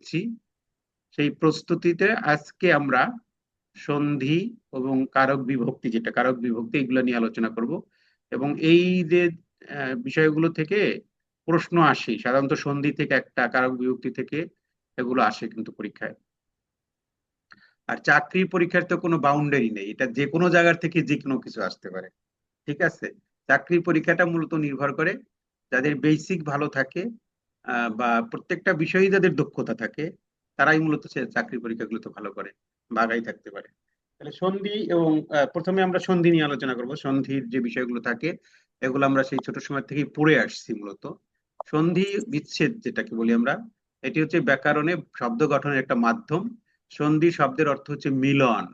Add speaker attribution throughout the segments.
Speaker 1: করছি, সেই প্রস্তুতিতে আজকে আমরা সন্ধি এবং কারক বিভক্তি, যেটা কারক বিভক্তি, এগুলো নিয়ে আলোচনা করব। এবং এই যে বিষয়গুলো থেকে প্রশ্ন আসে সাধারণত সন্ধি থেকে, একটা কারক বিভক্তি থেকে, এগুলো আসে কিন্তু পরীক্ষায়। আর চাকরির পরীক্ষার তো কোনো বাউন্ডারি নেই, এটা যে কোনো জায়গার থেকে যে কোনো কিছু আসতে পারে। ঠিক আছে, চাকরির পরীক্ষাটা মূলত নির্ভর করে যাদের বেসিক ভালো থাকে, বা প্রত্যেকটা বিষয়ে যাদের দক্ষতা থাকে, তারাই মূলত সে চাকরির পরীক্ষাগুলোতে ভালো করে বা আগাই থাকতে পারে। তাহলে সন্ধি এবং প্রথমে আমরা সন্ধি নিয়ে আলোচনা করব। সন্ধির যে বিষয়গুলো থাকে এগুলো আমরা সেই ছোট সময় থেকেই পড়ে আসছি মূলত। সন্ধি বিচ্ছেদ যেটাকে বলি আমরা, এটি হচ্ছে ব্যাকরণে শব্দ গঠনের একটা মাধ্যম। সন্ধি শব্দের অর্থ হচ্ছে মিলন।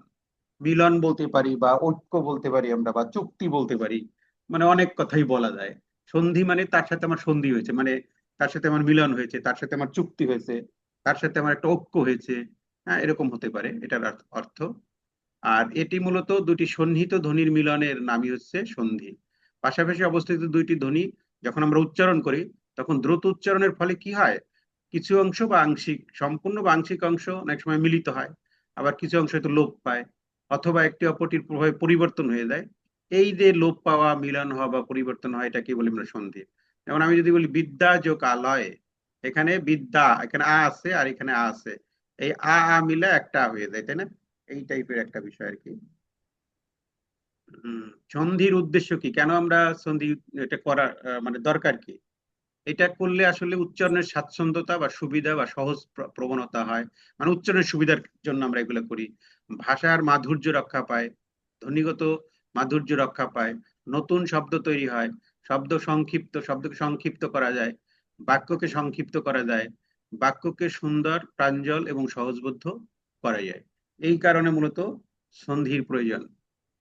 Speaker 1: মিলন বলতে পারি, বা ঐক্য বলতে পারি আমরা, বা চুক্তি বলতে পারি, মানে অনেক কথাই বলা যায়। সন্ধি মানে তার সাথে আমার সন্ধি হয়েছে, মানে তার সাথে আমার মিলন হয়েছে, তার সাথে আমার চুক্তি হয়েছে, তার সাথে আমার একটা ঐক্য হয়েছে। হ্যাঁ, এরকম হতে পারে এটার অর্থ। আর এটি মূলত দুটি সন্নিহিত ধ্বনির মিলনের নামই হচ্ছে সন্ধি। পাশাপাশি অবস্থিত দুইটি ধ্বনি যখন আমরা উচ্চারণ করি, তখন দ্রুত উচ্চারণের ফলে কি হয়, কিছু অংশ বা আংশিক, সম্পূর্ণ বা আংশিক অংশ অনেক সময় মিলিত হয়, আবার কিছু অংশ হয়তো লোপ পায়, অথবা একটি অপরটির প্রভাবে পরিবর্তন হয়ে যায়। এই যে লোপ পাওয়া, মিলন হওয়া বা পরিবর্তন হয়, এটাকে বলি আমরা সন্ধি। যেমন আমি যদি বলি বিদ্যা যোগ আলয়, এখানে বিদ্যা, এখানে আ আছে আর এখানে আ আছে, এই আ মিলে একটা হয়ে যায়, তাই না? এই টাইপের একটা বিষয় আর কি। সন্ধির উদ্দেশ্য কি, কেন আমরা সন্ধি এটা করার মানে দরকার কি? এটা করলে আসলে উচ্চারণের স্বাচ্ছন্দ্যতা বা সুবিধা বা সহজ প্রবণতা হয়, মানে উচ্চারণের সুবিধার জন্য আমরা এগুলো করি। ভাষার মাধুর্য রক্ষা পায়, ধ্বনিগত মাধুর্য রক্ষা পায়, নতুন শব্দ তৈরি হয়, শব্দকে সংক্ষিপ্ত করা যায়, বাক্যকে সংক্ষিপ্ত করা যায়, বাক্যকে সুন্দর, প্রাঞ্জল এবং সহজবোধ্য করা যায়। এই কারণে মূলত সন্ধির প্রয়োজন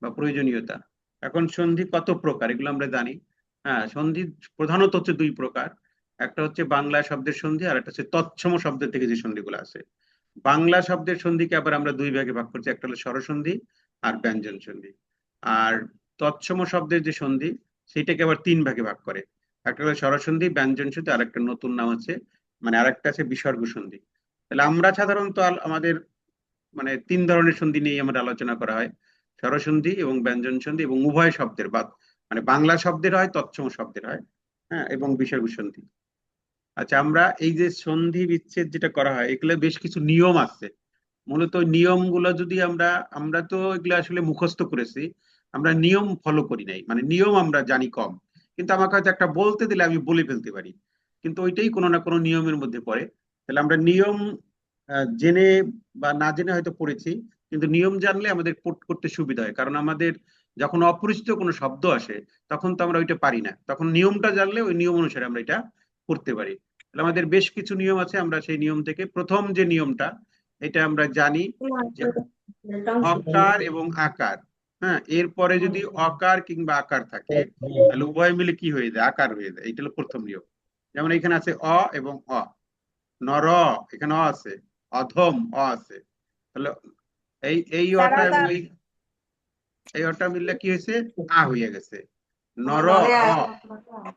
Speaker 1: বা প্রয়োজনীয়তা। এখন সন্ধি কত প্রকার এগুলো আমরা জানি। হ্যাঁ, সন্ধি প্রধানত হচ্ছে দুই প্রকার। একটা হচ্ছে বাংলা শব্দের সন্ধি, আর একটা হচ্ছে তৎসম শব্দের থেকে যে সন্ধিগুলো আছে। বাংলা শব্দের সন্ধিকে আবার আমরা দুই ভাগে ভাগ করছি, একটা হলো স্বরসন্ধি আর ব্যঞ্জন সন্ধি। আর তৎসম শব্দের যে সন্ধি, সেটাকে আবার তিন ভাগে ভাগ করে, একটা হলো স্বরসন্ধি, ব্যঞ্জন সন্ধি, আর একটা নতুন নাম আছে, মানে আরেকটা আছে বিসর্গ সন্ধি। তাহলে আমরা সাধারণত আমাদের মানে তিন ধরনের সন্ধি নিয়ে আমাদের আলোচনা করা হয়, স্বরসন্ধি এবং ব্যঞ্জন সন্ধি, এবং উভয় শব্দের বা মানে বাংলা শব্দের হয়, তৎসম শব্দের হয়, হ্যাঁ, এবং বিসর্গ সন্ধি। আচ্ছা, আমরা এই যে সন্ধি বিচ্ছেদ যেটা করা হয়, এগুলো বেশ কিছু নিয়ম আছে। মূলত নিয়মগুলো যদি আমরা, আমরা তো এগুলো আসলে মুখস্থ করেছি, আমরা নিয়ম ফলো করি নাই, মানে নিয়ম আমরা জানি কম। কিন্তু আমাকে হয়তো একটা বলতে দিলে আমি বলে ফেলতে পারি, কিন্তু ওইটাই কোনো না কোনো নিয়মের মধ্যে পড়ে। তাহলে আমরা নিয়ম জেনে বা না জেনে হয়তো পড়েছি, কিন্তু নিয়ম জানলে আমাদের করতে সুবিধা হয়, কারণ আমাদের যখন অপরিচিত কোনো শব্দ আসে, তখন তো আমরা ওইটা পারি না, তখন নিয়মটা জানলে ওই নিয়ম অনুসারে আমরা এটা করতে পারি। তাহলে আমাদের বেশ কিছু নিয়ম আছে, আমরা সেই নিয়ম থেকে প্রথম যে নিয়মটা, এটা আমরা জানি যে অকার এবং আকার। হ্যাঁ, এরপরে যদি অকার কিংবা আকার থাকে, তাহলে উভয় মিলে কি হয়ে যায়, আকার হয়ে যায়। এটা হলো প্রথম নিয়ম। যেমন এখানে আছে অ এবং অ, নর, এখানে অ আছে, অধম অ আছে। তাহলে এই এই অটা এবং এই অটা মিললে কি হয়েছে, আ হইয়া গেছে, নর অ।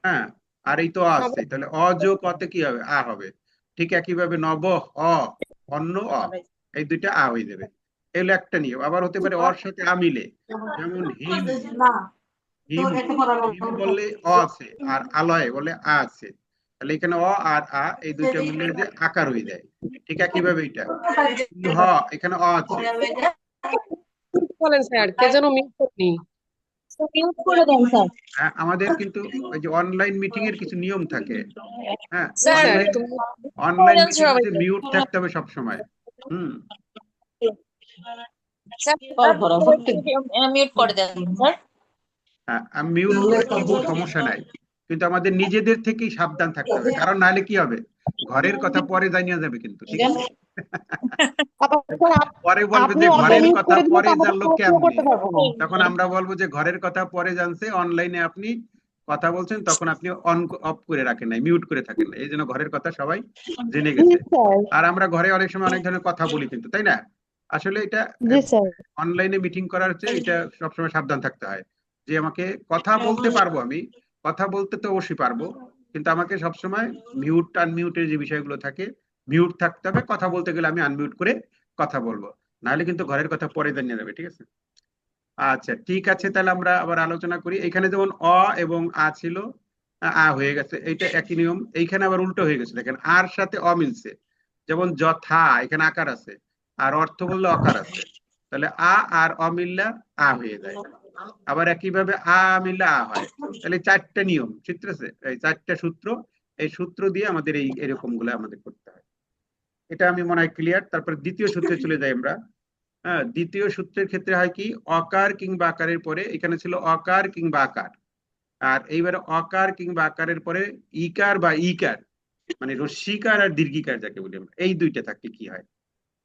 Speaker 1: হ্যাঁ, আর এই তো অ আছে, তাহলে অ যোগ অতে কি হবে, আ হবে। ঠিক একইভাবে নব অ, অন্য অ, এই দুইটা আ হয়ে যাবে। এগুলো একটা নিয়ম। আবার হতে পারে অর সাথে আ মিলে, যেমন হিম, হিম, হিম বললে অ আছে, আর আলয় বলে আ আছে, তাহলে এখানে অ আর আ এই দুইটা মিলে যে আকার হয়ে যায়। ঠিক একইভাবে এটা হ, এখানে অ আছে।
Speaker 2: বলেন স্যার, কে যেন মিস করেনি।
Speaker 3: মিউট করে দেন স্যার।
Speaker 1: হ্যাঁ, আমাদের কিন্তু ওই যে অনলাইন মিটিং এর কিছু নিয়ম থাকে। হ্যাঁ,
Speaker 2: স্যার
Speaker 1: অনলাইন,
Speaker 2: তুমি
Speaker 1: অনলাইন
Speaker 2: বলেন
Speaker 1: মিটিং হচ্ছে
Speaker 2: সবাইকে।
Speaker 1: মিউট থাকতে হবে সব সময়। হুম।
Speaker 2: স্যার
Speaker 3: মিউট করে দেন স্যার।
Speaker 1: হ্যাঁ, আমি মিউট করে দিব, সমস্যা নাই, কিন্তু আমাদের নিজেদের থেকেই সাবধান থাকতে হবে, কারণ নাহলে কি হবে, ঘরের কথা পরে জানিয়ে যাবে কিন্তু, ঠিক আছে? পরে বলবে
Speaker 4: আপনি
Speaker 1: যে
Speaker 4: অনলাইন
Speaker 1: ঘরের
Speaker 4: ইউজ
Speaker 1: কথা
Speaker 4: করে দিলে তো
Speaker 1: পরে
Speaker 4: আমরা তো
Speaker 1: জানলো
Speaker 4: পড়াশোনা
Speaker 1: কেমনে,
Speaker 4: করতে পারবো না।
Speaker 1: তখন আমরা বলবো যে ঘরের কথা পরে জানছে, অনলাইনে আপনি কথা বলছেন, তখন আপনি অন অফ করে রাখেন নাই, মিউট করে থাকেন না, এই জন্য ঘরের কথা সবাই জেনে
Speaker 4: জি
Speaker 1: গেছে।
Speaker 4: স্যার।
Speaker 1: আর আমরা ঘরে অনেক সময় অনেক ধরনের কথা বলি কিন্তু, তাই না? আসলে এটা
Speaker 4: জি স্যার।
Speaker 1: অনলাইনে মিটিং করার হচ্ছে, এটা সবসময় সাবধান থাকতে হয় যে আমাকে কথা বলতে পারবো, আমি কথা বলতে তো অবশ্যই পারবো, কিন্তু আমাকে সবসময় মিউট আনমিউটের যে বিষয়গুলো থাকে মিউট থাকতে হবে, কথা বলতে গেলে আমি আনমিউট করে কথা বলবো, নাহলে কিন্তু ঘরের কথা পরে জানিয়ে যাবে, ঠিক আছে? আচ্ছা ঠিক আছে, তাহলে আমরা আবার আলোচনা করি। এখানে যেমন অ এবং আ ছিল, হয়ে গেছে, এইটা একই নিয়ম। এইখানে আবার উল্টো হয়ে গেছে, দেখেন আর সাথে অ মিলছে, যেমন যথা এখানে আকার আছে আর অর্থ বললে অকার আছে, তাহলে আ আর অ মিললে আ হয়ে যায়। আবার একইভাবে আ মিললে আ হয়। তাহলে চারটা নিয়ম, ঠিক আছে, এই চারটা সূত্র, এই সূত্র দিয়ে আমাদের এই এরকম গুলো আমাদের করতে হয়। এটা আমি মনে হয় ক্লিয়ার। তারপরে দ্বিতীয় সূত্রে চলে যাই আমরা। হ্যাঁ, দ্বিতীয় সূত্রের ক্ষেত্রে হয় কি, অকার কিংবা আকারের পরে, এখানে ছিল অকার কিংবা আকার, আর এইবারে অকার কিংবা আকারের পরে ইকার বা ইকার, মানে রস্যিকার আর দীর্ঘিকার যাকে বলি আমরা, এই দুইটা থাকলে কি হয়,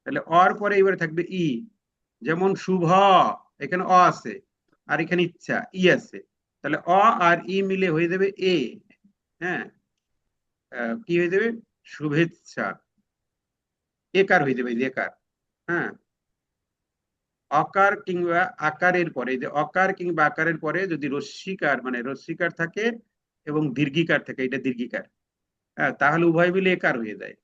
Speaker 1: তাহলে অর পরে এবারে থাকবে ই। যেমন শুভ, এখানে অ আছে আর এখানে ইচ্ছা ই আছে, তাহলে অ আর ই মিলে হয়ে যাবে এ। হ্যাঁ, কি হয়ে যাবে, শুভেচ্ছা, একার হয়ে যাবে, এই যে একার। হ্যাঁ, অকার কিংবা আকারের পরে, যে অকার কিংবা আকারের পরে যদি রস্যিকার মানে রস্যিকার থাকে এবং দীর্ঘিকার থাকে, এটা দীর্ঘিকার, হ্যাঁ, তাহলে উভয় মিলে একার হয়ে যায়।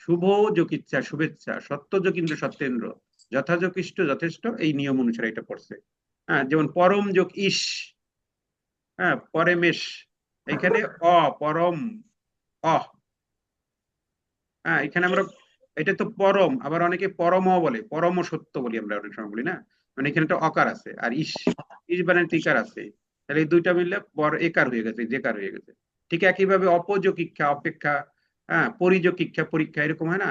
Speaker 1: শুভ যোগ ইচ্ছা শুভেচ্ছা, সত্য যোগ ইন্দ্র সত্যেন্দ্র, যথাযোগ ইষ্ট যথেষ্ট, এই নিয়ম অনুসারে এটা পড়ছে। হ্যাঁ, যেমন পরম যোগ ইস, হ্যাঁ, পরমেশ, এখানে অ পরম অ, হ্যাঁ, এখানে আমরা, এটা তো পরম, আবার অনেকে পরম বলে, পরম সত্য বলি আমরা অনেক সময় বলি না, মানে এখানে একটা অকার আছে আর ইস, ইস বানান টিকার আছে, তাহলে এই দুইটা মিললে পর একার হয়ে গেছে, জেকার হয়ে গেছে। ঠিক একইভাবে অপযোগ ইচ্ছা অপেক্ষা, হ্যাঁ, পরিযোগ ইচ্ছা পরীক্ষা, এরকম হয় না,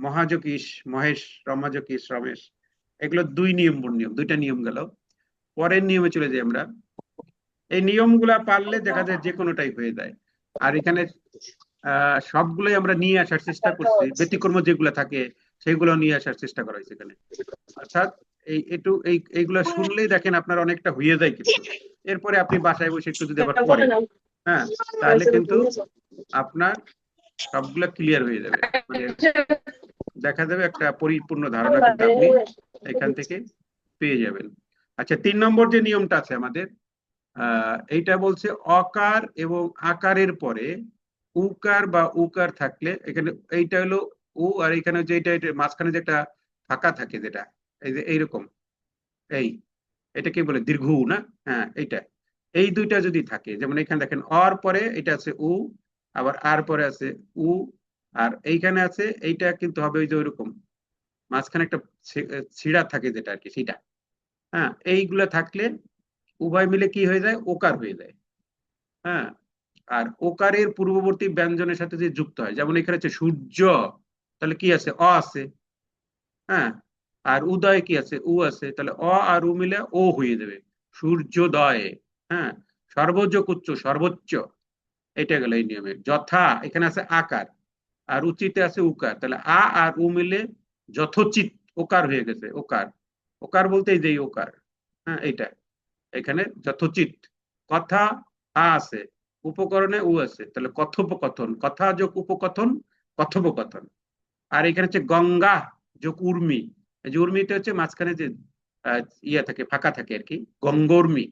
Speaker 1: মহাযোগ ইস মহেশ, রমাযোগ ইস রমেশ, এগুলো দুই নিয়ম, নিয়ম দুইটা নিয়ম গেল। পরের নিয়মে চলে যাই আমরা। এই নিয়মগুলা পারলে দেখা যায় যে কোনোটাই হয়ে যায়। আর এখানে সবগুলোই আমরা নিয়ে আসার চেষ্টা করছি, ব্যতিক্রম যেগুলো থাকে সেগুলো নিয়ে আসার চেষ্টা করা হয়েছে এখানে। অর্থাৎ এইগুলা শুনলেই দেখেন আপনার অনেকটা হয়ে যায়, কিন্তু এরপরে আপনি বাসায় বসে একটু যদি আবার পড়েন, হ্যাঁ, তাহলে কিন্তু আপনার সবগুলা ক্লিয়ার হয়ে যাবে, মানে দেখা যাবে একটা পরিপূর্ণ ধারণা কিন্তু আপনি এখান থেকে পেয়ে যাবেন। আচ্ছা, 3 নম্বর যে নিয়মটা আছে আমাদের, এইটা বলছে অকার এবং আকারের পরে উকার বা উকার থাকলে, এখানে এইটা হলো উ, আর এখানে যে এটা মাঝখানে যে একটা ফাঁকা থাকে যেটা, এই যে এইরকম, এই এটা কি বলে, দীর্ঘ উ না? হ্যাঁ, এইটা, এই দুইটা যদি থাকে, যেমন এখানে দেখেন অর পরে এটা আছে উ, আবার আর পরে আছে উ, আর এইখানে আছে এইটা, কিন্তু হবে ওই যে ওইরকম মাঝখানে একটা ছিড়া থাকে যেটা আর কি, সেটা। হ্যাঁ, এইগুলা থাকলে উভয় মিলে কি হয়ে যায়, ওকার হয়ে যায়। হ্যাঁ, আর ওকারের পূর্ববর্তী ব্যঞ্জনের সাথে যে যুক্ত হয়, যেমন এখানে হচ্ছে সূর্য, তাহলে কি আছে, অ আছে। হ্যাঁ, আর উদয় কি আছে, উ আছে, তাহলে অ আর উ মিলে ও হয়ে যাবে, সূর্যোদয়। হ্যাঁ, সর্বযোগ উচ্চ সর্বোচ্চ, এটা গেল এই নিয়মে। যথা, এখানে আছে আকার আর উচিতে আছে উকার, তাহলে আ আর উ মিলে যথোচিত ওকার হয়ে গেছে, ওকার। ওকার বলতে এই যে ওকার, হ্যাঁ, এইটা এখানে যথোচিত। কথা, আ আছে, উপকরণে উ আছে, তাহলে কথোপকথন, কথা যোগ উপকথন, কথোপকথন। আর এখানে হচ্ছে গঙ্গা যোগ উর্মি, এই যে উর্মিটা হচ্ছে মাঝখানে যে ইয়ে থাকে, ফাঁকা থাকে আর কি, গঙ্গর্মি।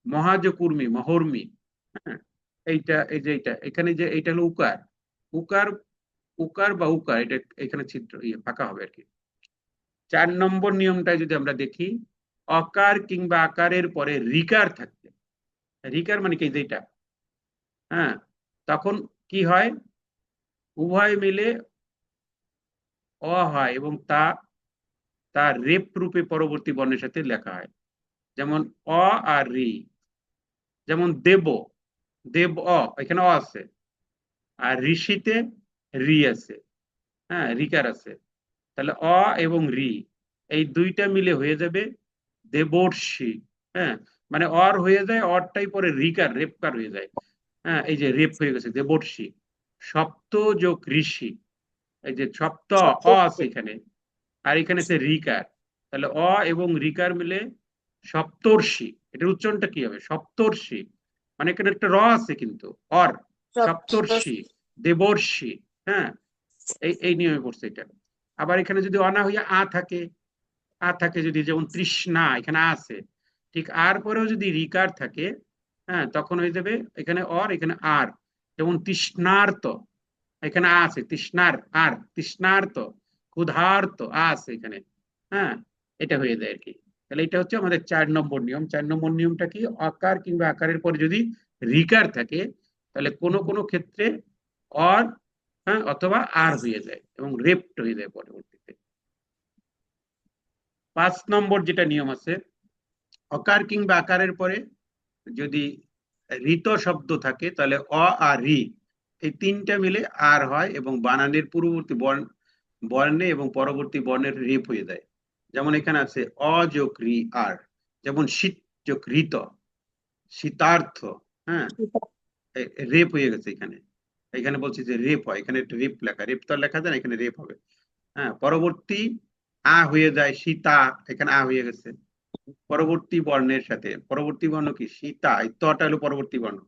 Speaker 1: মহাযোগ উর্মি, মহর্মি। হ্যাঁ, এইটা এই যে এইটা এখানে যে এইটা হলো উকার, উকার, উকার বা উকার, এটা এখানে ছিদ্র ইয়ে ফাঁকা হবে আর কি। 4 নম্বর নিয়মটা যদি আমরা দেখি, অকার কিংবা আকারের পরে রিকার থাকবে, রিকার মানে কি যেটা, হ্যাঁ, তখন কি হয়, উভয় মিলে অ হয় এবং তা তার রেপ রূপে পরবর্তী বর্ণের সাথে লেখা হয়, যেমন অ আর রি। যেমন দেব, দেব অ, এখানে অ আছে, আর ঋষিতে রি আছে, হ্যাঁ, রিকার আছে, তাহলে অ এবং রি এই দুইটা মিলে হয়ে যাবে দেবর্ষি। হ্যাঁ, মানে অর হয়ে যায়, অরটাই পরে রিকার রেপকার হয়ে যায়। হ্যাঁ, এই যে রেপ হয়ে গেছে দেবর্ষি। সপ্ত যোগ ঋষি, এই যে সপ্ত অ আছে এখানে, আর এখানে আছে রিকার, তাহলে অ এবং রিকার মিলে সপ্তর্ষি। এটার উচ্চারণটা কি হবে, সপ্তর্ষি, মানে এখানে একটা র আছে কিন্তু, অর, সপ্তর্ষি, দেবর্ষি। হ্যাঁ, এই এই নিয়মে পড়ছে এটা। আবার এখানে যদি অনা হইয়া আ থাকে, আ থাকে যদি, যেমন তৃষ্ণা, এখানে আছে, ঠিক আর পরেও যদি রিকার থাকে, হ্যাঁ, তখন হয়ে যাবে এখানে অর এখানে আর, যেমন তৃষ্ণার্ত, এখানে আ আছে তৃষ্ণার, আর তৃষ্ণার্ত, ক্ষুধার্ত আ আছে এখানে। হ্যাঁ, এটা হয়ে যায় আর কি। তাহলে এটা হচ্ছে আমাদের 4 নম্বর নিয়ম। 4 নম্বর নিয়মটা কি, অকার কিংবা আকারের পরে যদি রিকার থাকে তাহলে কোনো কোনো ক্ষেত্রে অর, হ্যাঁ, অথবা আর হয়ে যায় এবং রেপ্ট হয়ে যায় পরবর্তীতে। 5 নম্বর যেটা নিয়ম আছে, অকার কিংবা আকারের পরে যদি ঋত শব্দ থাকে তাহলে অ আর রি এই তিনটা মিলে আর হয় এবং বানানের পূর্ববর্তী বর্ণে এবং পরবর্তী বর্ণের রেপ হয়ে যায়। যেমন এখানে আছে অ যোগ রি আর, যেমন শীত যোগ ঋত, শীতার্থ। হ্যাঁ, রেপ হয়ে গেছে এখানে। এখানে বলছি যে রেপ হয়, এখানে রেপ লেখা, রেপ তো আর লেখা যায় না, এখানে রেপ হবে। হ্যাঁ, পরবর্তী আ হয়ে যায় সীতা, এখানে আ হয়ে গেছে পরবর্তী বর্ণের সাথে। পরবর্তী বর্ণ কি সীতা, এই তটা হলো পরবর্তী বর্ণ,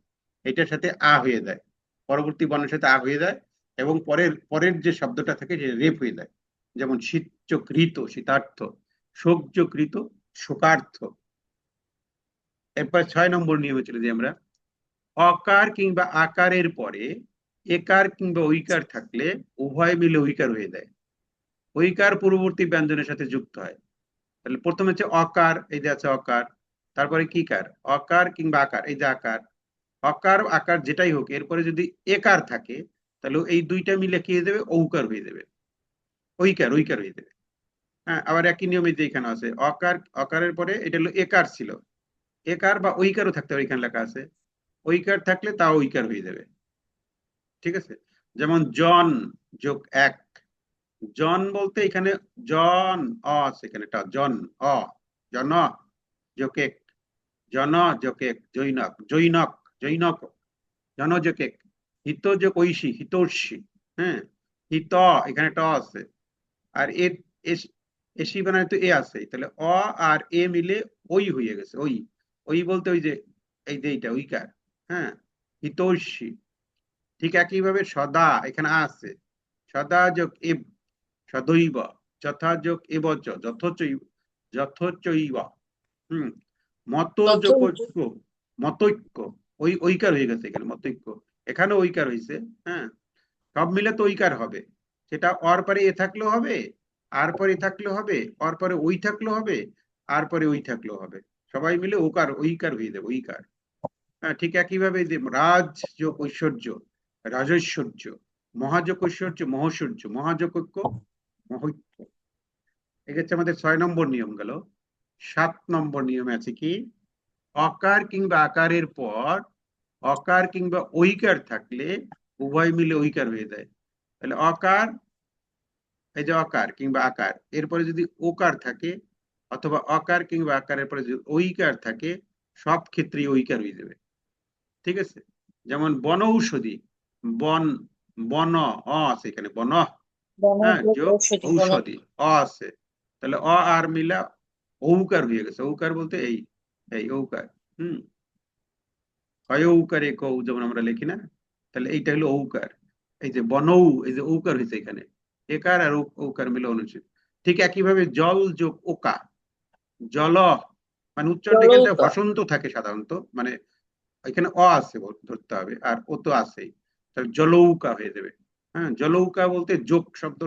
Speaker 1: এটার সাথে আ হয়ে যায়, পরবর্তী বর্ণের সাথে আ হয়ে যায় এবং পরের পরের যে শব্দটা থাকে সে রেপ হয়ে যায়। যেমন শীতচকৃত শীতার্থ, শোকচকৃত শোকার্থ। এরপর 6 নম্বর নিয়মে চলে যাই আমরা। অকার কিংবা আকারের পরে একার কিংবা ঐকার থাকলে উভয় মিলে ঐকার হয়ে যায়, ঐকার পূর্ববর্তী ব্যঞ্জনের সাথে যুক্ত হয়। তাহলে প্রথমে হচ্ছে অকার, এই যে আছে অকার, তারপরে কি কার, অকার কিংবা আকার, এই যে আকার, অকার আকার যেটাই হোক এরপরে যদি একার থাকে তাহলে এই দুইটা মিলে কি হয়ে যাবে, ঔকার হয়ে যাবে, ঐকার ঐকার হয়ে যাবে। হ্যাঁ, আবার একই নিয়মে যে এখানে আছে অকার, অকারের পরে এটা হলো একার ছিল, একার বা ঐকারও থাকতে পারে, এখানে লেখা আছে ঐকার থাকলে তা ঐকার হয়ে যাবে। ঠিক আছে, যেমন জন যোগ এক, জন বলতে এখানে জন অ আছে, এখানে জন অ, জন যোগ এক, জন যোগ এক, জৈনক জৈনক জৈনক, জনযোগ এক, হিত যোগ ঐশী হিতৈষী। হ্যাঁ, হিত এখানে ট আছে, আর এসি বানায় তো এ আছে, তাহলে অ আর এ মিলে ওই হয়ে গেছে, ওই, ওই বলতে ওই যে এই যে এইটা ঐকার। হ্যাঁ, হিতৈষী। ঠিক একইভাবে সদা, এখানে আছে সদা যোগ এব, সদৈব, যথা যোগ এবচ, যথচৈব, যথচৈব। হম, মত যোগ ঐক্য, মতৈক্য, ওই ঐকার হয়ে গেছে এখানে মতৈক্য, এখানে ঐকার হয়েছে। হ্যাঁ, সব মিলে তো ঐকার হবে, সেটা অর পরে এ থাকলেও হবে, আর পরে থাকলেও হবে, অর পরে ওই থাকলেও হবে, আর পরে ওই থাকলেও হবে, সবাই মিলে ওকার ঐকার হয়ে যাবে ঐকার। হ্যাঁ, ঠিক একইভাবে যে রাজ যোগ ঐশ্বর্য, রাজৈশ্বর্য, মহাযোগ ঐশ্বর্য মহৈশ্বর্য, মহাযোগৈক্য মহৈক্য। এই হচ্ছে আমাদের 6 নম্বর নিয়ম গেল। 7 নম্বর নিয়মে আছে কি, অকার কিংবা আকারের পর অকার কিংবা ঐকার থাকলে উভয় মিলে ঐকার হয়ে যায়। তাহলে অকার, এই যে অকার কিংবা আকার এরপরে যদি ওকার থাকে অথবা অকার কিংবা আকারের পরে যদি ঐকার থাকে সব ক্ষেত্রেই ঐকার হয়ে যাবে। ঠিক আছে, যেমন বনৌষধি, বন, বন অ আছে এখানে বন, হ্যাঁ, যোগ ঔষধি অ আছে, তাহলে অ আর মিলা ঔকার হয়ে গেছে, ঔকার বলতে এই, এই ঔকার। হম, হয় ঔকারে কৌ যেমন আমরা লিখি না, তাহলে এইটা হলো ঔকার। এই যে বনৌ, এই যে ঔকার হয়েছে এখানে, একার আর ঔকার মিলে অনুচ্ছেদ। ঠিক একইভাবে জল যোগ ওকা, জল, মানে উচ্চারণটা এখানটা হসন্ত থাকে সাধারণত, মানে এখানে অ আছে ধরতে হবে আর ও তো আছেই, তাহলে জলৌকা হয়ে যাবে। হ্যাঁ, জলৌকা বলতে যোগ শব্দ,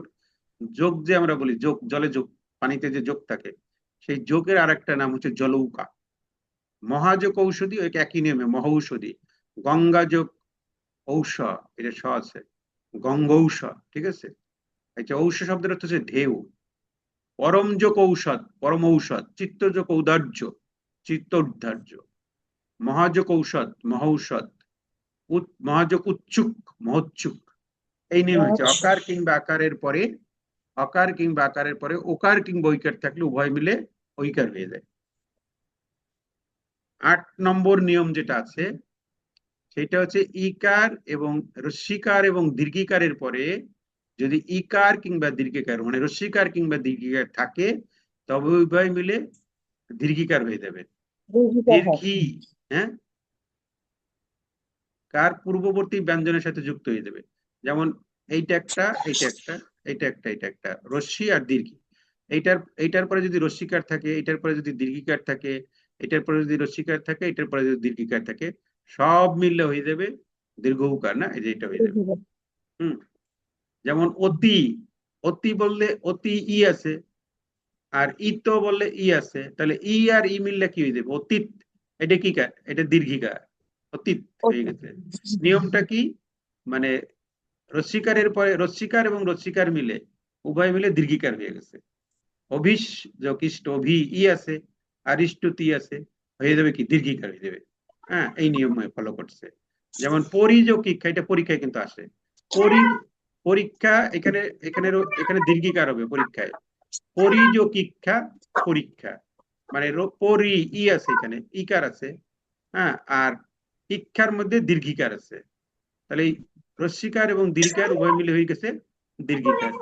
Speaker 1: যোগ যে আমরা বলি যোগ, জলে যোগ, পানিতে যে যোগ থাকে সেই যোগের আর একটা নাম হচ্ছে জলৌকা। মহাযোগ ঔষধি, ওই একই নিয়মে মহৌষধি, গঙ্গা যোগ ঔষ, এটা স আছে, গঙ্গৌষ। ঠিক আছে, আচ্ছা, ঔষ শব্দের অর্থ হচ্ছে ঢেউ। পরম যোগ ঔষধ, পরম ঔষধ, চিত্তযোগ ঔদার্য, চিত্তোদ্ধার্য, মহাযোগ ঔষধ মহৌষধ, মহাযোগ উচ্চুক, মহোচ্চুক। এই নিয়ম হচ্ছে অকার কিংবা আকারের পরে, অকার কিংবা আকারের পরে ওকার কিংবা ঐকার থাকলে উভয় মিলে ঐকার হয়ে যায়। 8 নম্বর নিয়ম যেটা আছে সেটা হচ্ছে ইকার এবং রস্বীকার এবং দীর্ঘিকারের পরে যদি ইকার কিংবা দীর্ঘিকার মানে রস্বীকার কিংবা দীর্ঘিকার থাকে তবে উভয় মিলে দীর্ঘিকার হয়ে যাবে। দীর্ঘি, হ্যাঁ, কার পূর্ববর্তী ব্যঞ্জনের সাথে যুক্ত হয়ে যাবে। যেমন এইটা একটা, এইটা একটা, এইটা একটা, এটা একটা, রস্যি আর দীর্ঘি। এইটার এইটার পরে যদি রস্যিকার থাকে, এটার পরে যদি দীর্ঘিকার থাকে, এটার পরে যদি রস্যিকার থাকে, এটার পরে যদি দীর্ঘিকার থাকে, সব মিললে হয়ে যাবে দীর্ঘ উকার, না, এই যে এটা হয়ে যাবে। হম, যেমন অতি, অতি বললে অতি ই আছে, আর ইত বললে ই আছে, তাহলে ই আর ই মিললে কি হয়ে যাবে? অতীত। এটা কি কার? এটা দীর্ঘিকার, অতীত হয়ে গেছে। নিয়মটা কি? মানে রস্বীকারের পরে রস্বীকার এবং রস্বীকার মিলে উভয় মিলে দীর্ঘিকার হয়ে গেছে। অভিস যকিষ্ট অভি ই আছে, আর ইষ্টতি আছে, হয়ে যাবে কি? দীর্ঘিকার হয়ে যাবে। হ্যাঁ, এই নিয়ম ফলো করছে। যেমন পরিযোগিকা, এটা পরীক্ষায় কিন্তু আসে। পরীক্ষা, এখানে এখানে এখানে দীর্ঘিকার হবে পরীক্ষায়। পরিযোগিকা পরীক্ষা, মানে পরি ই আছে, এখানে ইকার আছে, হ্যাঁ, আর ইক্ষার মধ্যে দীর্ঘিকার আছে। তাহলে এই রস্বীকার এবং দীর্ঘিকার উভয় মিলে হয়ে গেছে দীর্ঘিকার।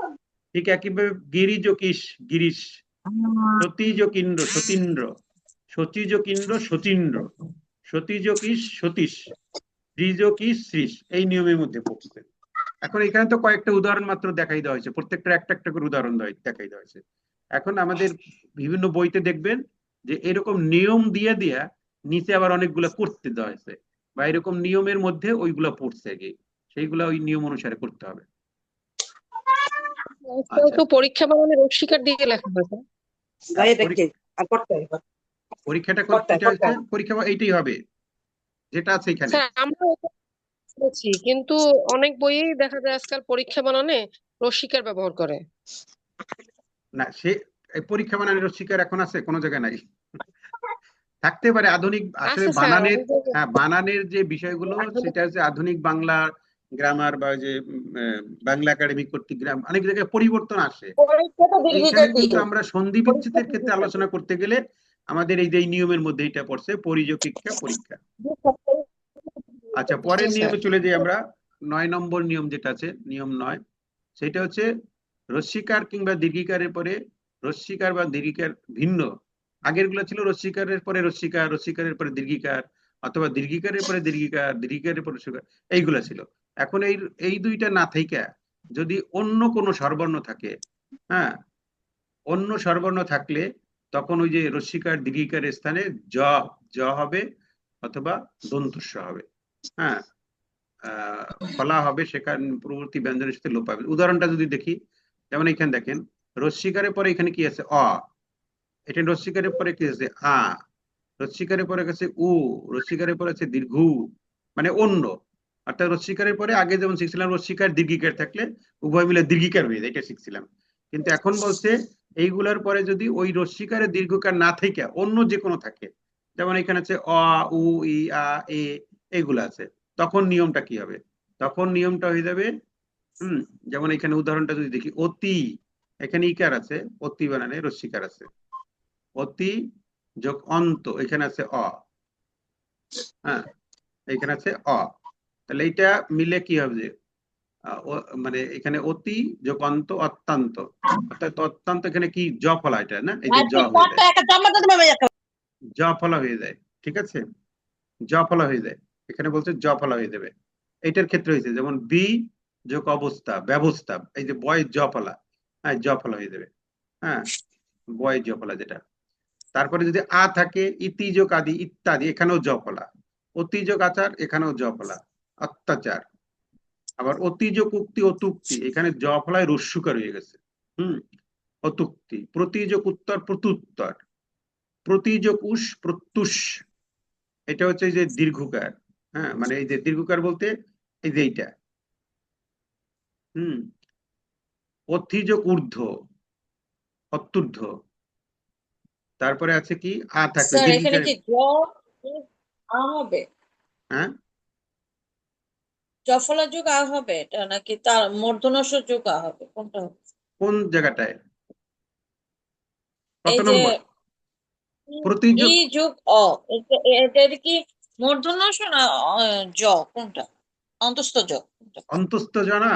Speaker 1: ঠিক একইভাবে গিরিযোগীশ গিরিশ, সতীযোগীন্দ্র সতীন্দ্র, শচীযোগীন্দ্র শচীন্দ্র, সতীযোগীশ সতীশ, শ্রীযোগীশ শ্রীশ, এই নিয়মের মধ্যে পড়ছে। এখন এখানে তো কয়েকটা উদাহরণ মাত্র দেখাই দেওয়া হয়েছে, প্রত্যেকটা একটা একটা করে উদাহরণ দেখাই দেওয়া হয়েছে। এখন আমাদের বিভিন্ন বইতে দেখবেন যে এরকম নিয়ম দিয়ে দিয়া নিচে আবার অনেকগুলা করতে দেওয়া হয়েছে, বা এরকম নিয়মের মধ্যে ওইগুলা পড়ছে কি, সেইগুলা ওই নিয়ম অনুসারে করতে হবে।
Speaker 2: আজকাল
Speaker 1: আচ্ছা,
Speaker 2: তো পরীক্ষা বানানে রস্বীকার দিয়ে লেখা হয়েছে।
Speaker 1: পরীক্ষাটা
Speaker 4: করতে
Speaker 1: এটা হচ্ছে পরীক্ষা এইটাই হবে যেটা আছে এখানে।
Speaker 2: স্যার আমরা করেছি, কিন্তু অনেক বইয়েই দেখা যায় আজকাল পরীক্ষা বানানে রস্বীকার ব্যবহার করে।
Speaker 1: না, সে এই পরীক্ষা বানানের রসিকার এখন আছে? কোনো জায়গায় নাই। থাকতে পারে আধুনিক, আসলে
Speaker 2: আছে স্যার,
Speaker 1: বানানের,
Speaker 2: অনেক জায়গায়
Speaker 1: হ্যাঁ, বানানের যে বিষয়গুলো
Speaker 2: আধুনিক
Speaker 1: সেটা হচ্ছে আধুনিক বাংলা গ্রামার, বা যে বাংলা একাডেমি কর্তৃক অনেক জায়গায় পরিবর্তন আসে।
Speaker 3: পরীক্ষাটা
Speaker 1: এইখানে
Speaker 3: দীর্ঘিকার
Speaker 1: কিন্তু
Speaker 3: দিয়ে
Speaker 1: আমরা সন্ধি বিচ্ছেদের ক্ষেত্রে আলোচনা করতে গেলে আমাদের এই যে নিয়মের মধ্যে এটা পড়ছে, পরিযোগিকা পরীক্ষা। আচ্ছা, পরের
Speaker 2: জি স্যার।
Speaker 1: নিয়মে চলে যাই আমরা। 9 নম্বর নিয়ম যেটা আছে, নিয়ম 9, সেটা হচ্ছে রস্বীকার কিংবা দীর্ঘিকারের পরে রস্বীকার বা দীর্ঘিকার ভিন্ন। আগের গুলো ছিল রস্বীকারের পরে রস্বীকার, রস্বীকারের পরে দীর্ঘিকার, অথবা দীর্ঘিকারের পরে দীর্ঘিকার, দীর্ঘিকারের পরে রস্বীকার, এইগুলা ছিল। এখন এই এই দুইটা না থেকে যদি অন্য কোনো স্বরবর্ণ থাকে, হ্যাঁ, অন্য স্বরবর্ণ থাকলে তখন ওই যে রস্বীকার দীর্ঘিকারের স্থানে জ জ হবে, অথবা দন্তস্ব হবে। হ্যাঁ, ফলা হবে, সেখানে পূর্ববর্তী ব্যঞ্জনের সাথে লোপ পাবে। উদাহরণটা যদি দেখি, যেমন এখানে দেখেন, রস্বীকারের পরে এখানে কি আছে? অ। এটা রস্বীকারের পরে কি আছে? আ। রস্বীকারের পরে আছে উ। রস্বীকারের পরে আছে দীর্ঘ, মানে অন্য। অর্থাৎ রস্বীকারের পরে আগে যেমন শিখছিলাম রস্বীকার দীর্ঘিকার থাকলে উভয় মিলে দীর্ঘিকার হয়ে যায়, এটা শিখছিলাম। কিন্তু এখন বলছে এইগুলার পরে যদি ওই রস্বীকারের দীর্ঘকার না থেকে অন্য যে কোনো থাকে, যেমন এখানে আছে অ, উ, ই, আ, এ, এইগুলো আছে, তখন নিয়মটা কি হবে? তখন নিয়মটা হয়ে যাবে, যেমন এখানে উদাহরণটা যদি দেখি, অতি, এখানে ইকার আছে, অতি বানানে রস্বীকার আছে, অতি যোগ অন্ত, এখানে আছে অ, হ্যাঁ, এখানে আছে অ, তাহলে এটা মিলে কি হবে? যে মানে এখানে অতি যোগ অন্ত অত্যন্ত, অর্থাৎ অত্যন্ত, এখানে কি জ ফলা, এটা না, এই যে জ হয়ে যায়, জ ফলা হয়ে যায়, ঠিক আছে, জ ফলা হয়ে যায়। এখানে বলছে জ ফলা হয়ে যাবে। এটার ক্ষেত্রে হয়েছে যেমন বি যোগ অবস্থা ব্যবস্থা, এই যে বয় জ ফলা, হ্যাঁ, জ ফলা হয়ে যাবে। হ্যাঁ, বয় জ ফলা যেটা। তারপরে যদি আ থাকে, ইতি যোগ আদি ইত্যাদি, এখানেও জ ফলা। অতি যোগ আচার, এখানেও জ ফলা, অত্যাচার। আবার অতি যোগ উক্তি অতুক্তি, এখানে জ ফলায় রস্যুকার হয়ে গেছে। অতুক্তি। প্রতিযোগ উত্তর প্রত্যুত্তর, প্রতিযোগ উস প্রত্যুষ, এটা হচ্ছে যে দীর্ঘকার। হ্যাঁ, মানে এই যে দীর্ঘকার বলতে এই যে এইটা। হুম অতিযোগ ঊর্ধ্ব অত্যুর্ধ্ব। তারপরে আছে কি? আ থাকলে
Speaker 3: স্যার এখানে
Speaker 1: দীর্ঘিকার।
Speaker 3: কি জ আ হবে?
Speaker 1: হ্যাঁ,
Speaker 3: জফলা যোগ আ হবে এটা, নাকি তার মূর্ধন্য ষ যোগ আ হবে, কোনটা হবে?
Speaker 1: কোন জায়গাটায়? কত
Speaker 3: এই যে
Speaker 1: নম্বর?
Speaker 3: ই
Speaker 1: প্রতিযোগ,
Speaker 3: যোগ অ, এটা কি মূর্ধন্য ষ না জ, কোনটা? অন্তস্থ জ কোনটা?
Speaker 1: অন্তস্থ জনা,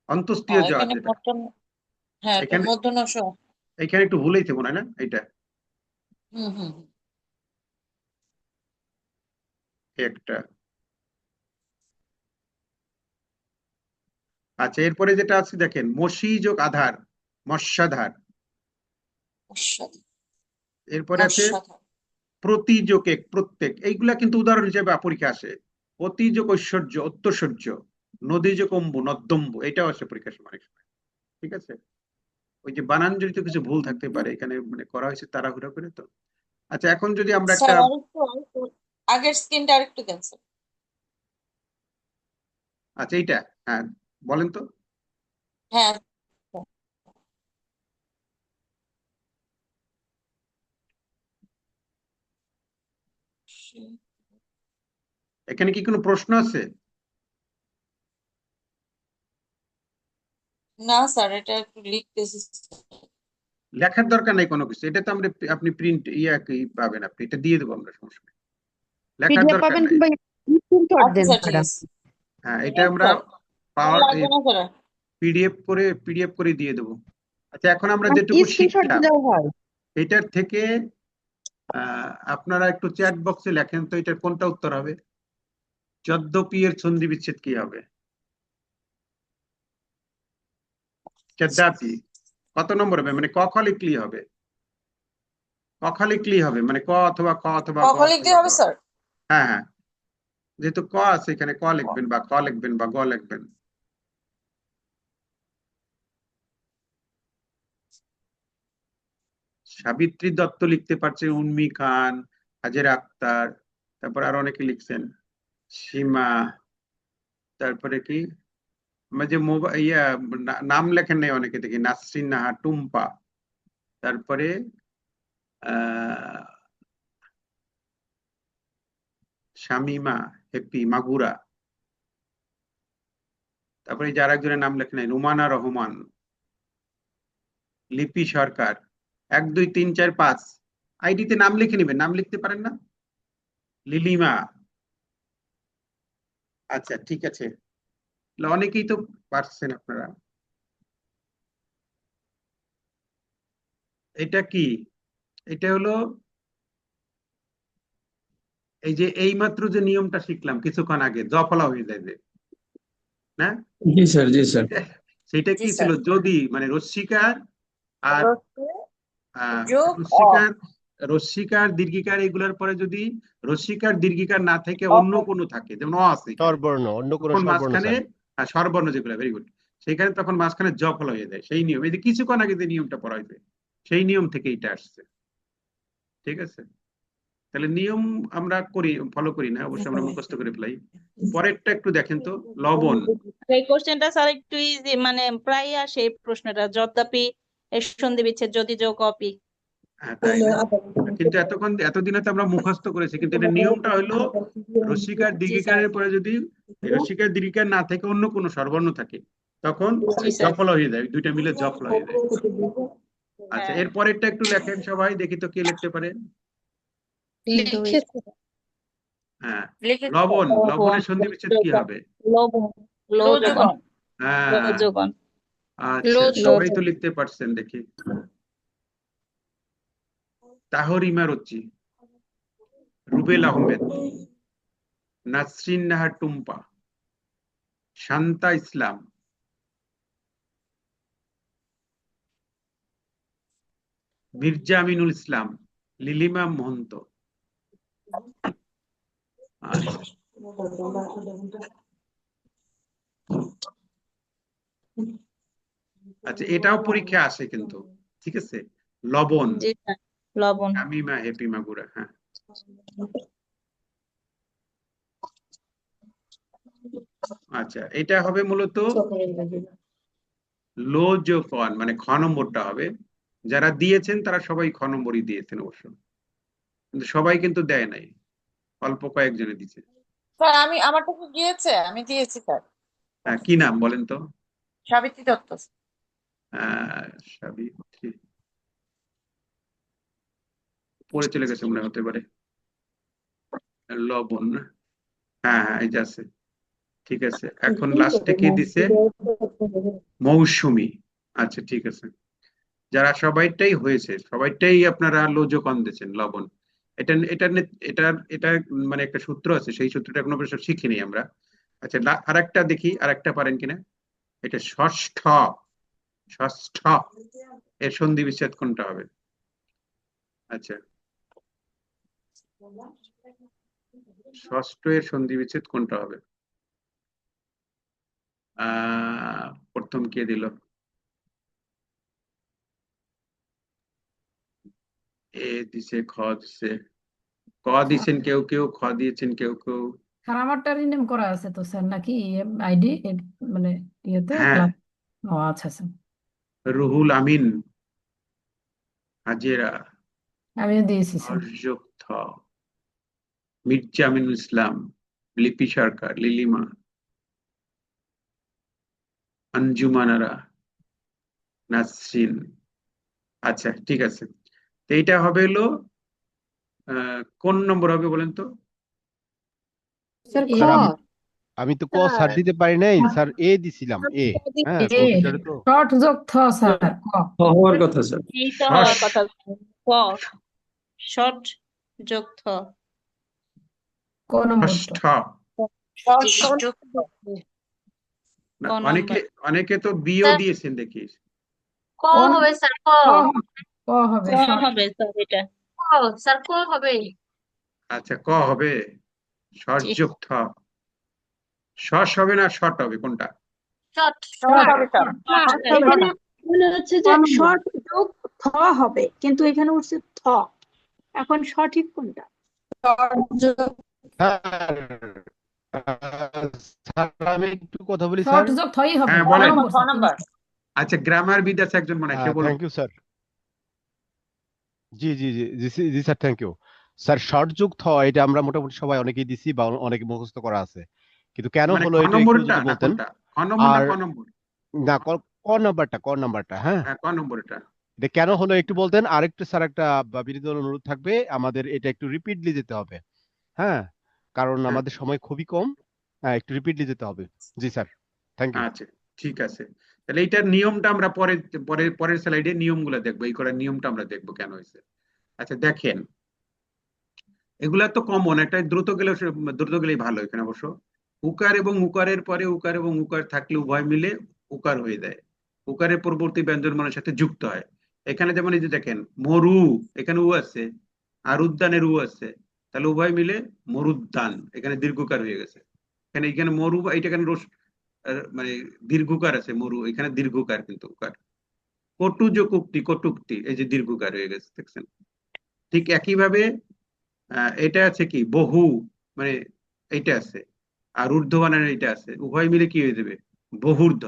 Speaker 1: অন্তস্থীয় জ
Speaker 3: এখানে
Speaker 1: যেটা।
Speaker 3: মূর্ধন্য, হ্যাঁ এটা
Speaker 1: এখানে
Speaker 3: মূর্ধন্য ষ।
Speaker 1: এখানে একটু ভুল হয়েছে মনে হয়, না এটা
Speaker 3: হুম হুম।
Speaker 1: একটা। আচ্ছা, এরপরে যেটা আছে দেখেন, মসি যোগ আধার, মৎস্যাধার।
Speaker 3: অসাধারণ।
Speaker 1: এরপরে আছে
Speaker 3: অসাধারণ।
Speaker 1: প্রতিযোগে প্রত্যেক, এইগুলা কিন্তু উদাহরণ হিসেবে পরীক্ষা আসে। প্রতিযোগ ঐশ্বর্য অত্যৈশ্বর্য, নদীজ কম্বু নদ্যম্বু, এটাও আসে পরীক্ষার সময় অনেক সময়। ঠিক আছে, ওই যে বানান জড়িত কিছু ভুল থাকতে পারে এখানে, মানে করা হয়েছে তাড়াহুড়া করে তো। আচ্ছা, এখন যদি আমরা একটা,
Speaker 3: স্যার আরেকটু আগের স্ক্রিনটা আরেকটু দেন স্যার।
Speaker 1: আচ্ছা এইটা, হ্যাঁ বলেন তো।
Speaker 3: হ্যাঁ
Speaker 1: এখানে কি কোনো প্রশ্ন আছে?
Speaker 3: না স্যার, এটা একটু লিখতেছি।
Speaker 1: লেখার দরকার নাই কোনো কিছু, এটা তো আমরা, আপনি প্রিন্ট কি পাবেন, আপনি এটা দিয়ে দেবো আমরা, সমস্যা নেই, লেখার
Speaker 4: পিডিএফ
Speaker 1: দরকার
Speaker 4: পাবেন
Speaker 1: নাই।
Speaker 4: কিংবা স্ক্রিনশট
Speaker 3: আচ্ছা
Speaker 4: দেন
Speaker 3: স্যার, ঠিক
Speaker 4: ম্যাডাম।
Speaker 3: আছে।
Speaker 1: হ্যাঁ, এটা
Speaker 3: Yes,
Speaker 1: আমরা
Speaker 3: sir.
Speaker 1: পাওয়ার
Speaker 3: লাগবে না স্যার।
Speaker 1: পিডিএফ করে দিয়ে দেবো। আচ্ছা, এখন আমরা
Speaker 4: মানে
Speaker 1: যেটুকু
Speaker 4: স্ক্রিনশট
Speaker 1: শিখলাম
Speaker 4: দিলেও হয়।
Speaker 1: এটার থেকে আপনারা একটু চ্যাট বক্সে লেখেন তো এটার কোনটা উত্তর হবে। যদ্যপি এর সন্ধি বিচ্ছেদ কি হবে? যদ্যাপি কত নম্বর হবে, মানে ক খ লিখলি হবে, ক খ লিখলি হবে, মানে ক অথবা খ অথবা গ
Speaker 3: কখন লিখতে
Speaker 1: অথবা গ।
Speaker 3: হবে স্যার?
Speaker 1: হ্যাঁ হ্যাঁ, যেহেতু ক আছে এখানে ক লিখবেন বা খ লিখবেন বা গ লিখবেন। সাবিত্রী দত্ত লিখতে পারছেন, উর্মি খান, হাজেরা আক্তার, তারপর আর অনেকে লিখছেন, সীমা, তারপরে কি আমার যে নাম লেখেন নাই অনেকে, দেখি নাসরিন নাহা, টুম্পা, তারপরে আহ শামিমা, হেপি, মাগুরা, তারপরে যার একজনের নাম লেখেন নাই, রুমানা রহমান, লিপি সরকার, 1 2 3 4 5 আইডিতে নাম লিখে নেবেন, নাম লিখতে পারেন না, লিলিমা। আচ্ছা ঠিক আছে, অনেকেই তো পারছেন আপনারা। এটা কি, এটা হলো এই যে এইমাত্র যে নিয়মটা শিখলাম কিছুক্ষণ আগে, জফলা হয়ে যায় যে, না
Speaker 5: জি স্যার, জি স্যার।
Speaker 1: সেটা
Speaker 3: জি
Speaker 1: কি ছিল,
Speaker 3: স্যার।
Speaker 1: যদি মানে রস্যিকার আর
Speaker 3: যোগ অ।
Speaker 1: রস্যিকার, রস্যিকার দীর্ঘিকার এগুলোর পরে যদি রস্যিকার দীর্ঘিকার না থেকে অন্য কোনো থাকে, যেমন অ আছে এখানে,
Speaker 6: স্বরবর্ণ, অন্য কোনো
Speaker 1: তখন
Speaker 6: স্বরবর্ণ
Speaker 1: মাঝখানে
Speaker 6: স্যার।
Speaker 1: স্বরবর্ণ যেগুলো, ভেরি গুড, সেখানে তখন মাঝখানে জফলা হয়ে যায়, সেই নিয়ম, এই যে কিছুক্ষণ আগে যে নিয়মটা পড়া হয়েছে সেই নিয়ম থেকে এটা আসছে। ঠিক আছে, তাহলে নিয়ম আমরা ফলো করি না, অবশ্যই আমরা মুখস্থ করে ফেলাই। পরেরটা একটু দেখেন তো, লবণ।
Speaker 7: এই কোশ্চেনটা স্যার একটু ইজি, মানে প্রায় আসে এই প্রশ্নটা, যদ্যপি এর সন্ধি বিচ্ছেদ যদি যোগ অপি।
Speaker 1: হ্যাঁ তাই না, কিন্তু এতদিনে তো আমরা মুখস্থ করেছি, কিন্তু এটা নিয়মটা হলো রস্যিকার
Speaker 7: জি স্যার।
Speaker 1: দীর্ঘিকারের পরে যদি রস্যিকার দীর্ঘিকার না থেকে অন্য কোনো স্বরবর্ণ থাকে তখন
Speaker 7: জি স্যার।
Speaker 1: জফলা হয়ে যায়, দুইটা মিলে জফলা হয়ে যায়। আচ্ছা,
Speaker 7: হ্যাঁ।
Speaker 1: এর পরেরটা একটু লেখেন সবাই, দেখি তো কে লিখতে পারে।
Speaker 2: লিখেছে।
Speaker 1: হ্যাঁ,
Speaker 3: লিখে
Speaker 1: লবণ,
Speaker 7: লবণ,
Speaker 1: লবণের সন্ধি বিচ্ছেদ কি হবে?
Speaker 7: লবণ, লৌযবন,
Speaker 3: লোজবন।
Speaker 1: হ্যাঁ,
Speaker 7: লৌযবন,
Speaker 1: আচ্ছা
Speaker 2: লোজক।
Speaker 1: সবাই তো লিখতে পারছেন দেখি। তাহরিমা রুচি, রুবেল আহমেদ, নাসরিন নাহার টুম্পা, শান্তা ইসলাম, মির্জা আমিনুল ইসলাম, লিলিমা মহন্ত। আচ্ছা, আচ্ছা এটাও পরীক্ষা আসে কিন্তু, ঠিক আছে, লবণ,
Speaker 7: জি স্যার, লবণ।
Speaker 1: শামিমা, হেপি, মাগুরা। হ্যাঁ, আচ্ছা এটা হবে মূলত লোজকন, মানে খ নম্বরটা হবে, যারা দিয়েছেন তারা সবাই খ নম্বরই দিয়েছেন অবশ্য, কিন্তু সবাই কিন্তু দেয় নাই, অল্প কয়েকজনে দিয়েছে।
Speaker 3: স্যার আমারটা কি গিয়েছে? আমি দিয়েছি স্যার।
Speaker 1: কি নাম বলেন তো?
Speaker 3: সাবিত্রী দত্ত।
Speaker 1: সাবিত্রী, পড়ে চলে গেছে মনে হতে পারে, লবণ না? হ্যাঁ হ্যাঁ, এই যে আছে, ঠিক আছে। এখন লাস্টে কি দিছে? মৌসুমী। আচ্ছা ঠিক আছে, যারা সবাইটাই হয়েছে, সবাইটাই আপনারা লোজকন দিয়েছেন, লবণ। এটা এটা এটা মানে একটা সূত্র আছে, সেই সূত্রটা এখনো পর্যন্ত শিখিনি আমরা। আচ্ছা, আরেকটা দেখি, আরেকটা পারেন কিনা। এটা ষষ্ঠ, ষষ্ঠ এর সন্ধি বিচ্ছেদ কোনটা হবে? আচ্ছা, ষষ্ঠ এর সন্ধি বিচ্ছেদ কোনটা হবে? প্রথম কে দিল? এ দিছে, খ দিছে, ক দিছেন কেউ কেউ, খ দিয়েছেন কেউ কেউ।
Speaker 4: স্যার আমারটা রিনেম করা আছে তো স্যার, নাকি আইডি মানে ইয়েতে
Speaker 1: হ্যাঁ,
Speaker 4: ক্লাস। ও আচ্ছা স্যার,
Speaker 1: রুহুল আমিন, হাজেরা,
Speaker 4: আমিও দিয়েছি স্যার।
Speaker 1: হরযোগ থ, মির্জা আমিনুল ইসলাম, লিপি সরকার, লিলিমা, আঞ্জুমানারা, নাসরিন। আচ্ছা, ঠিক আছে। তো এইটা হবে হলো কোন নম্বর হবে বলেন তো?
Speaker 2: স্যার খ।
Speaker 4: এ
Speaker 5: আমি তো ক স্যার দিতে পারি নাই স্যার, এ দিছিলাম এ। হ্যাঁ,
Speaker 4: এ
Speaker 5: কম্পিউটারে তো
Speaker 4: শর্ট যোগ থ স্যার, ক।
Speaker 6: হওয়ার কথা স্যার।
Speaker 7: এই তো হওয়ার
Speaker 1: শর্ট
Speaker 7: কথা। ক, শর্ট যোগ থ।
Speaker 4: ক নম্বরটা?
Speaker 1: ষষ্ঠ।
Speaker 3: ষষ্ঠ
Speaker 1: না,
Speaker 7: ক
Speaker 1: অনেকে
Speaker 7: নম্বর?
Speaker 1: অনেকে তো বিও দিয়েছেন দেখি।
Speaker 8: ক হবে স্যার, ক
Speaker 4: ক হবে
Speaker 7: ক
Speaker 4: শর্ট।
Speaker 7: হবে স্যার এটা।
Speaker 8: ক স্যার, ক হবে।
Speaker 1: আচ্ছা, ক হবে।
Speaker 7: জি।
Speaker 1: সর্যোগ থ। শস হবে না শর্ট হবে, কোনটা?
Speaker 8: শর্ট
Speaker 4: শর্ট
Speaker 8: শর্ট
Speaker 3: হবে স্যার।
Speaker 7: না,
Speaker 4: শর্ট
Speaker 7: স্যার,
Speaker 4: শর্ট।
Speaker 9: এখানে মনে হচ্ছে যে
Speaker 4: ক নম্বর?
Speaker 9: শর্ট যোগ থ হবে, কিন্তু এখানে উঠছে থ। এখন সঠিক কোনটা?
Speaker 4: শর্ট যোগ
Speaker 5: স্যার, স্যার আমি একটু কথা বলি স্যার।
Speaker 4: শর্ট যোগ থই হবে।
Speaker 1: হ্যাঁ,
Speaker 4: ক
Speaker 1: বলেন।
Speaker 4: নম্বর
Speaker 3: খ
Speaker 4: স্যার?
Speaker 3: নাম্বার।
Speaker 1: আচ্ছা, গ্রামারবিদ আছে একজন মনে হয়, সে বলুন।
Speaker 5: Thank you sir. জি জি জি জি জি sir, thank you sir. Short যোগ থ এটা আমরা মোটামুটি সবাই অনেকেই দিছি বা অনেকে মুখস্থ করা আছে, কিন্তু কেন
Speaker 1: মানে
Speaker 5: হলো
Speaker 1: খ
Speaker 5: এটা একটু
Speaker 1: নম্বরটা
Speaker 5: যদি
Speaker 1: না
Speaker 5: বলতেন।
Speaker 1: কোনটা? খ নম্বর না
Speaker 5: আর
Speaker 1: ক নম্বর?
Speaker 5: না, ক নাম্বারটা, ক নাম্বারটা। হ্যাঁ,
Speaker 1: হ্যাঁ, ক নম্বরটা।
Speaker 5: এটা কেন হলো একটু বলতেন। আরেকটু স্যার একটা বিনীত অনুরোধ থাকবে, আমাদের এটা একটু রিপিটলি যেতে হবে। হ্যাঁ, কারণ
Speaker 1: হ্যাঁ,
Speaker 5: আমাদের সময় খুবই কম। হ্যাঁ, একটু রিপিটলি যেতে হবে। জি স্যার, থ্যাংক ইউ।
Speaker 1: আচ্ছা, ঠিক আছে। তাহলে এইটার নিয়মটা আমরা পরের স্লাইডে নিয়মগুলো দেখবো, এই করার নিয়মটা আমরা দেখবো কেন হয়েছে। আচ্ছা, দেখেন, এগুলা তো কমন, একটা দ্রুত গেলেই ভালো। এখানে অবশ্য উকার এবং উকারের পরে উকার এবং উকার থাকলে উভয় মিলে উকার হয়ে যায়, উকারের পরবর্তী ব্যঞ্জনমানের সাথে যুক্ত হয়। এখানে যেমন এই যে দেখেন মরু, এখানে উ আছে, আর উদ্যানের উ আছে, তাহলে উভয় মিলে মরুদ্যান, এখানে দীর্ঘকার হয়ে গেছে। এখানে মরু, এটা এখানে মানে দীর্ঘকার আছে, মরু এখানে দীর্ঘকার, কিন্তু উকার। কটুযোকুক্তি, কটুক্তি, এই যে দীর্ঘকার হয়ে গেছে, দেখছেন? ঠিক একইভাবে এটা আছে কি বহু, মানে এইটা আছে, আর ঊর্ধ্ব বানানের এইটা আছে, উভয় মিলে কি হয়ে যাবে? বহুর্ধ্ব,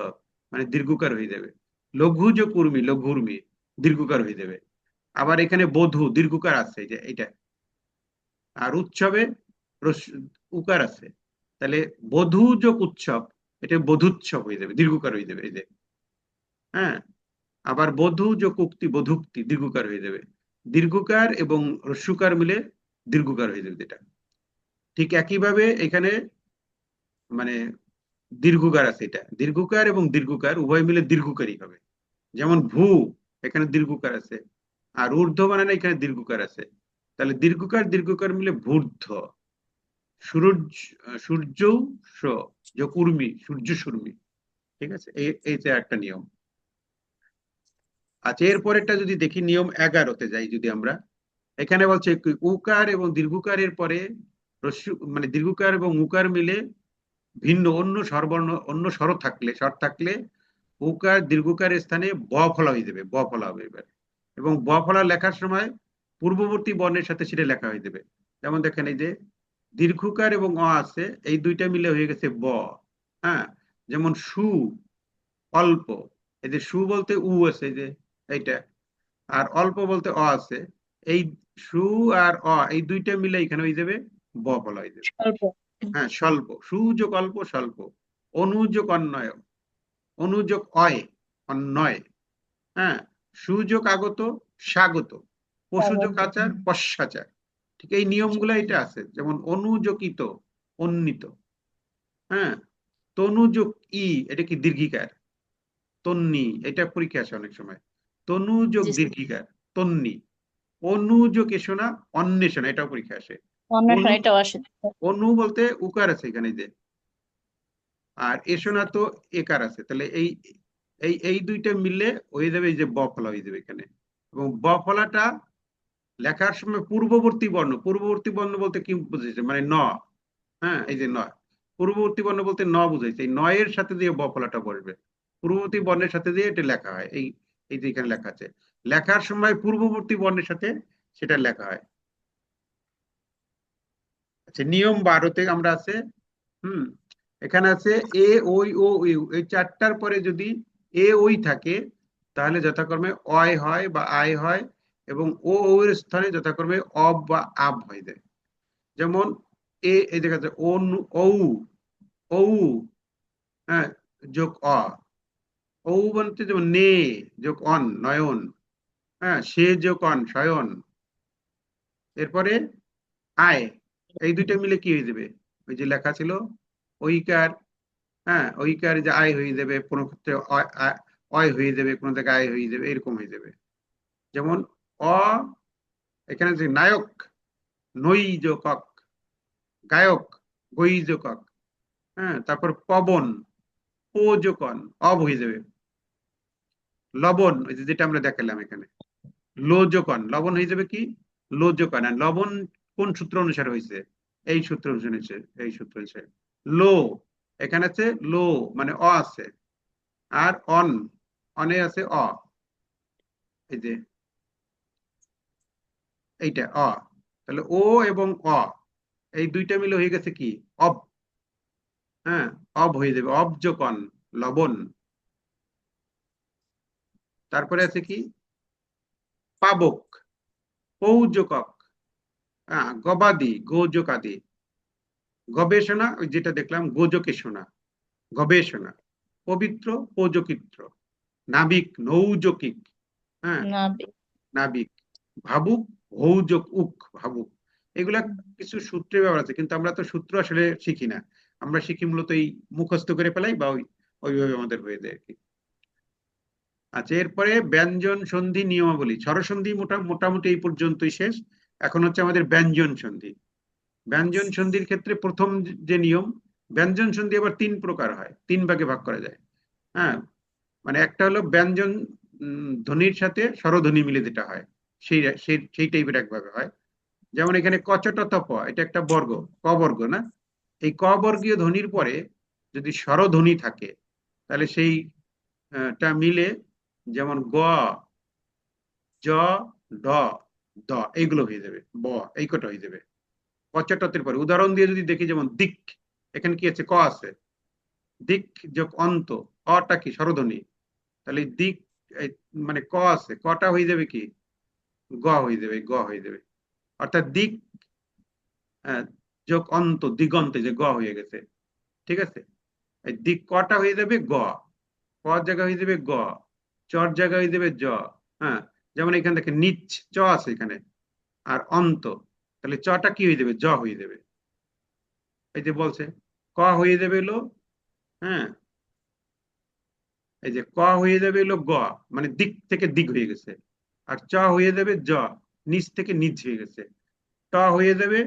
Speaker 1: মানে দীর্ঘকার হয়ে যাবে। লঘুজ কুর্মী, লঘুর্মী, দীর্ঘকার হয়ে যাবে। আবার এখানে বধূ, দীর্ঘকার আছে, এই যে এইটা। আর উৎসবে উকার আছে, তাহলে বধূ যোগ উৎসব, এটা বধুৎসব হয়ে যাবে, দীর্ঘকার হয়ে যাবে, এই যে। হ্যাঁ, আবার বধূ যোগ উক্তি, বধুক্তি, দীর্ঘকার হয়ে যাবে। দীর্ঘকার এবং রস্যকার মিলে দীর্ঘকার হয়ে যাবে, যেটা। ঠিক একইভাবে এখানে মানে দীর্ঘকার আছে, এটা দীর্ঘকার এবং দীর্ঘকার উভয় মিলে দীর্ঘকারই হবে। যেমন ভূ, এখানে দীর্ঘকার আছে, আর ঊর্ধ্ব বানানে এখানে দীর্ঘকার আছে, তাহলে দীর্ঘকার দীর্ঘকার মিলে ভূর্ধ্ব। সূর্য যোগ উর্মি, সূর্য সুর্মি। ঠিক আছে, এইটা একটা নিয়ম। আচ্ছা, এরপরেরটা যদি দেখি, নিয়ম 11-তে যাই যদি আমরা, এখানে বলছে কি, উকার এবং দীর্ঘকারের পরে মানে দীর্ঘকার এবং উকার মিলে ভিন্ন অন্য স্বরবর্ণ, অন্য স্বর থাকলে উকার দীর্ঘকারের স্থানে ব ফলা হয়ে যাবে, ব ফলা হবে এবার। এবং ব ফলা লেখার সময় পূর্ববর্তী বর্ণের সাথে সেটা লেখা হয়ে যাবে। যেমন দেখেন, এই যে দীর্ঘকার এবং অ আছে, এই দুইটা মিলে হয়ে গেছে ব। হ্যাঁ, যেমন সু, অল্প, এই যে সু বলতে উ আছে, এই যে এইটা, আর অল্প বলতে অ আছে, এই সু আর অ এই দুইটা মিলে এখানে হয়ে যাবে ব ফলা হয়ে যাবে।
Speaker 7: স্বল্প।
Speaker 1: হ্যাঁ, স্বল্প, সুযোগ অল্প, স্বল্প। অনুযোগ অন্যয়, অনুযোগ অয়, অন্যয়। হ্যাঁ, সুযোগ আগত, স্বাগত। পশুযোগ আচার, পশ্চাচার। ঠিক এই নিয়মগুলো এটা আছে। যেমন অনুযোগিত, অন্বিত। হ্যাঁ, তনুযোগ ই, এটা কি দীর্ঘিকার, তন্নি, এটা পরীক্ষা আসে অনেক সময়। তনুযোগ
Speaker 7: জি স্যার।
Speaker 1: দীর্ঘিকার, তন্নি। অনুযোগ এসোনা, অন্বেষণা, এটাও পরীক্ষা আসে।
Speaker 7: অন্বেষণ এটাও আসে।
Speaker 1: অনু বলতে উকার আছে এখানে, যে, আর এসোনা তো একার আছে, তাহলে এই এই এই দুইটা মিললে হয়ে যাবে, এই যে ব ফলা হয়ে যাবে এখানে। এবং ব ফলাটা লেখার সময় পূর্ববর্তী বর্ণ বলতে কি বুঝেছে, মানে ন। হ্যাঁ, এই যে ন, পূর্ববর্তী বর্ণ বলতে ন বুঝাইছে, এই নয়ের সাথে দিয়ে ব ফলাটা বসবে, পূর্ববর্তী বর্ণের সাথে দিয়ে এটা লেখা হয়। এই এই যে এখানে লেখা আছে, লেখার সময় পূর্ববর্তী বর্ণের সাথে সেটা লেখা হয়। আচ্ছা, নিয়ম 12-তে আমরা আছে, এখানে আছে এ ওই ও ইউ, এই চারটার পরে যদি এ ওই থাকে তাহলে যথাক্রমে অয় হয় বা আয় হয়, এবং ও এর স্থানে যথাক্রমে অব বা আব হয়ে যায়। যেমন এই দেখা যাচ্ছে ঔ ঔ, হ্যাঁ, যোগ অ, ঔ বলতে যেমন নে যোগ অন নয়ন, হ্যাঁ, সে যোগ অন শয়ন। এরপরে আয়, এই দুইটা মিলে কি হয়ে যাবে, ওই যে লেখা ছিল ঐকার, হ্যাঁ, ঐকার যে আয় হয়ে যাবে, কোনো ক্ষেত্রে অয় হয়ে যাবে, কোনো জায়গায় আয় হয়ে যাবে, এরকম হয়ে যাবে। যেমন অ, এখানে যে নায়ক নৈ যোকক, গায়ক গৈ যোকক, হ্যাঁ, তারপর পবন ও যোকন অব হয়ে যাবে। লবণ, ওই যে যেটা আমরা দেখালাম এখানে লোজকন, লবণ হয়ে যাবে কি লোজকন। আর লবণ কোন সূত্র অনুসারে হয়েছে, এই সূত্র অনুসারে হয়েছে, এই সূত্র অনুসারে। লো, এখানে আছে লো মানে অ আছে, আর অনে আছে অ, এই যে এইটা অ, তাহলে ও এবং অ এই দুইটা মিলে হয়ে গেছে কি অব, হ্যাঁ, অব হয়ে যাবে, অবজকন লবণ। তারপরে আছে কি পাবক পৌজকক, হ্যাঁ, গবাদি গোজকাদি, গবেষণা ওই যেটা দেখলাম গোজকেশনা গবেষণা, পবিত্র পৌজকিত্র, নাবিক নৌজকিক, হ্যাঁ, নাবিক, ভাবুক হৌজক উক ভাবুক। এগুলা কিছু সূত্রে ব্যবহার আছে, কিন্তু আমরা তো সূত্র আসলে শিখি না, আমরা শিখি মূলত এই মুখস্থ করে ফেলাই বা ওইভাবে আমাদের হয়ে যায় আর কি। আচ্ছা, এরপরে ব্যঞ্জন সন্ধি নিয়মাবলী। স্বরসন্ধি মোটামুটি এই পর্যন্তই শেষ। এখন হচ্ছে আমাদের ব্যঞ্জন সন্ধি। ব্যঞ্জন সন্ধির ক্ষেত্রে প্রথম যে নিয়ম, ব্যঞ্জন সন্ধি আবার 3 প্রকার হয়, 3 ভাগে ভাগ করা যায়। হ্যাঁ, মানে একটা হলো ব্যঞ্জন ধ্বনির সাথে স্বরধ্বনি মিলে যেটা হয়, সেই টাইপের একভাবে হয়। যেমন এখানে কচটতপ, এটা একটা বর্গ, ক বর্গ না, এই ক বর্গীয় ধ্বনির পরে যদি স্বরধ্বনি থাকে তাহলে সেইটা মিলে, যেমন গ জ ড দ, এইগুলো হয়ে যাবে, ব এই কটা হয়ে যাবে কচটতের পরে। উদাহরণ দিয়ে যদি দেখি, যেমন দিক, এখানে কি আছে ক আছে, দিক যোগ অন্ত, অটা কি স্বরধ্বনি, তাহলে দিক মানে ক আছে, কটা হয়ে যাবে কি গ হয়ে যাবে, গ হয়ে যাবে। অর্থাৎ দিক যোগ অন্ত দিগন্তে, যে গ হয়ে গেছে, ঠিক আছে। এই দিক কটা হয়ে যাবে গ, ক জায়গা হয়ে যাবে গ, চর জায়গা হয়ে যাবে জ, হ্যাঁ। যেমন এখানে দেখেন নিচ চ আছে এখানে, আর অন্ত, তাহলে চটা কি হয়ে যাবে জ হয়ে যাবে। এই যে বলছে ক হয়ে যাবে হলো, হ্যাঁ, এই যে ক হয়ে যাবে হলো গ, মানে দিক থেকে দিক হয়ে গেছে, আর চ হয়ে যাবে জ, নিচ থেকে নিচ হয়ে গেছে। ট হয়ে যাবে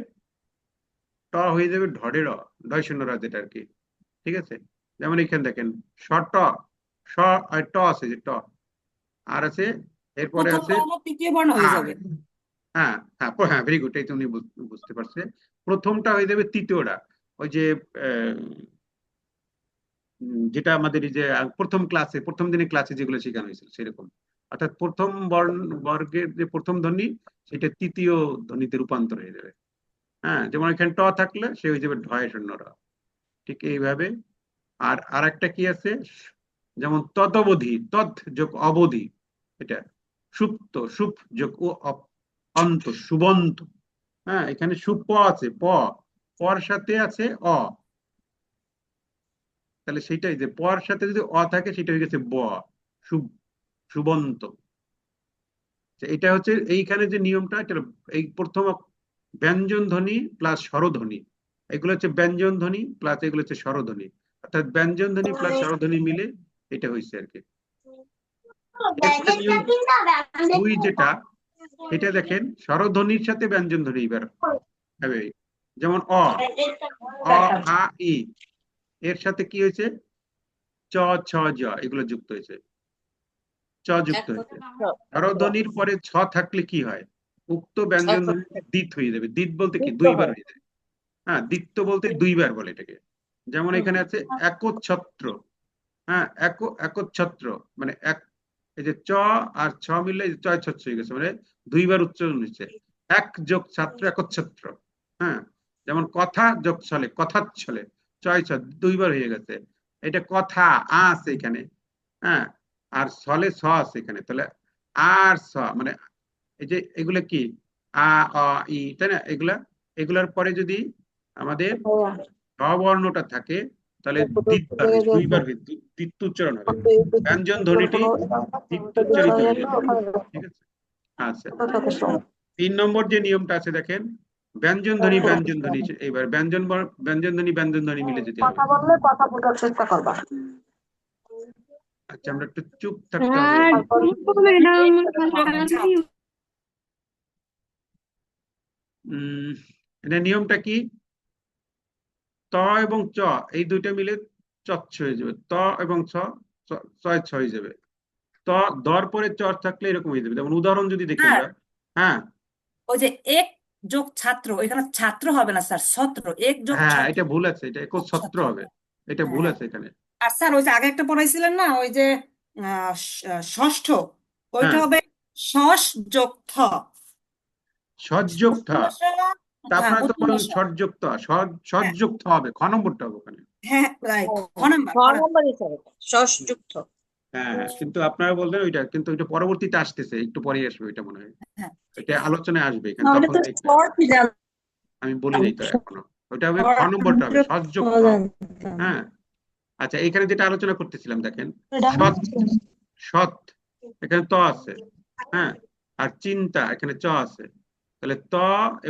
Speaker 1: ঢড়ের ঢয় শূন্য র, যেটা আর কি, ঠিক আছে। যেমন এখানে দেখেন স ট, স আর ট আছে, যে ট, আর আছে এরপরে আছে
Speaker 6: তৃতীয় বর্ণ হয়ে
Speaker 1: আ।
Speaker 6: যাবে।
Speaker 1: হ্যাঁ হ্যাঁ হ্যাঁ, ভেরি গুড, এই তো উনি বুঝতে পারছে। প্রথমটা হয়ে যাবে তৃতীয়টা, ওই যে যেটা আমাদের এই যে প্রথম দিনে ক্লাসে যেগুলো শেখানো হয়েছিল সেরকম, অর্থাৎ প্রথম বর্গের যে প্রথম ধ্বনি সেটা তৃতীয় ধ্বনিতে রূপান্তর হয়ে যাবে। হ্যাঁ, যেমন এখানে ট থাকলে সে হয়ে যাবে ঢয় শূন্য র, ঠিক এইভাবে। আর একটা কি আছে, যেমন তদবধি, তৎ যোগ অবধি, এটা সুপ্ত, সুপ যোগ অন্ত, সুবন্ত। হ্যাঁ, এখানে সুপ আছে, পর সাথে আছে অ, তাহলে সেটাই যে পর সাথে যদি অ থাকে সেটা হয়ে গেছে ব, সুবন্ত। এটা হচ্ছে এইখানে যে নিয়মটা, এটা এই প্রথম ব্যঞ্জন ধ্বনি প্লাস স্বরধ্বনি, এগুলো হচ্ছে ব্যঞ্জন ধ্বনি প্লাস এগুলো হচ্ছে স্বরধ্বনি, অর্থাৎ ব্যঞ্জন ধ্বনি প্লাস স্বরধ্বনি মিলে এটা হয়েছে আর কি। এরপরে নিয়ম 2 যেটা, এটা দেখেন স্বরধ্বনির সাথে ব্যঞ্জন ধ্বনি এবার হবে। যেমন অ আ ই, এর সাথে কি হয়েছে চ ছ জ, এগুলো যুক্ত হয়েছে, চ যুক্ত হয়েছে। স্বরধ্বনির পরে ছ থাকলে কি হয়, উক্ত ব্যঞ্জন ধ্বনি দিত হয়ে যাবে। দিত বলতে কি দুইবার হয়ে যায়, হ্যাঁ, দিত্য বলতে দুইবার বলে এটাকে, যেমন এখানে আছে একচ্ছত্র। হ্যাঁ, একচ্ছত্র মানে এই যে চ আর ছ মিললে এই যে চয় ছত্র হয়ে গেছে, মানে দুইবার উচ্চারণ হচ্ছে। এক যোগ ছাত্র একচ্ছত্র। হ্যাঁ, যেমন কথা যোগ ছলে কথাচ্ছলে, চয় ছ দুইবার হয়ে গেছে। এটা কথা আছে এখানে। হ্যাঁ, আর ছলে ছ আছে এখানে, তাহলে আর ছ মানে এই যে এগুলা কি আ অ ই, তাই না? এগুলার পরে যদি আমাদের বর্ণটা থাকে তাহলে দ্বিত্বার হয়, দ্বিত্ব উচ্চারণ হবে। ব্যঞ্জন ধ্বনিটি দ্বিত্বোচ্চারিত হয়ে যাবে। ঠিক আছে। আচ্ছা, 3 নম্বর যে নিয়মটা আছে দেখেন, ব্যঞ্জন ধ্বনি এইবার ব্যঞ্জন ধ্বনি মিলে যেতে হবে।
Speaker 9: কথা বললে কথা বোঝার চেষ্টা করবা।
Speaker 1: আচ্ছা, আমরা একটু চুপ থাকতে হবে। এটা নিয়মটা কি? ত এবং চ এই দুইটা মিলে চচ্ছ হয়ে যাবে। ত এবং ছ ছয় ছ হয়ে যাবে। ত দর পরে চর থাকলে এরকম হয়ে যাবে। যেমন উদাহরণ যদি দেখি আমরা, হ্যাঁ
Speaker 6: ওই যে এক যোগ ছাত্র, এখানে ছাত্র হবে না স্যার, ছত্র, এক যোগ
Speaker 1: হ্যাঁ,
Speaker 6: ছাত্র,
Speaker 1: এটা ভুল আছে, এটা একচ্ছত্র হবে। এটা ভুল আছে এখানে।
Speaker 6: আর স্যার ওই যে আগে একটা পড়াইছিলেন না, ওই যে ষষ্ঠ, ওইটা
Speaker 1: হ্যাঁ,
Speaker 6: হবে শস যোগ থ।
Speaker 1: সজ্জোক্ত। তা
Speaker 6: হ্যাঁ,
Speaker 1: আপনারা তো বললেন
Speaker 6: বুদ্ধিমত্তা।
Speaker 1: সজ্জোক্ত, সজ্জোক্ত হবে, খ নম্বরটা হবে ওখানে।
Speaker 6: হ্যাঁ রাইট, খ নাম্বার,
Speaker 3: ছ নম্বরই স্যার, ষষ্যযুক্ত।
Speaker 1: হ্যাঁ হ্যাঁ, কিন্তু আপনারা বললেন ওইটা, কিন্তু ওইটা পরবর্তীতে আসতেছে, একটু পরে আসবে ওইটা মনে হয়।
Speaker 6: হ্যাঁ।
Speaker 1: এটা আলোচনায় আসবে এখানে,
Speaker 9: ওটা
Speaker 1: তখন
Speaker 9: তো
Speaker 1: দেখবেন।
Speaker 9: স্তর কি জানতাম।
Speaker 1: আমি বলি নাই তো এখনো। ওইটা হবে খ নম্বরটা হবে, সজ্জোক্ত। হ্যাঁ, আচ্ছা, এখানে যেটা আলোচনা করতেছিলাম দেখেন, সৎ, সৎ এখানে ত আছে। হ্যাঁ, আর চিন্তা এখানে চ আছে। তাহলে ত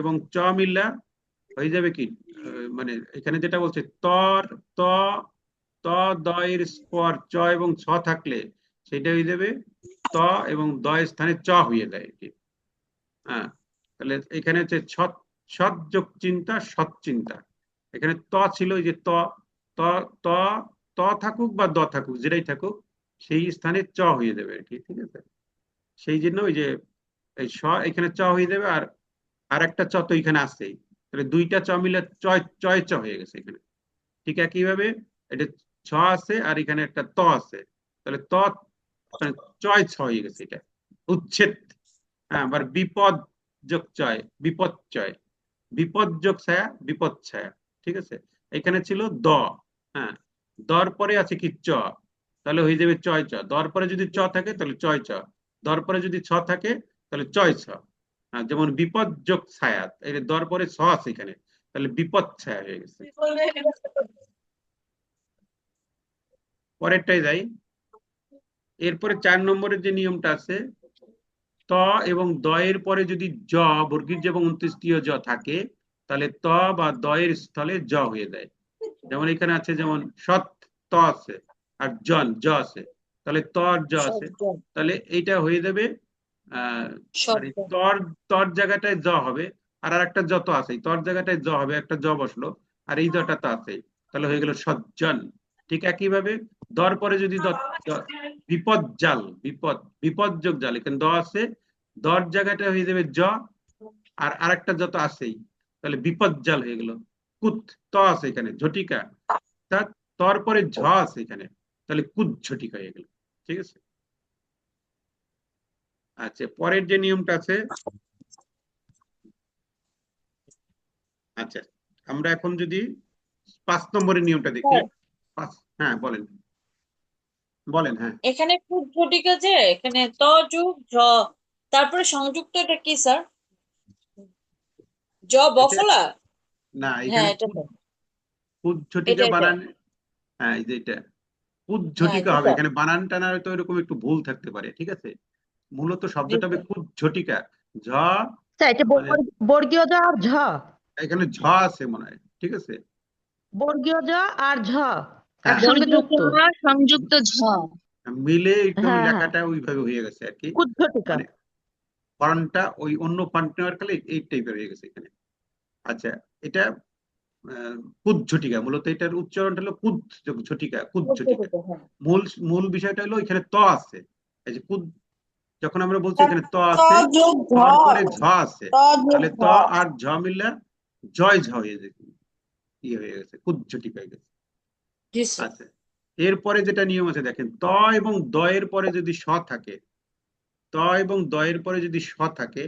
Speaker 1: এবং চ মিললা হয়ে যাবে কি, মানে এখানে যেটা বলছে তর ত ত দয়ের পর চ এবং ছ থাকলে সেটা হয়ে যাবে ত এবং দয়ের স্থানে চ হয়ে যায় আর কি। হ্যাঁ, তাহলে এখানে হচ্ছে সৎ, সৎ যোগ চিন্তা, সৎ চিন্তা। এখানে ত ছিল, এই যে ত ত ত ত থাকুক বা দ থাকুক, যেটাই থাকুক সেই স্থানে চ হয়ে যাবে আর কি। ঠিক আছে, সেই জন্য ওই যে এই স এখানে চ হয়ে যাবে, আর একটা চ তো এখানে আসছেই, তাহলে দুইটা চ মিলে চয় চয় চ হয়ে গেছে এখানে। ঠিক একইভাবে এটা ছ আছে আর এখানে একটা ত আছে, তাহলে ত মানে চয় ছ হয়ে গেছে, এটা উচ্ছেদ। হ্যাঁ, আবার বিপদ যোগ চয়, বিপদ চয়, বিপদ যোগ ছায়া, বিপদ ছায়া। ঠিক আছে, এখানে ছিল দ। হ্যাঁ, দর পরে আছে কি চ, তাহলে হয়ে যাবে চয় চ। দর পরে যদি চ থাকে তাহলে চয় চ, দর পরে যদি ছ থাকে তাহলে চয় ছ। হ্যাঁ, যেমন বিপদ যোগ ছায়া, এই দর পরে ছ আছে এখানে, তাহলে বিপদ ছায়া হয়ে গেছে। পরেরটাই যাই। এরপরে 4 নম্বরের যে নিয়মটা আছে, ত এবং দ এর পরে যদি জ, বর্গীয় জ এবং অন্ত্যেষ্টিয় জ থাকে তাহলে ত বা দ এর স্থলে জ হয়ে যায়। যেমন এখানে আছে, যেমন সৎ ত আছে আর জন জ আছে, তাহলে ত আর জ আছে, তাহলে এইটা হয়ে যাবে মানে তর জায়গাটায় জ হবে, আর একটা জ তো আছে, তর জায়গাটায় জ হবে, একটা জ বসলো, আর এই জটা তো আছে, তাহলে হয়ে গেল সজ্জন। ঠিক একইভাবে দর পরে যদি বিপদ জাল, বিপদ যোগ জাল, এখানে দ আছে, দর জায়গাটা হয়ে যাবে জ, আর আরেকটা জ তো আছেই, তাহলে বিপদ জাল হয়ে গেল। কুত ত আছে এখানে, ঝটিকা, তর পরে ঝ আছে এখানে, তাহলে কুত ঝটিকা হয়ে গেল। ঠিক আছে। আচ্ছা, পরের যে নিয়মটা আছে, আচ্ছা আমরা এখন যদি 5 নম্বরের নিয়মটা দেখি। হ্যাঁ বলেন, বলেন। হ্যাঁ,
Speaker 3: এখানে খুব ঝটিকা যে, এখানে ত যোগ ঝ, তারপরে সংযুক্ত, এটা কি স্যার? জ বফলা?
Speaker 1: না
Speaker 3: হ্যাঁ,
Speaker 1: এখানে
Speaker 3: এটা তো
Speaker 1: কুত ঝটিকা
Speaker 3: এটা।
Speaker 1: বানান। হ্যাঁ, এই যে এটা কুত ঝটিকা হবে, এখানে বানান টানা হয়তো এরকম একটু ভুল থাকতে পারে। ঠিক আছে, মূলত শব্দটা হবে কুত ঝটিকা। ঝ মানে
Speaker 10: বর্গীয় জ আর ঝ,
Speaker 1: এখানে ঝ আছে মনে হয়। ঠিক আছে,
Speaker 10: বর্গীয় জ আর ঝ
Speaker 1: হ্যাঁ,
Speaker 10: একসঙ্গে যুক্ত,
Speaker 3: সংযুক্ত ঝ
Speaker 1: মিলে একদম
Speaker 10: হ্যাঁ হ্যাঁ,
Speaker 1: লেখাটা ওইভাবে হয়ে গেছে আর কি।
Speaker 10: কুজ্ঝটিকা।
Speaker 1: মানে ফন্টটা ওই অন্য ফন্ট নেওয়ার কালে এই টাইপের হয়ে গেছে এখানে। আচ্ছা, এটা কুত ঝটিকা, মূলত এটার উচ্চারণটা হলো কুত ঝটিকা, কুত ঝটিকা। মূল বিষয়টা হলো এখানে ত আছে, এই যে কুত, যখন আমরা বলছি এখানে ত আছে, তারপরে ঝ আছে, তাহলে ত আর ঝ মিললে জয় ঝ হয়ে গেছে, ইয়ে হয়ে গেছে, কুত ঝটিকা হয়ে গেছে।
Speaker 3: জি স্যার।
Speaker 1: আচ্ছা, এরপরে যেটা নিয়ম আছে দেখেন, ত এবং দয়ের পরে যদি স থাকে, ত এবং দয়ের পরে যদি স থাকে,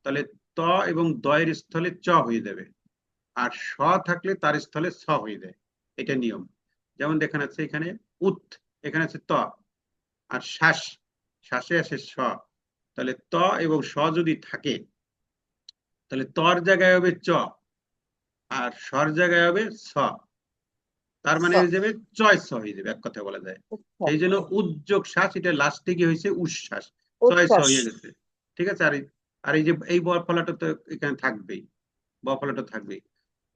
Speaker 1: তাহলে ত এবং দয়ের স্থলে চ হয়ে যাবে, আর স থাকলে তার স্থলে স হয়ে যায়। এটা নিয়ম। যেমন দেখেন আছে এখানে উত, এখানে আছে ত, আর শ্বাস, শ্বাসে আসে স, তাহলে ত এবং স যদি থাকে, তাহলে তর জায়গায় হবে চ, আর সর জায়গায় হবে স, তার মানে হয়ে যাবে চয় স হয়ে যাবে, এক কথা বলা যায়। সেই জন্য উদ্যোগ শ্বাস, এটা লাস্টে কি হয়েছে উচ্ছ্বাস, চয় স
Speaker 3: উচ্ছ্বাস।
Speaker 1: হয়ে গেছে। ঠিক আছে, আর এই যে এই ব ফলাটা তো এখানে থাকবেই, ব ফলাটা থাকবেই,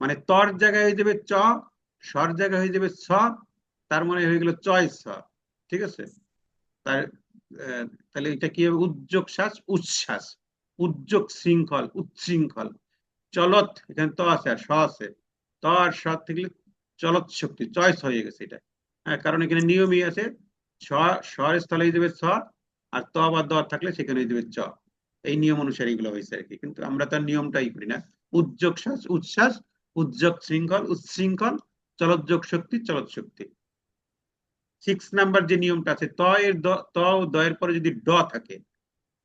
Speaker 1: মানে তর জায়গায় হয়ে যাবে চ, সর জায়গায় হয়ে যাবে স, তার মানে হয়ে গেল চয় স। ঠিক আছে, তার তাহলে এটা কি হবে, উদ্যোগ শ্বাস উচ্ছ্বাস, উদ্যোগ শৃঙ্খল উচ্ছৃঙ্খল, চলত এখানে ত আছে আর স আছে, ত আর স থেকে চলত শক্তি, চয়েস হয়ে গেছে এটা। হ্যাঁ, কারণ এখানে নিয়মই আছে, স্বর স্থলে হয়ে যাবে ছ, আর ত বা দ থাকলে সেখানে হয়ে যাবে চ। এই নিয়ম অনুসারে এগুলো হয়েছে আর কি, কিন্তু আমরা তার নিয়মটাই করি না। উদ্যোগ শ্বাস উচ্ছ্বাস, উদ্যোগ শৃঙ্খল উচ্ছৃঙ্খল, চলৎযোগ শক্তি চলত শক্তি। 6 নাম্বার যে নিয়মটা আছে, ত ও দয়ের পরে যদি ড থাকে,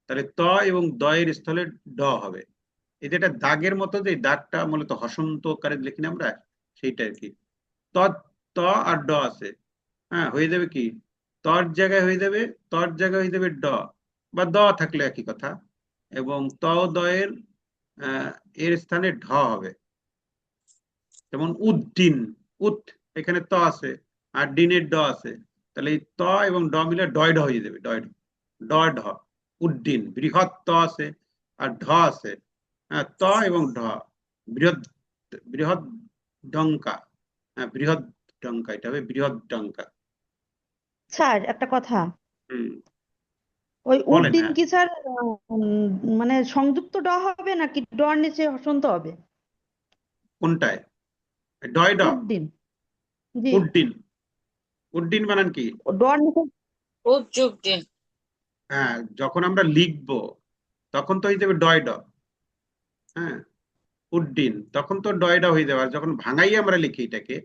Speaker 1: তাহলে ত এবং দয়ের স্থলে ড হবে। এটা একটা দাগের মতো, যে দাগটা মূলত হসন্ত আকারে লিখি না আমরা, সেইটা আর কি। ত ত আর ড আছে, হ্যাঁ, হয়ে যাবে কি, তর জায়গায় হয়ে যাবে, তর জায়গায় হয়ে যাবে ড, বা দ থাকলে একই কথা, এবং ত ও দয়ের এর স্থানে ঢ হবে। যেমন উদ্দিন, উত এখানে ত আছে আর ডিনের ড আছে, তাহলে এই ত এবং ড মিলে ডয় ঢ হয়ে যাবে, ডয় ড ঢ, উদ্দিন। বৃহৎ ত আছে আর ঢ আছে, হ্যাঁ, ত এবং ঢ, বৃহৎ, বৃহৎ ডঙ্কা, হ্যাঁ, বৃহৎ ডঙ্কা, এটা হবে বৃহৎ ডঙ্কা।
Speaker 10: স্যার একটা কথা,
Speaker 1: হম,
Speaker 10: ওই
Speaker 1: বলেন।
Speaker 10: উড্ডিন
Speaker 1: হ্যাঁ,
Speaker 10: কি স্যার মানে সংযুক্ত ড হবে নাকি ডর নিচে হসন্ত হবে?
Speaker 1: কোনটায়, ডয় ড,
Speaker 10: উড্ডিন, জি,
Speaker 1: উড্ডিন, উড্ডিন বানান কি?
Speaker 10: ডর নিচে।
Speaker 3: উদ্যোগ দিন।
Speaker 1: হ্যাঁ, যখন আমরা লিখবো তখন তো হয়ে যাবে ডয় ড, হ্যাঁ, উড্ডিন, তখন তো ডয়ডা হয়ে যাবে। আর যখন ভাঙাই আমরা লিখি এটাকে,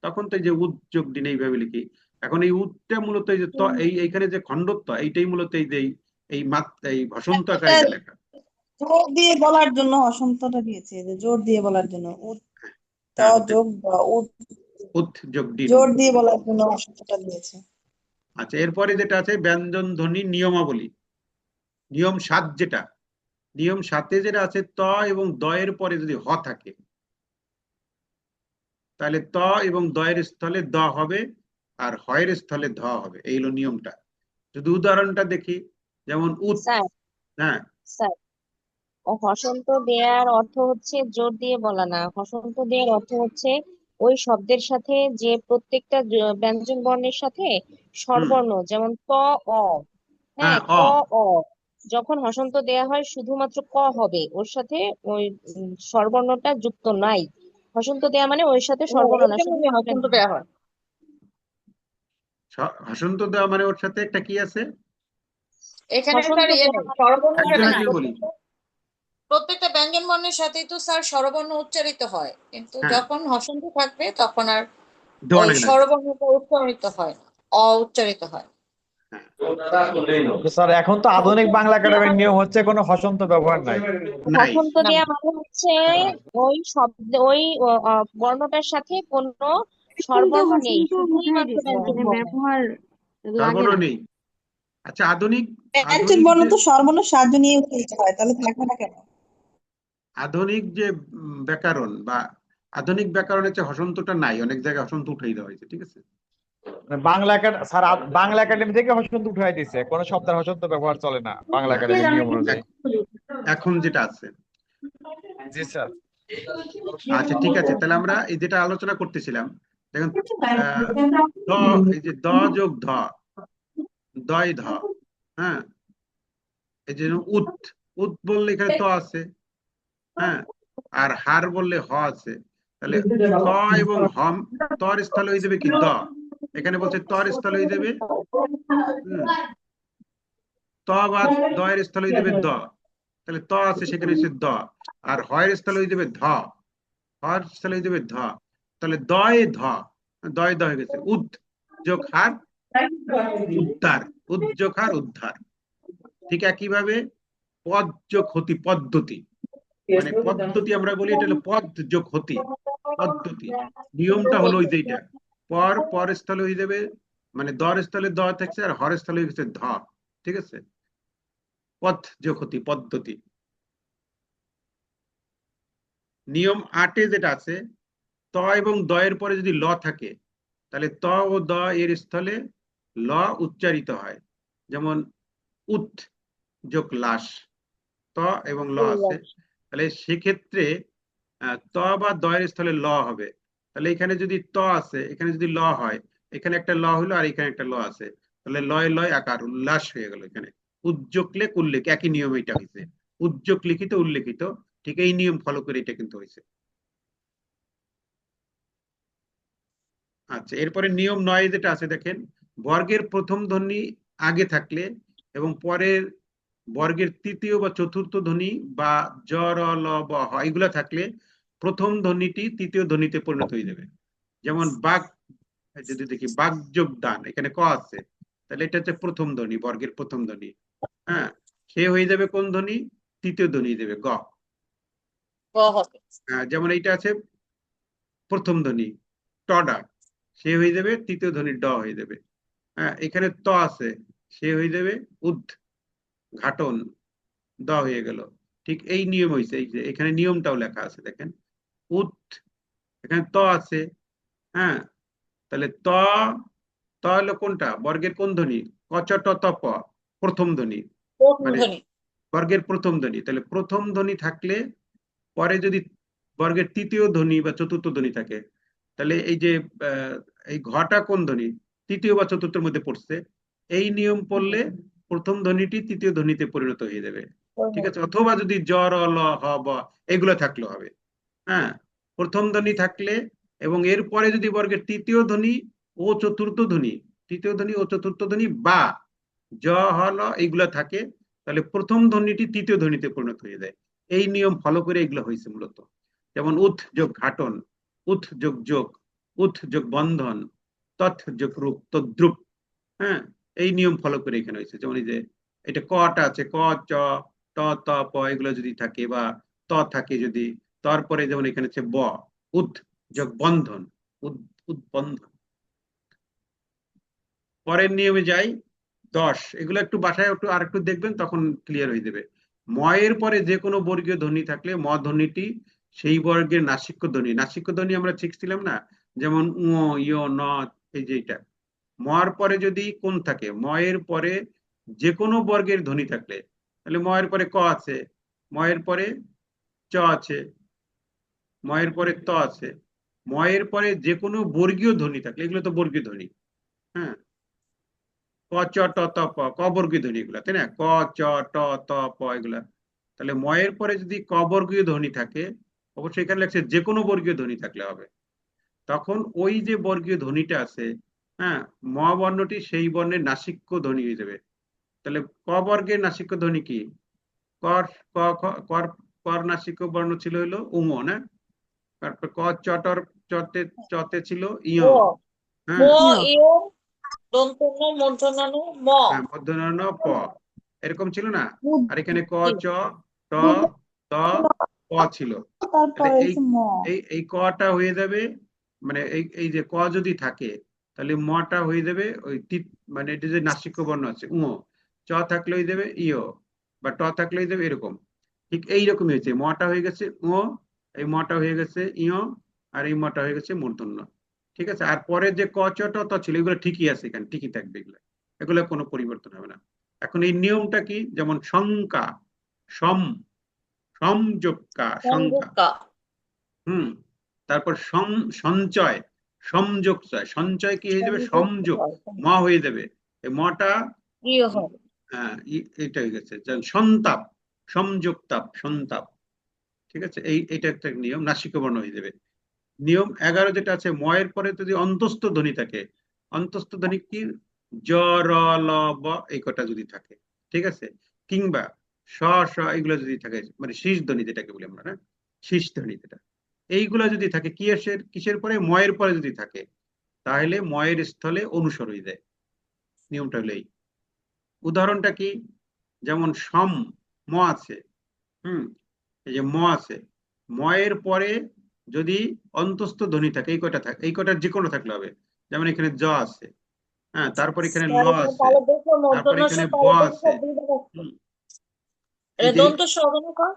Speaker 1: তখন তো এই যে উদ্যোগ দিন এইভাবে লিখি। এখন এই উদটা মূলত এই যে এইখানে যে খণ্ডত্ব, এইটাই মূলত এই যে এই এই বসন্ত আকারে এটা লেখা।
Speaker 11: জোর দিয়ে বলার জন্য হসন্তটা দিয়েছে, যে জোর দিয়ে বলার জন্য
Speaker 1: হ্যাঁ,
Speaker 11: যোগ
Speaker 1: উদ্যোগ দিন।
Speaker 11: জোর দিয়ে বলার জন্য হসন্তটা দিয়েছে।
Speaker 1: আচ্ছা, এরপরে যেটা আছে ব্যঞ্জন ধ্বনি নিয়মাবলী, নিয়ম 7 যেটা, নিয়ম 7 যেটা আছে, ত এবং দয়ের পরে যদি হ থাকে, তাহলে ত এবং দয়ের স্থলে দ হবে, আর হয়ের স্থলে ধ হবে। এই হলো নিয়মটা। যদি উদাহরণটা দেখি, যেমন
Speaker 12: স্যার
Speaker 1: হ্যাঁ,
Speaker 12: স্যার হসন্ত দেওয়ার অর্থ হচ্ছে জোর দিয়ে বলা না, হসন্ত দেওয়ার অর্থ হচ্ছে ওই শব্দের সাথে যে প্রত্যেকটা ব্যঞ্জন বর্ণের সাথে স্বরবর্ণ, যেমন ক অ,
Speaker 1: হ্যাঁ,
Speaker 12: হ্যাঁ ক অ, যখন হসন্ত দেয়া হয় শুধুমাত্র ক হবে, ওর সাথে ওই স্বরবর্ণটা যুক্ত নাই। হসন্ত দেয়া মানে ওর সাথে স্বরবর্ণ না, শুধু
Speaker 3: হসন্ত দেওয়া হয়।
Speaker 1: হসন্ত দেওয়া মানে ওর সাথে একটা কি আছে,
Speaker 3: এখানে
Speaker 12: হসন্ত
Speaker 3: স্যার
Speaker 12: দেয়া
Speaker 3: নেই, স্বরবর্ণ
Speaker 1: একজন
Speaker 3: নেই।
Speaker 1: একজন বলি।
Speaker 3: প্রত্যেকটা ব্যঞ্জন বর্ণের সাথেই তো স্যার স্বরবর্ণ উচ্চারিত হয়, কিন্তু
Speaker 1: হ্যাঁ,
Speaker 3: যখন হসন্ত থাকবে তখন আর
Speaker 1: দেওয়া
Speaker 3: ওই
Speaker 1: লাগে না।
Speaker 3: স্বরবর্ণটা উচ্চারিত হয় না, উচ্চারিত হয়।
Speaker 13: স্যার এখন তো আধুনিক বাংলা একাডেমির নিয়ম হচ্ছে কোনো হসন্ত ব্যবহার নাই।
Speaker 1: নাই,
Speaker 12: হসন্ত দেয়া মানে হচ্ছে ওই শব্দ ওই বর্ণটার সাথে কোনো
Speaker 9: কিন্তু
Speaker 12: স্বরবর্ণ নেই,
Speaker 9: হসন্ত
Speaker 12: শুধুই
Speaker 9: উঠাই
Speaker 12: মাত্র
Speaker 9: দিছে,
Speaker 12: ব্যঞ্জন
Speaker 9: মানে
Speaker 12: বর্ণ।
Speaker 9: ব্যবহার লাগে
Speaker 1: সর্বর্ণ
Speaker 9: না।
Speaker 1: নেই। আচ্ছা, আধুনিক
Speaker 11: ব্যঞ্জন বর্ণ তো সর্বর্ণ সাহায্য নিয়ে উচ্চারিত হয়, তাহলে থাকবে না কেন?
Speaker 1: আধুনিক যে ব্যাকরণ বা আধুনিক ব্যাকরণের যে হসন্তটা নাই, অনেক জায়গায় হসন্ত উঠাই দেওয়া হয়েছে। ঠিক আছে,
Speaker 13: স্যার বাংলা একাডেমি থেকে হসন্ত উঠাই দিছে, কোনো শব্দের হসন্ত ব্যবহার চলে না বাংলা একাডেমির নিয়ম অনুযায়ী।
Speaker 1: এখন যেটা আছে।
Speaker 13: জি স্যার।
Speaker 1: আচ্ছা, ঠিক আছে, তাহলে আমরা এই যেটা আলোচনা করতেছিলাম, দেখুন এই যে দ যোগ ধ, দয় ধ, হ্যাঁ, এই যে উত, উত বললে এখানে ত আছে, হ্যাঁ, আর হার বললে হ আছে, তাহলে ত এবং হম, তর স্থলে হয়ে যাবে কি দ, এখানে বলছে তর স্থলে হয়ে যাবে ত, বা দয়ের স্থলে হয়ে যাবে দ, তাহলে ত আছে সেখানে হচ্ছে দ, আর হয়ের স্থলে হয়ে যাবে ধ, হর স্থলে হয়ে যাবে ধ, তাহলে দয় ধ, দয় দ হয়ে গেছে উদ যোগ হার উদ্ধার, উদ্যোগ হার উদ্ধার। ঠিক একইভাবে পদ যোগ হতি পদ্ধতি, মানে পদ্ধতি আমরা বলি এটা হলো পদ যোগ হতি পদ্ধতি। নিয়মটা হলো ওই যেটা পর স্থলে হয়ে যাবে, মানে দর স্থলে দ থাকছে আর হর স্থলে হয়ে গেছে ধ। ঠিক আছে, পথ যোগ হতি পদ্ধতি। নিয়ম 8-এ যেটা আছে, ত এবং দয়ের পরে যদি ল থাকে তাহলে ত ও দ এর স্থলে ল উচ্চারিত হয়। যেমন উত যোগ লাশ, ত এবং ল আছে, তাহলে সেক্ষেত্রে ত বা দয়ের স্থলে ল হবে। তাহলে এখানে যদি ত আছে, এখানে যদি ল হয়, এখানে একটা ল হলো আর এখানে একটা ল আছে, তাহলে লয় লয় আকার উল্লাস হয়ে গেল। এখানে উদ্যোগ লেখ উল্লেখ একই নিয়ম এটা হয়েছে, উদ্যোগ লিখিত উল্লেখিত, ঠিক এই নিয়ম ফলো করে এটা কিন্তু হয়েছে। আচ্ছা, এরপরে নিয়ম 9 যেটা আছে দেখেন, বর্গের প্রথম ধ্বনি আগে থাকলে এবং পরের বর্গের তৃতীয় বা চতুর্থ ধ্বনি বা জ র ল ব হ এগুলা থাকলে প্রথম ধ্বনিটি তৃতীয় ধ্বনিতে পরিণত হয়ে যাবে। যেমন বাক, যদি দেখি বাক যোগ দান, এখানে ক আছে, তাহলে এটা হচ্ছে প্রথম ধ্বনি, বর্গের প্রথম ধ্বনি। হ্যাঁ, সে হয়ে যাবে কোন ধ্বনি? তৃতীয় ধ্বনি হয়ে যাবে গ। যেমন এইটা আছে প্রথম ধ্বনি টডা, সে হয়ে যাবে তৃতীয় ধ্বনি ড হয়ে যাবে। হ্যাঁ, এখানে ত আছে, সে হয়ে যাবে উদ ঘাটন, দ হয়ে গেল। ঠিক এই নিয়ম হয়েছে, এই যে এখানে নিয়মটাও লেখা আছে দেখেন, উদ, এখানে ত আছে। হ্যাঁ, তাহলে ত হলো কোনটা? বর্গের কোন ধ্বনি? কচ ট ত প, প্রথম ধ্বনি, মানে বর্গের প্রথম ধ্বনি। তাহলে প্রথম ধ্বনি থাকলে পরে যদি বর্গের তৃতীয় ধ্বনি বা চতুর্থ ধ্বনি থাকে, তাহলে এই যে এই ঘটা কোন ধ্বনি? তৃতীয় বা চতুর্থের মধ্যে পড়ছে, এই নিয়ম পড়লে প্রথম ধ্বনিটি তৃতীয় ধ্বনিতে পরিণত হয়ে যাবে। ঠিক আছে, অথবা যদি জ র ল হ ব এগুলো থাকলে হবে। হ্যাঁ, প্রথম ধ্বনি থাকলে এবং এরপরে যদি বর্গের তৃতীয় ধ্বনি ও চতুর্থ ধ্বনি, তৃতীয় ধ্বনি ও চতুর্থ ধ্বনি বা জ হ ল এইগুলো থাকে, তাহলে প্রথম ধ্বনিটি তৃতীয় ধ্বনিতে পরিণত হয়ে যায়। এই নিয়ম ফলো করে এগুলো হয়েছে মূলত। যেমন উৎ যোগ ঘাটন, উৎ যোগ যোগ, উৎ যোগ বন্ধন, তৎ যোগ রূপ তদ্রুপ। হ্যাঁ, এই নিয়ম ফলো করে এখানে হয়েছে। যেমন এই যে এটা কটা আছে, ক চ ট ত প এগুলো যদি থাকে বা ত থাকে যদি, তারপরে যেমন এখানে হচ্ছে ব, উৎ যোগ বন্ধন, উদ্বন্ধন। পরের নিয়মে যাই 10, এগুলো একটু বাসায় একটু আর একটু দেখবেন, তখন ক্লিয়ার হয়ে যাবে। ময়ের পরে যে কোনো বর্গীয় ধ্বনি থাকলে ম ধ্বনিটি সেই বর্গের নাসিক্য ধ্বনি। নাসিক্য ধ্বনি আমরা শিখছিলাম না, যেমন উ ইয় ন, এই যে এটা মর পরে যদি কোন থাকে, ময়ের পরে যে কোনো বর্গের ধ্বনি থাকলে, তাহলে ময়ের পরে ক আছে, ময়ের পরে চ আছে, ময়ের পরে ত আছে, ময়ের পরে যে কোনো বর্গীয় ধ্বনি থাকলে, এগুলো তো বর্গীয় ধ্বনি। হ্যাঁ, ক চ ট ত প, ক বর্গীয় ধ্বনি এগুলা, তাই না? ক চ ট ত প এগুলা। তাহলে ময়ের পরে যদি ক বর্গীয় ধ্বনি থাকে, অবশ্যই এখানে লেখছে যে কোনো বর্গীয় ধ্বনি থাকলে হবে। তখন ওই যে বর্গীয় ধ্বনিটা আছে, হ্যাঁ, ম বর্ণটি সেই বর্ণের নাসিক্য ধ্বনি হয়ে যাবে। তাহলে ক বর্গের নাসিক্য ধ্বনি কি? কর ক কর কর নাসিক্য বর্ণ ছিল হলো উম না, তারপর ক চটর চতে চতে ছিল ইয়। হ্যাঁ, হ্যাঁ, মূর্ধন্য প এরকম ছিল না, আর এখানে ক চ ট ত প ছিল। তাহলে এই কটা হয়ে যাবে, মানে এই যে ক যদি থাকে তাহলে মটা হয়ে যাবে ওই মানে এটা যে নাসিক্য বর্ণ আছে উ, চ থাকলে হয়ে যাবে ইয়, বা ট থাকলে হয়ে যাবে এরকম। ঠিক এইরকম হয়েছে, মটা হয়ে গেছে ও, এই মটা হয়ে গেছে ইয়, আর এই মটা হয়ে গেছে মূর্ধন্য। ঠিক আছে, আর পরে যে ক চ ট ত ছিল এগুলো ঠিকই আছে, এখানে ঠিকই থাকবে, এগুলো এগুলো কোনো পরিবর্তন হবে না। এখন এই নিয়মটা কি? যেমন শঙ্কা, সম, সমযোগকা, শঙ্কা। তারপর সঞ্চয়, সমযোগ, সঞ্চয় কি হয়ে যাবে? সংযোগ, ম হয়ে যাবে, এই মটা এটা হয়ে গেছে। সন্তাপ, সংযোগ তাপ, সন্তাপ। ঠিক আছে, এইটা একটা নিয়ম, নাসিক বর্ণ হয়ে যাবে। নিয়ম 11 যেটা আছে, ময়ের পরে যদি অন্তস্থ ধ্বনি থাকে, অন্তস্থ ধ্বনি কি? জ র ল ব এই কটা যদি থাকে, ঠিক আছে, কিংবা স স এগুলো যদি থাকে, মানে শীষ ধ্বনি যেটাকে বলি আমরা, শীষ ধ্বনি যেটা, এইগুলা যদি থাকে কিসের পরে? ময়ের পরে যদি থাকে, তাহলে ময়ের স্থলে অনুস্বর হয়ে যায়। নিয়মটা হলো এই। উদাহরণটা কি? যেমন সম ম আছে, এই যে ম আছে, ময়ের পরে যদি অন্তস্থ ধ্বনি থাকে, এই কয়টা থাকে, এই কয়টার যে কোনো থাকলে হবে। যেমন এখানে জ আছে, হ্যাঁ, তারপর এখানে ল আছে,
Speaker 3: তাহলে দেখো
Speaker 1: তারপর
Speaker 3: মূর্ধন্য
Speaker 1: এখানে
Speaker 3: ষ
Speaker 1: ব
Speaker 3: তালব্য ষ
Speaker 1: আছে।
Speaker 3: দুইটা আছে।
Speaker 1: হুম,
Speaker 3: এটা
Speaker 1: এই যে
Speaker 3: দন্ত স হবে না কর?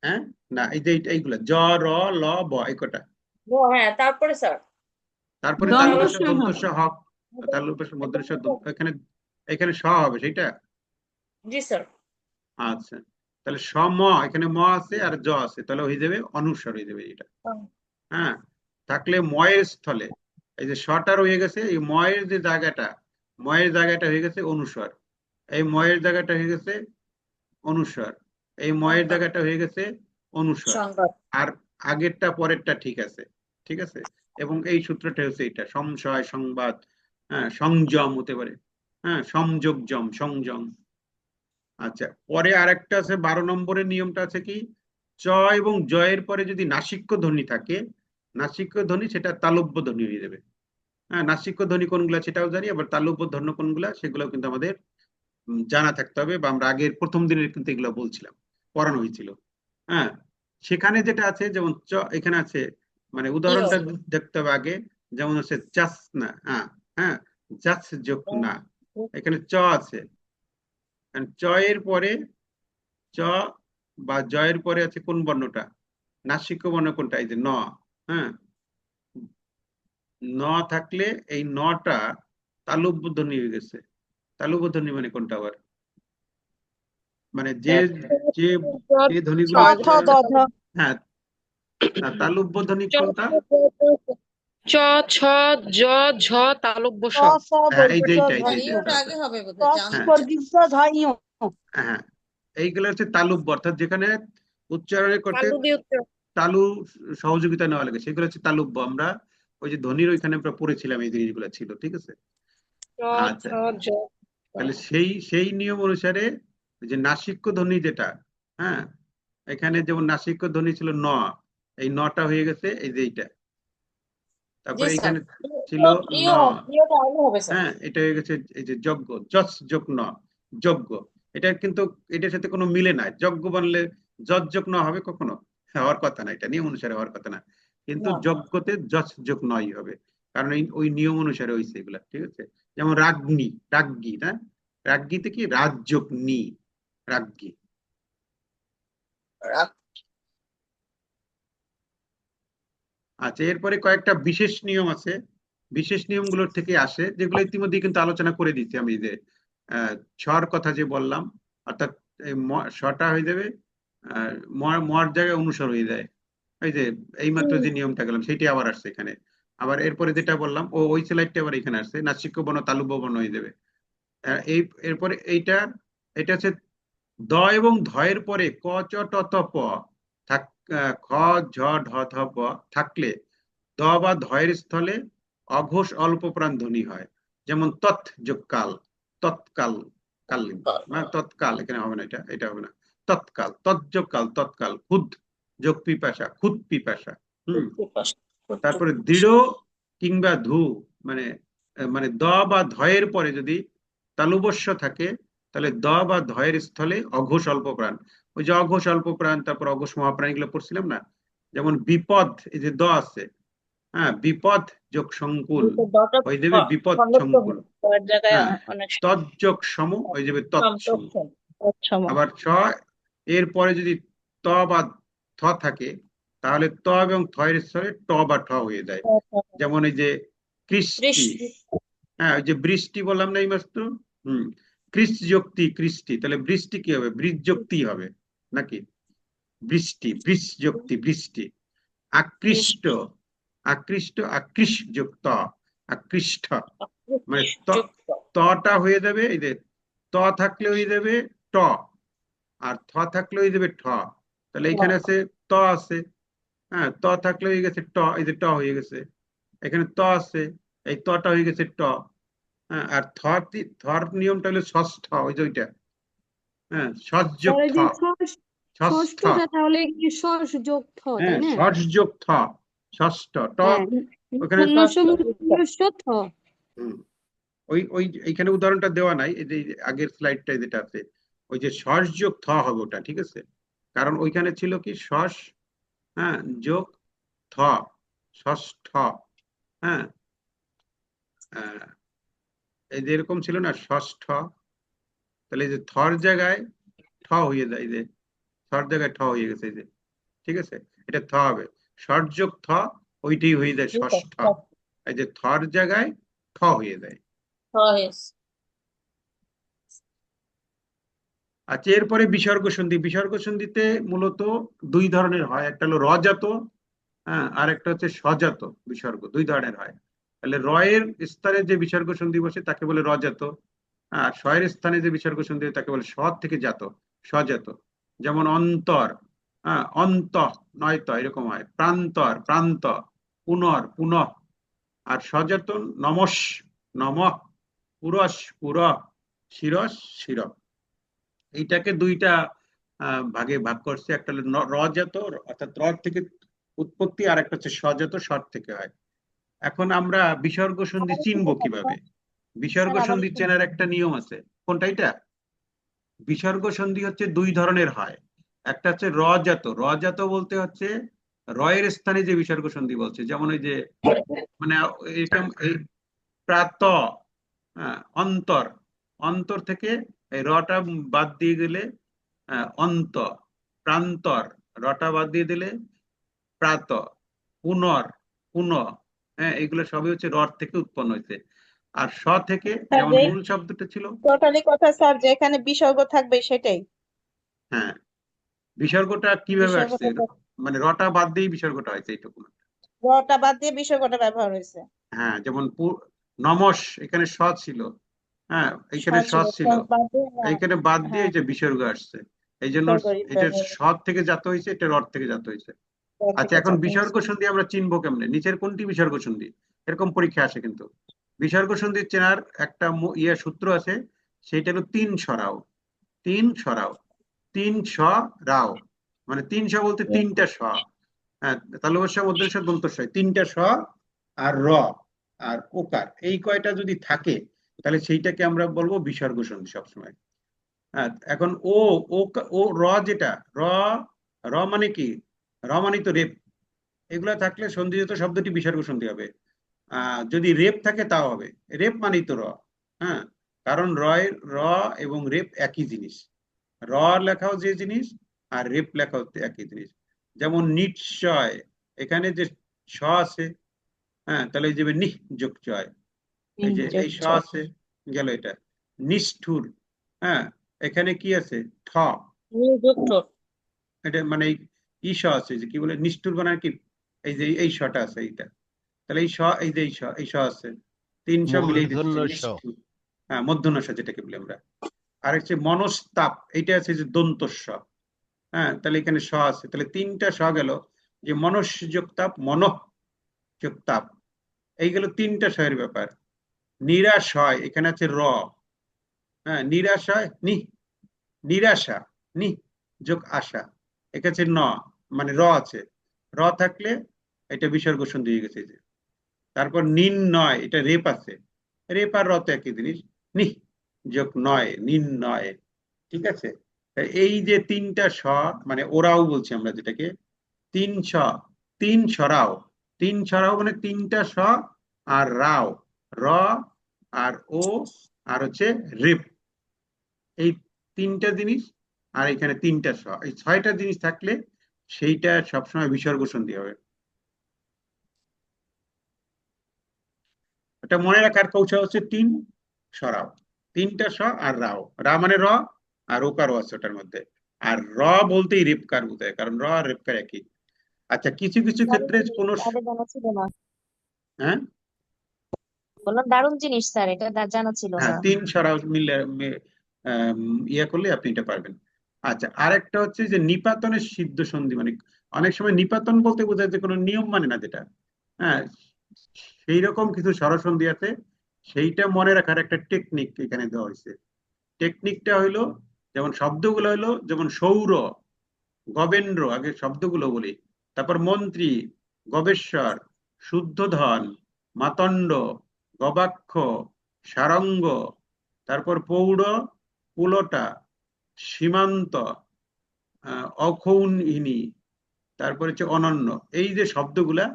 Speaker 1: হ্যাঁ, না এই যে এইগুলা জ র ল ব এই কটা।
Speaker 3: হ্যাঁ, তারপরে স্যার
Speaker 1: তারপরে
Speaker 4: দন্ত
Speaker 1: তালুর
Speaker 4: স
Speaker 1: দন্ত
Speaker 4: হবে।
Speaker 1: স হক, তালুর মধ্যে স এখানে এখানে স হবে সেইটা।
Speaker 3: জি স্যার।
Speaker 1: আচ্ছা, তাহলে স ম, এখানে ম আছে আর জ আছে, তাহলে হয়ে যাবে অনুস্বর হয়ে যাবে এটা। হ্যাঁ, থাকলে ময়ের স্থলে এই যে শটা রয়ে গেছে, এই ময়ের যে জায়গাটা, ময়ের জায়গাটা হয়ে গেছে অনুস্বর, এই ময়ের জায়গাটা হয়ে গেছে অনুস্বর, এই ময়ের জায়গাটা হয়ে গেছে অনুস্বর,
Speaker 3: সংবাদ।
Speaker 1: আর আগেরটা পরেরটা ঠিক আছে, ঠিক আছে। এবং এই সূত্রটা হচ্ছে এটা, সংশয়, সংবাদ, হ্যাঁ, সংযম হতে পারে, হ্যাঁ, সংযোগজম, সংযম। আচ্ছা, পরে আরেকটা আছে 12 নম্বরের নিয়মটা আছে কি, চ এবং জয়ের পরে যদি নাসিক্য ধ্বনি থাকে, নাসিক্য ধ্বনি সেটা তালব্য ধ্বনি হয়ে যাবে। হ্যাঁ, নাসিক্য ধ্বনি কোনগুলা সেটাও জানি, আবার তালব্য ধ্বনি কোনগুলা সেগুলো কিন্তু আমাদের জানা থাকতে হবে, বা আমরা আগের প্রথম দিনের কিন্তু এগুলো বলছিলাম, পড়ানো হয়েছিল। হ্যাঁ, সেখানে যেটা আছে, যেমন চ এখানে আছে, মানে উদাহরণটা দেখতে হবে আগে। যেমন হচ্ছে চাস না, হ্যাঁ, চাস যোগ না, এখানে চ আছে, চ এর পরে চ বা জয়ের পরে আছে কোন বর্ণটা, নাসিক্য বর্ণ কোনটা, এই যে ন। হ্যাঁ, ন থাকলে এই নটা তালব্য ধ্বনি হয়ে গেছে। তালব্য ধ্বনি মানে কোনটা আবার, মানে যে যে যে ধ্বনিগুলো
Speaker 10: ছ দ ধ
Speaker 1: হ্যাঁ, তালব্য ধ্বনি কোনটা,
Speaker 2: চ ছ জ ঝ তালব্য স।
Speaker 10: স স
Speaker 1: হ্যাঁ, এই যে
Speaker 10: বর্গীয়
Speaker 1: এইটা,
Speaker 10: ধ
Speaker 1: এই যে
Speaker 3: ইওটা আগে হবে
Speaker 10: স
Speaker 3: বোধহয়, জানো।
Speaker 10: বর্গীয় ধ ইয়।
Speaker 1: হ্যাঁ, এইগুলো হচ্ছে তালব্য, অর্থাৎ যেখানে উচ্চারণের করতে
Speaker 2: তালু দিয়ে উচ্চারণ।
Speaker 1: তালু সহযোগিতা নেওয়া লাগে, সেগুলো হচ্ছে তালব্য। আমরা ওই যে ধ্বনির ওইখানে আমরা পড়েছিলাম, এই জিনিসগুলো ছিল, ঠিক আছে।
Speaker 2: চ ছ
Speaker 1: আচ্ছা,
Speaker 2: জ।
Speaker 1: তাহলে সেই নিয়ম অনুসারে যে নাসিক্য ধ্বনি যেটা, হ্যাঁ, এখানে যেমন নাসিক্য ধ্বনি ছিল ন, এই নটা হয়ে গেছে এই যে এইটা।
Speaker 3: জি
Speaker 1: তারপরে
Speaker 3: স্যার।
Speaker 1: এখানে ছিল ন,
Speaker 3: ইওটা আগে হবে স্যার।
Speaker 1: হ্যাঁ, এটা হয়ে গেছে এই যে যজ্ঞ, যশ যোগ ন, যজ্ঞ। এটা কিন্তু এটার সাথে কোনো মিলে নাই, যজ্ঞ বানলে যজ যোগ ন হবে কখনো, হওয়ার কথা না, এটা নিয়ম অনুসারে হওয়ার কথা না, কিন্তু
Speaker 3: না।
Speaker 1: যজ্ঞতে যশ যোগ নই হবে, কারণ ওই নিয়ম অনুসারে হয়েছে এগুলা, ঠিক আছে। যেমন রাজ্ঞী, রাজ্ঞী না, রাজ্ঞীতে কি রাজযোগ নি, রাজ্ঞী। আচ্ছা, এরপরে কয়েকটা বিশেষ নিয়ম আছে, বিশেষ নিয়মগুলোর থেকে আসে, যেগুলো ইতিমধ্যে কিন্তু আলোচনা করে দিচ্ছি আমি, যে ছর কথা যে বললাম, অর্থাৎ শটা হয়ে যাবে মর জায়গায় অনুস্বর হয়ে যায়, এই যে এইমাত্র যে নিয়মটা গেলাম সেটি আবার আসছে এখানে। আবার এরপরে যেটা বললাম ওই স্লাইডটা আবার এখানে আসছে, নাসিক্য বর্ণ তালব্য বর্ণ হয়ে যাবে। এরপরে এটা হচ্ছে দ এবং ধয়ের পরে ক চ ট ত প খ ঝ ঢ থ প থাকলে দ বা ধয়ের স্থলে অঘোষ অল্প প্রাণ ধ্বনি হয়। যেমন তৎ যোগ কাল, তৎকাল, কালীন, না তৎকাল এখানে হবে না, এটা হবে না, তৎকাল, তৎযোগ কাল, তৎকাল, খুদ যোগ পিপাসা, খুদ পিপাসা। তারপরে দৃঢ় কিংবা ধু, মানে মানে দ বা ধয়ের পরে যদি তালুবস্য থাকে, তাহলে দ বা ধয়ের স্থলে অঘোষ অল্প প্রাণ, ওই যে অঘোষ অল্প প্রাণ, তারপর অঘোষ মহাপ্রাণ, এগুলো পড়ছিলাম না। যেমন বিপদ, এই যে দ আছে, হ্যাঁ, বিপদ যোগ সংকুল হয়ে যাবে বিপদ সংকুল, হ্যাঁ, তৎযোগ সম হয়ে যাবে তৎসম। আবার ছ এরপরে যদি ত বা থ থাকে, তাহলে ত এবং থয়ের স্থলে ট বা ঠ হয়ে যায়। যেমন এই যে কৃষ্টি, হ্যাঁ, ওই যে বৃষ্টি বললাম না এই মাত্র, কৃষ্যক্তি, কৃষ্টি, তাহলে বৃষ্টি কি হবে, বৃষযক্তি হবে নাকি, বৃষ্টি, বৃষযক্তি, বৃষ্টি। আকৃষ্ট, আকৃষ্ট, আকৃষ যুক্ত, আকৃষ্ট, মানে তটা হয়ে যাবে, এই যে ত থাকলে হয়ে যাবে ট, আর থ থাকলে হয়ে যাবে ঠ। তাহলে এখানে আছে ত আছে, হ্যাঁ, ত থাকলে হয়ে গেছে ট, এই যে ট হয়ে গেছে, এখানে ত আছে, এই তটা হয়ে গেছে ট, হ্যাঁ, আর থর নিয়মটা হলো ষষ্ঠ, ওই যে ওইটা, হ্যাঁ, সযোগ
Speaker 9: পরে
Speaker 1: থ,
Speaker 9: যে
Speaker 1: ষষ্ঠ,
Speaker 9: ষষ্ঠটা তাহলে কি ষষ্ঠ যোগ থ, তাই
Speaker 1: হ্যাঁ,
Speaker 9: না?
Speaker 1: ষষ্ঠ যোগ থ, ষষ্ঠ, ট
Speaker 9: হ্যাঁ
Speaker 1: ওখানে
Speaker 9: থ
Speaker 1: হুম, ওই এইখানে উদাহরণটা দেওয়া নাই, এই যে আগের স্লাইডটা যেটা আছে, ওই যে শস যোগ থ হবে ওটা, ঠিক আছে? কারণ ওইখানে ছিল কি শস, হ্যাঁ, যোগ থ, ষষ্ঠ, হ্যাঁ, এই যে এরকম ছিল না ষষ্ঠ, তাহলে এই যে থর জায়গায় ঠ হয়ে যায়, এই যে থর জায়গায় ঠ হয়ে গেছে, এই যে, ঠিক আছে? এটা থ হবে, ষট যোগ থ, ওইটাই হয়ে যায় ষষ্ঠ, এই যে থর জায়গায় ঠ হয়ে যায়। আচ্ছা, এরপরে বিসর্গ সন্ধি। বিসর্গ সন্ধিতে মূলত দুই ধরনের হয়, একটা হলো রজাত, হ্যাঁ, আর একটা হচ্ছে স্বজাত বিসর্গ, দুই ধরনের হয়। তাহলে রয়ের স্থানে যে বিসর্গ সন্ধি বসে তাকে বলে রজাত, আর শয়ের স্থানে যে বিসর্গ সন্ধি হয় তাকে বলে স থেকে জাত, স্বজাত। যেমন অন্তর, হ্যাঁ, অন্ত, নয়ত, এরকম হয়। প্রান্তর, প্রান্ত, পুনর, পুনঃ। আর স্বজাত নমস, নমঃ, পুরস, পুর, শিরস, শির। এইটাকে দুইটা ভাগে ভাগ করছে, একটা হলো রজাত, অর্থাৎ র থেকে উৎপত্তি, আর একটা হচ্ছে স্বজাত, স্বর থেকে হয়। এখন আমরা বিসর্গ সন্ধি চিনবো কিভাবে? বিসর্গ সন্ধি চেনার একটা নিয়ম আছে। কোনটা এটা? বিসর্গ সন্ধি হচ্ছে দুই ধরনের হয়, একটা হচ্ছে রজাত। রজাত বলতে হচ্ছে রয়ের স্থানে যে বিসর্গ সন্ধি বলছে, যেমন ওই যে মানে এরকম এই প্রাত, অন্তর, অন্তর থেকে এই রটা বাদ দিয়ে গেলে অন্ত, প্রান্তর, রটা বাদ দিয়ে দিলে প্রাত, পুনর, পুন, হ্যাঁ, এগুলো সবই হচ্ছে রট থেকে উৎপন্ন হয়েছে। আর স থেকে যেমন মূল শব্দটা ছিল,
Speaker 7: টোটালি কথা স্যার, যেখানে বিসর্গ থাকবে সেটাই।
Speaker 1: হ্যাঁ, বিসর্গটা কিভাবে আসছে,
Speaker 7: বিসর্গটা
Speaker 1: মানে রটা বাদ দিয়ে বিসর্গটা হয়েছে এইটুকু।
Speaker 7: রটা বাদ দিয়ে বিসর্গটা ব্যবহার হয়েছে।
Speaker 1: হ্যাঁ, যেমন নমস, এখানে স ছিল, হ্যাঁ, এইখানে স ছিল, এইখানে বাদ দিয়ে এই যে বিসর্গ আসছে, এই জন্য এটা স থেকে জাত হয়েছে, এটা রট থেকে জাত হয়েছে। আচ্ছা, এখন বিসর্গ সন্ধি আমরা চিনবো কেমনে? নিচের কোনটি বিসর্গ সন্ধি, এরকম পরীক্ষা আসে কিন্তু। বিসর্গ সন্ধি চেনার একটা সূত্র আছে, সেটা হলো তিন সরাও, তিন সরাও, তিন স রাও, মানে তিন স বলতে তিনটা স, হ্যাঁ, তালব্য স, মধ্যম স, দন্ত স, তিনটা স আর র আর ওকার, এই কয়টা যদি থাকে তাহলে সেইটাকে আমরা বলবো বিসর্গ সন্ধি সবসময়। হ্যাঁ, এখন ও ও র, যেটা র, র মানে কি? র মানে তো রেপ, এগুলা থাকলে সন্ধিজাত শব্দটি বিসর্গ সন্ধি হবে। যদি রেপ থাকে তাও হবে, রেপ মানেই তো র, হ্যাঁ, কারণ র এবং রেপ একই জিনিস, র লেখাও যে জিনিস আর রেপ লেখাও একই জিনিস। যেমন নিশ্চয়, এখানে যে স আছে, হ্যাঁ, তাহলে এই যে নিঃ যোগ চয়, এই যে এই স আছে, গেল এটা। নিষ্ঠুর, হ্যাঁ, এখানে কি আছে? ঠ, এটা মানে ই স আছে, যে কি বলে নিষ্ঠুর বানায় কি, এই যে এই শটা আছে এইটা, তাহলে এই স, এই যে এই স আছে, তিন স মিলিয়ে দিচ্ছে
Speaker 5: মূর্ধন্য ষ।
Speaker 1: নিষ্ঠুর, হ্যাঁ, মধ্যন্য স যেটাকে বলি আমরা। আর হচ্ছে মনস্তাপ, এইটা আছে যে দন্তস্ব, হ্যাঁ, তাহলে এখানে স আছে, তাহলে তিনটা স গেল, যে মনস্যোগ তাপ, মনঃ যোগ তাপ, এই গেল তিনটা স এর ব্যাপার। নিরাশয়, এখানে আছে র, হ্যাঁ, নিরাশয় নি, নিরাশা, নি যোগ আশা, এখানে আছে ন, মানে র আছে, র থাকলে এটা বিসর্গ সন্ধি হয়ে গেছে। যে তারপর নির্ণয়, এটা রেপ আছে, রেপ আর রত একই জিনিস, নি যোগ নয়, নির্ণয়, ঠিক আছে? এই যে তিনটা স, মানে ওরাও বলছি আমরা যেটাকে, তিন স, তিন সরাও, তিন সরাও মানে তিনটা স আর রাও, র আর ও আর হচ্ছে রেপ, এই তিনটা জিনিস, আর এখানে তিনটা স, এই ছয়টা জিনিস থাকলে সেইটা সবসময় বিসর্গ সন্ধি হবে। এটা মনে রাখার কৌশল হচ্ছে তিন সরাও, তিনটা স আর রাও, রা মানে র আর ওকারও আছে ওটার মধ্যে, আর র বলতেই রেপকার বোঝায়, কারণ র আর রেপকার একই। আচ্ছা, কিছু কিছু ক্ষেত্রে কোন,
Speaker 12: আগে জানা ছিল না,
Speaker 1: হ্যাঁ,
Speaker 12: বললাম দারুণ জিনিস স্যার, এটা জানা ছিল
Speaker 1: হ্যাঁ,
Speaker 12: না।
Speaker 1: তিন সরাও মিলে ইয়ে করলে আপনি এটা পারবেন। আচ্ছা, আরেকটা হচ্ছে যে নিপাতনের সিদ্ধ সন্ধি, মানে অনেক সময় নিপাতন বলতে বোঝায় যে কোনো নিয়ম মানে না যেটা, হ্যাঁ, সেই রকম কিছু স্বরসন্ধি আছে, সেইটা মনে রাখার একটা টেকনিক এখানে দেওয়া হয়েছে। টেকনিকটা হইলো, যেমন শব্দগুলো হইলো, যেমন সৌর, গবেন্দ্র, আগে শব্দগুলো বলি, তারপর মন্ত্রী, গবেশ্বর, শুদ্ধোধন, মাতণ্ড, গবাক্ষ, সারঙ্গ, তারপর পৌঢ়, কুলটা, সীমান্ত, অক্ষৌহিনী, তারপর হচ্ছে অনন্য। এই যে শব্দগুলা,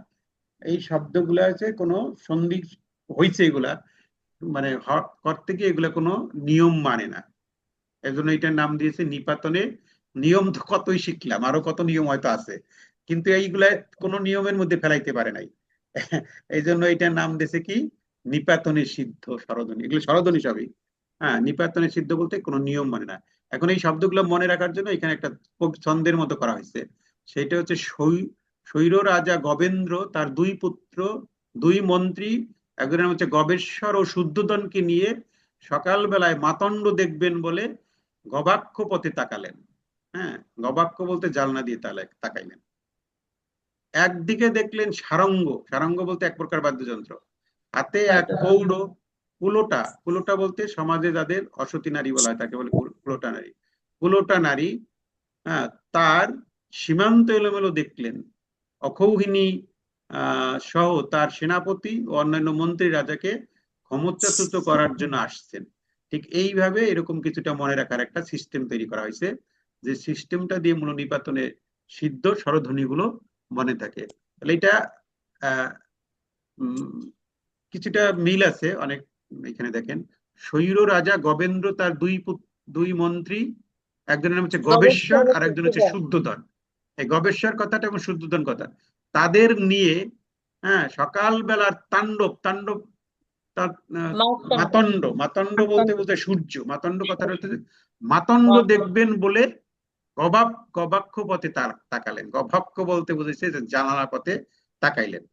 Speaker 1: এই শব্দগুলা হচ্ছে কোনো সন্ধি হয়েছে, এগুলা মানে করতে গিয়ে এগুলা কোনো নিয়ম মানে না, এজন্য এটার নাম দিয়েছে নিপাতনে। নিয়ম তো কতই শিখলাম, আরো কত নিয়ম হয়তো আছে, কিন্তু এইগুলা কোনো নিয়মের মধ্যে ফেলাইতে পারে নাই। এই জন্য এটার নাম দিয়েছে কি, নিপাতনে সিদ্ধ স্বরধ্বনি। এগুলো স্বরধ্বনি সবই। হ্যাঁ, নিপাতনে সিদ্ধ বলতে কোনো নিয়ম মানে না। এখন এই শব্দগুলো মনে রাখার জন্য এখানে একটা ছন্দের মতো করা হয়েছে। সেটা হচ্ছে স্বৈর রাজা গবেন্দ্র তার দুই পুত্র, দুই মন্ত্রী, একজনের নাম হচ্ছে গবেশ্বর ও শুদ্ধোধনকে নিয়ে সকালবেলায় মাতণ্ড দেখবেন বলে গবাক্ষ পথে তাকালেন। হ্যাঁ, গবাক্ষ বলতে জালনা দিয়ে তাকাইলেন। একদিকে দেখলেন সারঙ্গ, সারঙ্গ বলতে এক প্রকার বাদ্যযন্ত্র, হাতে এক পৌঢ়, কুলোটা, কুলোটা বলতে সমাজে যাদের অসতী নারী বলা হয় তাকে বলে কুলোটা নারী, কুলোটা নারী। হ্যাঁ, তার সীমান্ত এলোমেলো দেখলেন। অক্ষৌহিনী সহ তার সেনাপতি ও অন্যান্য মন্ত্রী রাজাকে ক্ষমতাচ্যুত করার জন্য আসছেন। ঠিক এইভাবে এরকম কিছুটা মনে রাখার একটা সিস্টেম তৈরি করা হয়েছে, যে সিস্টেমটা দিয়ে মূল নিপাতনে সিদ্ধ স্বরধ্বনি গুলো মনে থাকে। তাহলে এটা কিছুটা মিল আছে অনেক। এখানে দেখেন, স্বৈর রাজা গবেন্দ্র তার দুই মন্ত্রী, একজনের নাম হচ্ছে গবেশ্বর আর একজন হচ্ছে শুদ্ধোধন। এই গবেশ্বর কথাটা এবং শুদ্ধোধন কথা তাদের নিয়ে, হ্যাঁ, সকালবেলার তাণ্ডব, তাণ্ডব মাতণ্ড, মাতণ্ড বলতে বলতে সূর্য, মাতণ্ড কথাটা হচ্ছে মাতণ্ড দেখবেন বলে গবাক্ষ পথে তাকালেন। গবাক্ষ বলতে বুঝেছে যে জানালা পথে তাকাইলেন।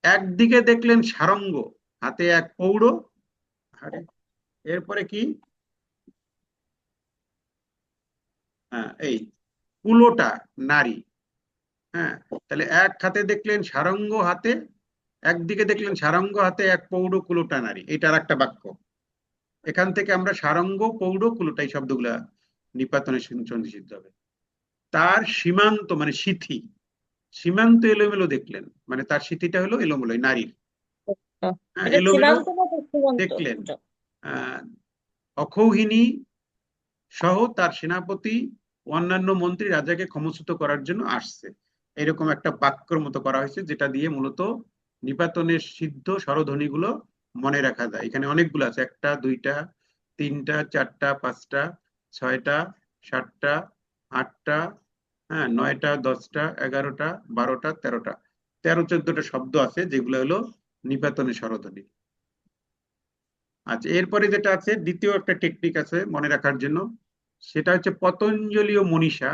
Speaker 1: একদিকে দেখলেন সারঙ্গ, হাতে এক পৌঢ়, এরপরে কি, এই কুলোটা নারী। হ্যাঁ, তাহলে এক হাতে দেখলেন সারঙ্গ হাতে, একদিকে দেখলেন সারঙ্গ হাতে এক পৌঢ় কুলোটা নারী, এটার একটা বাক্য। এখান থেকে আমরা সারঙ্গ, পৌঢ়, কুলোটা এই শব্দগুলা নিপাতনে সন্ধি সিদ্ধ হবে। তার সীমান্ত মানে সিথি, সীমান্ত এলোমেলো দেখলেন, মানে তার সিথিটা হলো এলোমেলো, নারীর। এলোমেলো দেখলেন। অক্ষৌহিনী সহ তার সেনাপতি অন্যান্য মন্ত্রী রাজাকে ক্ষমচ্যুত করার জন্য আসছে, এরকম একটা বাক্যর মতো করা হয়েছে, যেটা দিয়ে মূলত নিপাতনের সিদ্ধ স্বরধ্বনি গুলো মনে রাখা যায়। এখানে অনেকগুলো আছে, 1টা 2টা 3টা 4টা 5টা 6টা 7টা 8টা, হ্যাঁ, 9টা 10টা 11টা 12টা 13টা 13-14টা শব্দ আছে, যেগুলো হলো নিপাতনের স্বরধ্বনি। আচ্ছা, এরপরে যেটা আছে, দ্বিতীয় একটা টেকনিক আছে মনে রাখার জন্য, সেটা হচ্ছে পতঞ্জলি ও মনীষা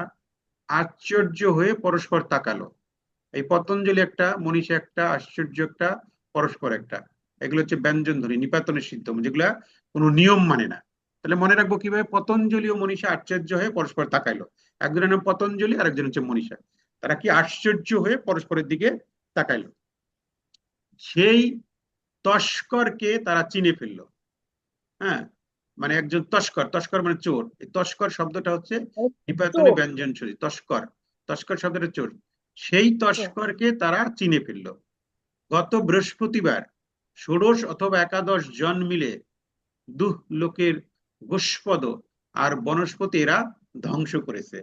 Speaker 1: আশ্চর্য হয়ে পরস্পর তাকালো। এই পতঞ্জলি একটা, মনীষা একটা, আশ্চর্য একটা, পরস্পর একটা, এগুলো হচ্ছে ব্যঞ্জন ধ্বনি নিপাতনের সিদ্ধ, যেগুলা কোনো নিয়ম মানে না। তাহলে মনে রাখবো কিভাবে, পতঞ্জলি ও মনীষা আশ্চর্য হয়ে পরস্পর তাকাইলো। একজনের নাম পতঞ্জলি আর একজন হচ্ছে মনীষা, তারা কি আশ্চর্য হয়ে পরস্পরের দিকে তাকাইলো। সেই তস্করকে তারা চিনে ফেললো। হ্যাঁ, মানে একজন তস্কর, তস্কর মানে চোর, এই তস্কর শব্দটা হচ্ছে নিপাতনে ব্যঞ্জন ছড়ি, তস্কর, তস্কর শব্দটা চোর। সেই তস্করকে তারা চিনে ফেলল। গত বৃহস্পতিবার 16 অথবা 11 জন মিলে লোকের গোষ্পদ আর বনস্পতি এরা ধ্বংস করেছে।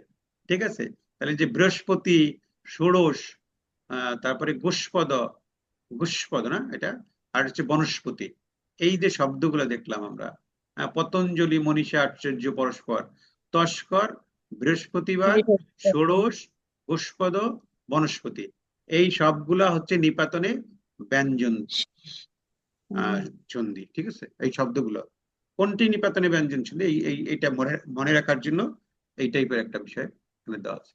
Speaker 1: ঠিক আছে, তাহলে যে বৃহস্পতি, 16, তারপরে গোষ্পদ না এটা, আর হচ্ছে বনস্পতি, এই যে শব্দগুলো দেখলাম আমরা, পতঞ্জলি, মনীষা, আশ্চর্য, পরস্পর, তস্কর, বৃহস্পতিবার, 16, গোষ্পদ, বনস্পতি, এই সবগুলা হচ্ছে নিপাতনে ব্যঞ্জন সন্ধি। ঠিক আছে, এই শব্দগুলো কোনটি নিপাতনে ব্যঞ্জন সন্ধি, এইটা মনে রাখার জন্য এই টাইপের একটা বিষয় এখানে দেওয়া আছে।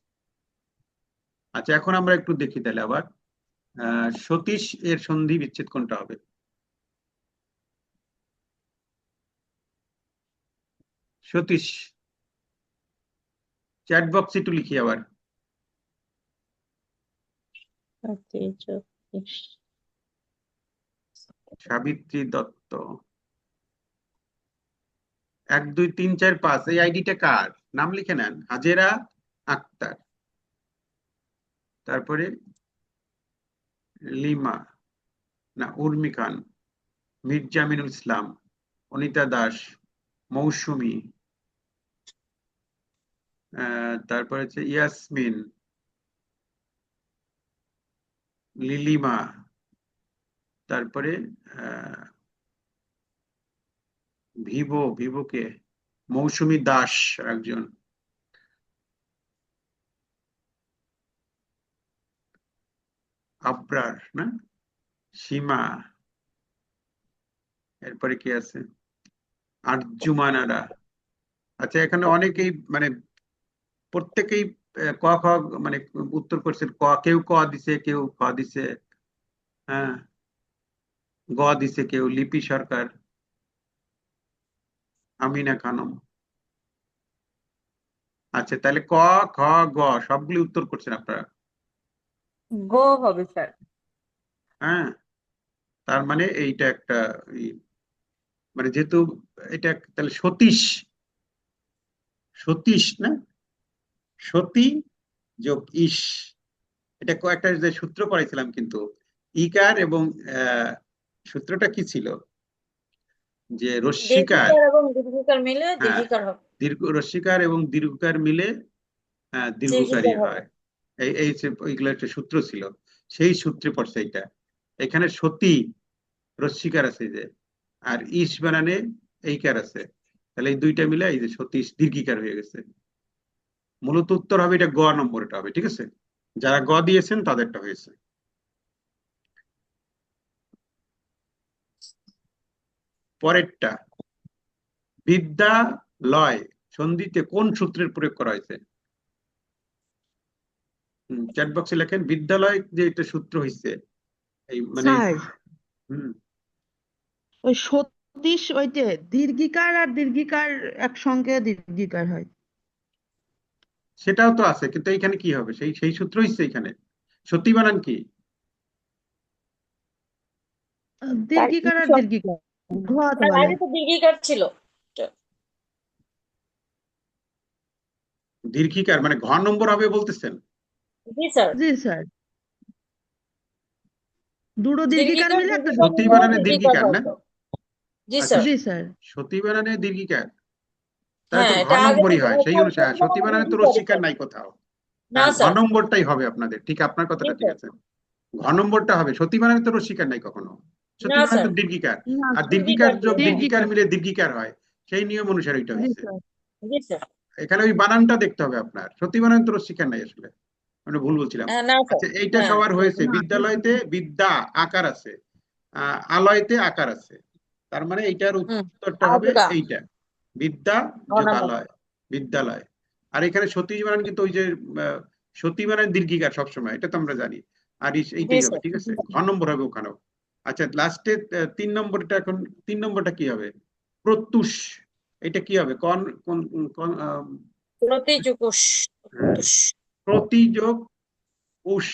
Speaker 1: আচ্ছা, এখন আমরা একটু দেখি তাহলে আবার সতীশ এর সন্ধি বিচ্ছেদ কোনটা হবে। সতীশ, চ্যাট বক্সে একটু লিখি আবার। সাবিত্রী দত্ত, 1 2 3 4 5, এই আইডিটা কার, নাম লিখে নেন। হাজেরা আক্তার, তারপরে লিমা, না উর্মি খান, মির্জা মিনুল ইসলাম, অনিতা দাস, মৌসুমী, তারপরে হচ্ছে ইয়াসমিন, লিলিমা, তারপরে ভিভোকে, মৌসুমী দাস একজন, আবরার, না সীমা, এরপরে কি আছে আরজুমানারা। আচ্ছা, এখানে অনেকেই মানে প্রত্যেকেই ক খ মানে উত্তর করছেন। কেউ ক দিছে, কেউ খ দিছে, হ্যাঁ, গ দিছে কেউ, লিপি সরকার, আমিনা খানম। আচ্ছা, তাহলে ক খ গ সবগুলি উত্তর করছেন আপনারা?
Speaker 3: গো হবে স্যার।
Speaker 1: হ্যাঁ, তার মানে এইটা একটা মানে যেহেতু এটা তাহলে সতীশ না, সতী যোগ ইস, এটা কয়েকটা যে সূত্র পড়াইছিলাম, কিন্তু ইকার এবং সূত্রটা কি ছিল যে রস্যিকার,
Speaker 3: দীর্ঘিকার এবং দীর্ঘিকার মিলে
Speaker 1: হ্যাঁ,
Speaker 3: দীর্ঘিকার হবে।
Speaker 1: রস্যিকার এবং দীর্ঘকার মিলে দীর্ঘকারী
Speaker 3: দীর্ঘিকার হবে।
Speaker 1: হয়। এই ওইগুলো একটা সূত্র ছিল, সেই সূত্রে পড়ছে এটা। এখানে সতী রস্যিকার আছে যে, আর ইস বানানে এইকার আছে, তাহলে এই দুইটা মিলে এই যে সতীশ দীর্ঘিকার হয়ে গেছে। মূলত উত্তর হবে এটা গ নম্বর, এটা হবে। ঠিক আছে, যারা গ দিয়েছেন তাদেরটা হয়েছে। পরেরটা, বিদ্যালয় সন্ধিতে কোন সূত্রের প্রয়োগ করা হয়েছে? চ্যাট বক্সে লেখেন বিদ্যালয় যে এটা সূত্র হয়েছে, এই মানে
Speaker 10: স্যার
Speaker 1: হুম
Speaker 10: ওই সতীশ ওইটে দীর্ঘিকার আর দীর্ঘিকার একসঙ্গে দীর্ঘিকার হয়।
Speaker 1: সেটাও তো আছে, কিন্তু এখানে কি হবে? সেই সূত্র হচ্ছে এখানে। সতী বানান কি?
Speaker 10: দীর্ঘিকার আর দীর্ঘিকার ঘোরাতে
Speaker 3: আর
Speaker 10: বলে।
Speaker 3: আগে তো দীর্ঘিকার ছিল।
Speaker 1: দীর্ঘিকার মানে ঘ নম্বর হবে বলতেছেন?
Speaker 3: জি স্যার।
Speaker 10: জি স্যার, দুটো দীর্ঘিকার
Speaker 3: দীর্ঘিকার
Speaker 10: মিলে একটা
Speaker 3: দীর্ঘিকার
Speaker 1: সতী
Speaker 3: মিলে
Speaker 1: বানানে
Speaker 3: দীর্ঘিকার
Speaker 1: দীর্ঘিকার না?
Speaker 3: হবে। জি
Speaker 1: আচ্ছা,
Speaker 3: স্যার।
Speaker 10: জি স্যার।
Speaker 1: সতী বানানে দীর্ঘিকার, তাহলে
Speaker 3: হ্যাঁ,
Speaker 1: তো ঘ
Speaker 3: এটা আগে
Speaker 1: নম্বরই
Speaker 3: তো
Speaker 1: হয় সেই অনুসারে। সতী বানানে তো রস্যিকার নাই কোথাও।
Speaker 3: না
Speaker 1: হ্যাঁ, ঘ
Speaker 3: স্যার।
Speaker 1: নম্বরটাই হবে আপনাদের। ঠিক, আপনার
Speaker 3: জি
Speaker 1: কথাটা ঠিক
Speaker 3: স্যার।
Speaker 1: আছে, ঘ নম্বরটা হবে। সতী বানানে তো রস্যিকার নাই কখনো, সতী
Speaker 3: না
Speaker 1: বানানে
Speaker 3: স্যার,
Speaker 1: তো দীর্ঘিকার।
Speaker 10: না
Speaker 1: আর
Speaker 10: স্যার,
Speaker 1: দীর্ঘিকার যোগ দীর্ঘিকার
Speaker 10: দীর্ঘিকার।
Speaker 1: মিলে দীর্ঘিকার হয়, সেই নিয়ম অনুসারে এটা
Speaker 10: জি
Speaker 1: হয়েছে।
Speaker 10: স্যার।
Speaker 3: জি স্যার।
Speaker 1: এখানে ওই বানানটা দেখতে হবে আপনার। সতী বানানে তো রস্যিকার নাই আসলে, মানে ভুল বলছিলাম।
Speaker 3: না স্যার।
Speaker 1: আচ্ছা, এইটা
Speaker 3: হ্যাঁ।
Speaker 1: সবার হয়েছে।
Speaker 10: না,
Speaker 1: বিদ্যালয়তে বিদ্যা আকার আছে, আলয়তে আকার আছে, তার মানে এইটার উত্তরটা হবে
Speaker 3: আলুটা
Speaker 1: এইটা, বিদ্যা
Speaker 3: ঘ
Speaker 1: যোগ
Speaker 3: নম্বর।
Speaker 1: আলয়, বিদ্যালয়। আর এখানে সতীশ বানান কিন্তু ওই যে সতী বানান দীর্ঘিকার সবসময়, এটা তো আমরা জানি। আর
Speaker 3: জি
Speaker 1: এইটাই হবে।
Speaker 3: স্যার।
Speaker 1: ঠিক আছে, ঘ নম্বর হবে ওখানেও। আচ্ছা, লাস্টে 3 নম্বরটা, এখন 3 নম্বরটা কি হবে? প্রত্যুষ, এটা কি হবে? কোন কোন কোন
Speaker 3: প্রতিযোগস।
Speaker 1: প্রতিযোগ উষ,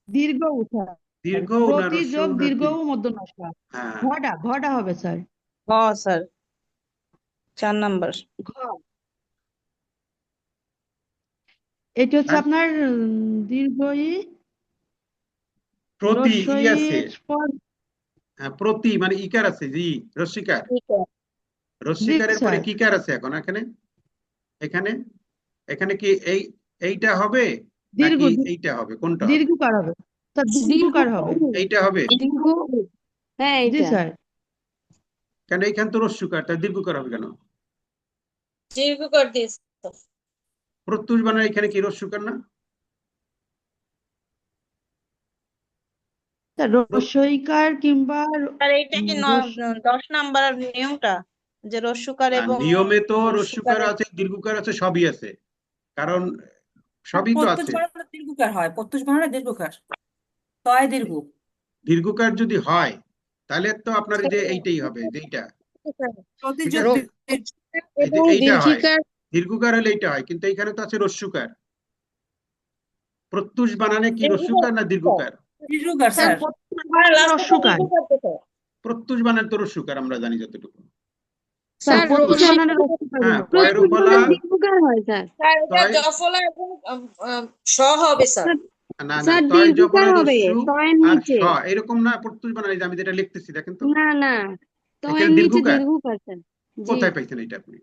Speaker 10: দীর্ঘ উঠা,
Speaker 1: দীর্ঘ না
Speaker 10: প্রতি
Speaker 1: হ্রস্ব
Speaker 10: যোগ দীর্ঘ
Speaker 1: নাকি?
Speaker 10: মধ্য নষ্ট।
Speaker 1: হ্যাঁ,
Speaker 10: ঘটা হবে স্যার।
Speaker 7: গ স্যার, 4 নাম্বার।
Speaker 10: ঘ, এটা হচ্ছে
Speaker 1: আর
Speaker 10: আপনার দীর্ঘই
Speaker 1: প্রতি ই আছে,
Speaker 10: রস্বইর পর।
Speaker 1: হ্যাঁ, প্রতি মানে ইকার আছে, জি, রস্যিকার।
Speaker 10: জি
Speaker 1: রস্যিকারের পরে
Speaker 10: স্যার,
Speaker 1: কি কার আছে এখন এখানে? এখানে এখানে কি এইটা হবে
Speaker 10: দীর্ঘ
Speaker 1: নাকি এইটা হবে? কোনটা হবে?
Speaker 10: দীর্ঘকার হবে স্যার, দীর্ঘকার হবে।
Speaker 1: এইটা হবে।
Speaker 9: হ্যাঁ
Speaker 10: জি
Speaker 9: এটা
Speaker 10: স্যার।
Speaker 1: কেন এইখানে তো রস্যিকার, তাই দীর্ঘকার হবে কেন?
Speaker 3: দীর্ঘকার দিস।
Speaker 1: প্রত্যুষ বানান এখানে কি রস্যিকার না?
Speaker 10: স্যার রস্বইকার কিংবা
Speaker 7: আর এইটা কি 10 নাম্বার নিয়মটা, যে রস্যকার এবং
Speaker 1: নিয়মে তো রস্যকার
Speaker 7: রস্যকারের
Speaker 1: আছে, দীর্ঘকার আছে, সবই আছে, কারণ সবই তো
Speaker 6: প্রত্যুষ
Speaker 1: আছে।
Speaker 6: বানানে দীর্ঘকার হয়, প্রত্যুষ বানানে দীর্ঘকার, তয় দীর্ঘ।
Speaker 1: দীর্ঘকার যদি হয় তাহলে তো আপনার এই যে এইটাই হবে, যে এইটা। ঠিক
Speaker 6: প্রতিযোগ
Speaker 1: আছে, এই যে
Speaker 2: এবং
Speaker 1: এইটা হয়,
Speaker 2: দীর্ঘিকার
Speaker 1: দীর্ঘকার হলে এইটা হয়, কিন্তু এইখানে তো আছে রস্যকার। প্রত্যুষ বানানে কি রস্যকার না দীর্ঘকার?
Speaker 6: দীর্ঘকার
Speaker 10: স্যার
Speaker 6: স্যার।
Speaker 10: প্রত্যুষ বানানে রস্যকার।
Speaker 1: প্রত্যুষ বানানে তো রস্যকার আমরা জানি যতটুকু।
Speaker 10: স্যার
Speaker 2: স্যার
Speaker 10: প্রত্যুষ বানানে রস্যকার
Speaker 1: হ্যাঁ,
Speaker 10: হবে।
Speaker 1: পয়রফলা,
Speaker 9: দীর্ঘকার হয় স্যার।
Speaker 3: স্যার এটা
Speaker 1: তয়,
Speaker 3: জফলা এবং স হবে স্যার।
Speaker 1: না
Speaker 9: স্যার
Speaker 1: তয়
Speaker 9: দীর্ঘকার
Speaker 1: জফলায়
Speaker 9: হবে
Speaker 1: রস্যু
Speaker 9: তয়ের
Speaker 1: আর
Speaker 9: নিচে।
Speaker 1: স এরকম না, প্রত্যুষ বানান। এই যে আমি যেটা লিখতেছি দেখেন তো,
Speaker 9: না না,
Speaker 1: এখানে
Speaker 9: তয়ের নিচে
Speaker 1: দীর্ঘকার।
Speaker 9: দীর্ঘকার স্যার। জি
Speaker 1: কোথায় পাইছেন এটা আপনি?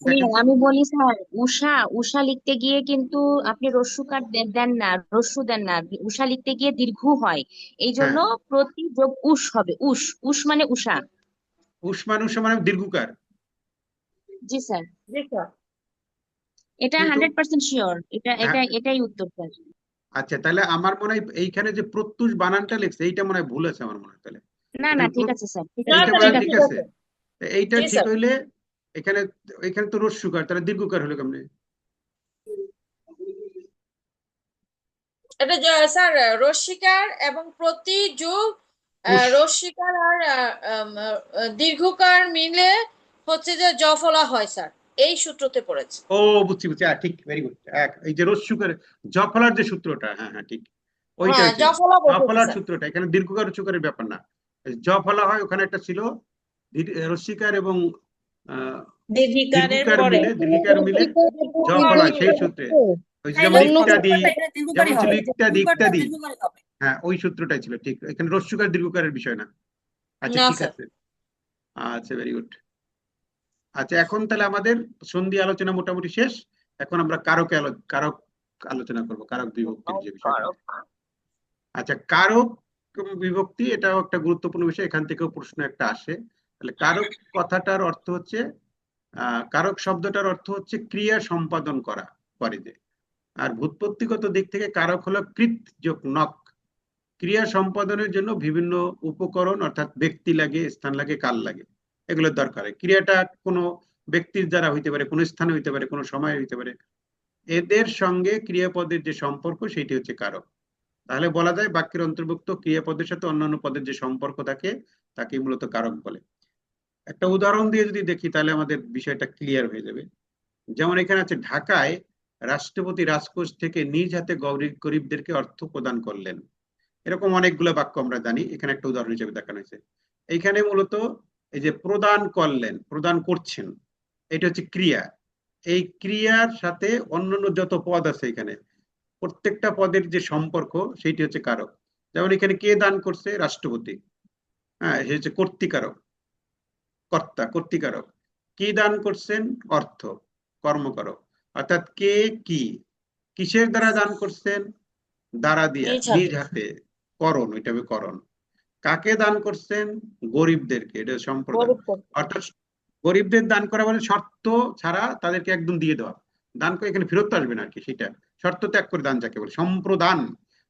Speaker 12: স্যার
Speaker 1: দেখেন তো।
Speaker 12: আমি বলি স্যার, উষা উষা লিখতে গিয়ে কিন্তু আপনি রস্যুকার দেন না, রস্যু দেন না, উষা লিখতে গিয়ে দীর্ঘ হয়, এই জন্য
Speaker 1: হ্যাঁ,
Speaker 12: প্রতি যোগ উষ হবে, উষ উষ মানে উষা।
Speaker 1: উষ্মানুষ মানে দীর্ঘকার।
Speaker 12: জি স্যার,
Speaker 3: জি স্যার।
Speaker 12: এটা
Speaker 1: কিন্তু
Speaker 12: 100% শিওর,
Speaker 1: হ্যাঁ,
Speaker 12: এটাই উত্তর স্যার।
Speaker 1: আচ্ছা, তাহলে আমার মনে হয় এইখানে যে প্রত্যুষ বানানটা লিখছে এইটা মনে হয় ভুল আছে আমার মনে হয়। তাহলে
Speaker 12: না না,
Speaker 1: এখানে
Speaker 12: ঠিক আছে স্যার, ঠিক
Speaker 3: না
Speaker 12: আছে,
Speaker 1: এইটা
Speaker 3: স্যার,
Speaker 1: মনে
Speaker 12: ঠিক
Speaker 1: হয়
Speaker 12: আছে।
Speaker 1: ঠিক
Speaker 3: ঠিক
Speaker 1: আছে।
Speaker 3: আছে।
Speaker 1: এইটা
Speaker 3: জি
Speaker 1: ঠিক
Speaker 3: স্যার।
Speaker 1: হইলে এখানে এখানে তো রস্যুকার, তাহলে দীর্ঘকার হলো কেমনে?
Speaker 3: এটা স্যার রস্যিকার এবং প্রতি যোগ
Speaker 1: উষ।
Speaker 3: রস্যিকার আর দীর্ঘকার মিলে হচ্ছে যে জফলা হয় স্যার, এই সূত্রতে পড়েছে।
Speaker 1: ও বুঝছি বুঝছি, ঠিক, ভেরি গুড। এই যে রস্যুকার জফলার যে সূত্রটা, হ্যাঁ হ্যাঁ ঠিক, ওইটা
Speaker 3: হ্যাঁ,
Speaker 1: হয়েছে
Speaker 3: জফলা বসেছে
Speaker 1: জফলার
Speaker 3: স্যার।
Speaker 1: সূত্রটা। এখানে দীর্ঘকার রস্যুকারের ব্যাপার না। জফলা হয় ওখানে একটা ছিল রস্যিকার এবং
Speaker 7: দীর্ঘিকারের
Speaker 1: দীর্ঘকার
Speaker 7: পরে
Speaker 1: মিলে, দীর্ঘিকার মিলে জফলা, সেই সূত্রে। ওই যে যেমন
Speaker 2: অন্য
Speaker 1: ইত্যাদি,
Speaker 6: এখানে দীর্ঘকারই
Speaker 1: যেমন ছিল
Speaker 6: হবে,
Speaker 1: ইত্যাদি
Speaker 6: দীর্ঘকারটা
Speaker 1: ইত্যাদি,
Speaker 6: দীর্ঘকারই হবে।
Speaker 1: হ্যাঁ ওই সূত্রটাই ছিল ঠিক। এখানে রস্যুকার দীর্ঘকারের বিষয় না। আচ্ছা
Speaker 3: না
Speaker 1: ঠিক
Speaker 3: স্যার।
Speaker 1: আছে। আচ্ছা, ভেরি গুড। আচ্ছা, এখন তাহলে আমাদের সন্ধি আলোচনা মোটামুটি শেষ। এখন আমরা কারক আলোচনা করব, কারক বিভক্তির যে বিষয়টা। আচ্ছা, কারক বিভক্তি এটাও একটা গুরুত্বপূর্ণ বিষয়, এখান থেকেও প্রশ্ন একটা আসে। তাহলে কারক কথাটার অর্থ হচ্ছে, কারক শব্দটার অর্থ হচ্ছে ক্রিয়া সম্পাদন করে যে। আর ভূৎপত্তিগত দিক থেকে কারক হলো কৃত যোগ নক। ক্রিয়া সম্পাদনের জন্য বিভিন্ন উপকরণ অর্থাৎ ব্যক্তি লাগে, স্থান লাগে, কাল লাগে, এগুলোর দরকার হয়। ক্রিয়াটা কোনো ব্যক্তির দ্বারা হইতে পারে, কোনো স্থানে হইতে পারে, কোনো সময় হইতে পারে। এদের সঙ্গে ক্রিয়াপদের যে সম্পর্ক সেটি হচ্ছে কারক। তাহলে বলা যায় বাক্যের অন্তর্ভুক্ত ক্রিয়াপদের সাথে অন্যান্য পদের যে সম্পর্ক থাকে তাকে মূলত কারক বলে। একটা উদাহরণ দিয়ে যদি দেখি তাহলে আমাদের বিষয়টা ক্লিয়ার হয়ে যাবে। যেমন এখানে আছে, ঢাকায় রাষ্ট্রপতি রাজকোষ থেকে নিজ হাতে গরিবদেরকে অর্থ প্রদান করলেন। এরকম অনেকগুলো বাক্য আমরা জানি, এখানে একটা উদাহরণ হিসেবে দেখানো হয়েছে। এইখানে মূলত এই যে প্রদান করলেন, প্রদান করছেন, এটা হচ্ছে ক্রিয়া। এই ক্রিয়ার সাথে অন্যান্য যত পদ আছে এখানে প্রত্যেকটা পদের যে সম্পর্ক সেইটি হচ্ছে কারক। যেমন এখানে কে দান করছে? রাষ্ট্রপতি। হ্যাঁ, সে হচ্ছে কর্তৃকারক, কর্তা, কর্তৃকারক। কি দান করছেন? অর্থ, কর্মকারক। অর্থাৎ কে কি, কিসের দ্বারা দান করছেন? দ্বারা দিয়া,
Speaker 3: নিজ
Speaker 1: নিজ
Speaker 3: হাতে।
Speaker 1: হাতে, করণ, ওইটা হবে করণ। কাকে দান করছেন? গরিবদেরকে, এটা সম্প্রদান। অর্থাৎ গরিবদের দান করা মানে শর্ত ছাড়া তাদেরকে একদম দিয়ে দেওয়া। দান করে এখানে ফেরত আসবে না আর কি, সেটা শর্ত ত্যাগ করে দান যাকে বলে, সম্প্রদান।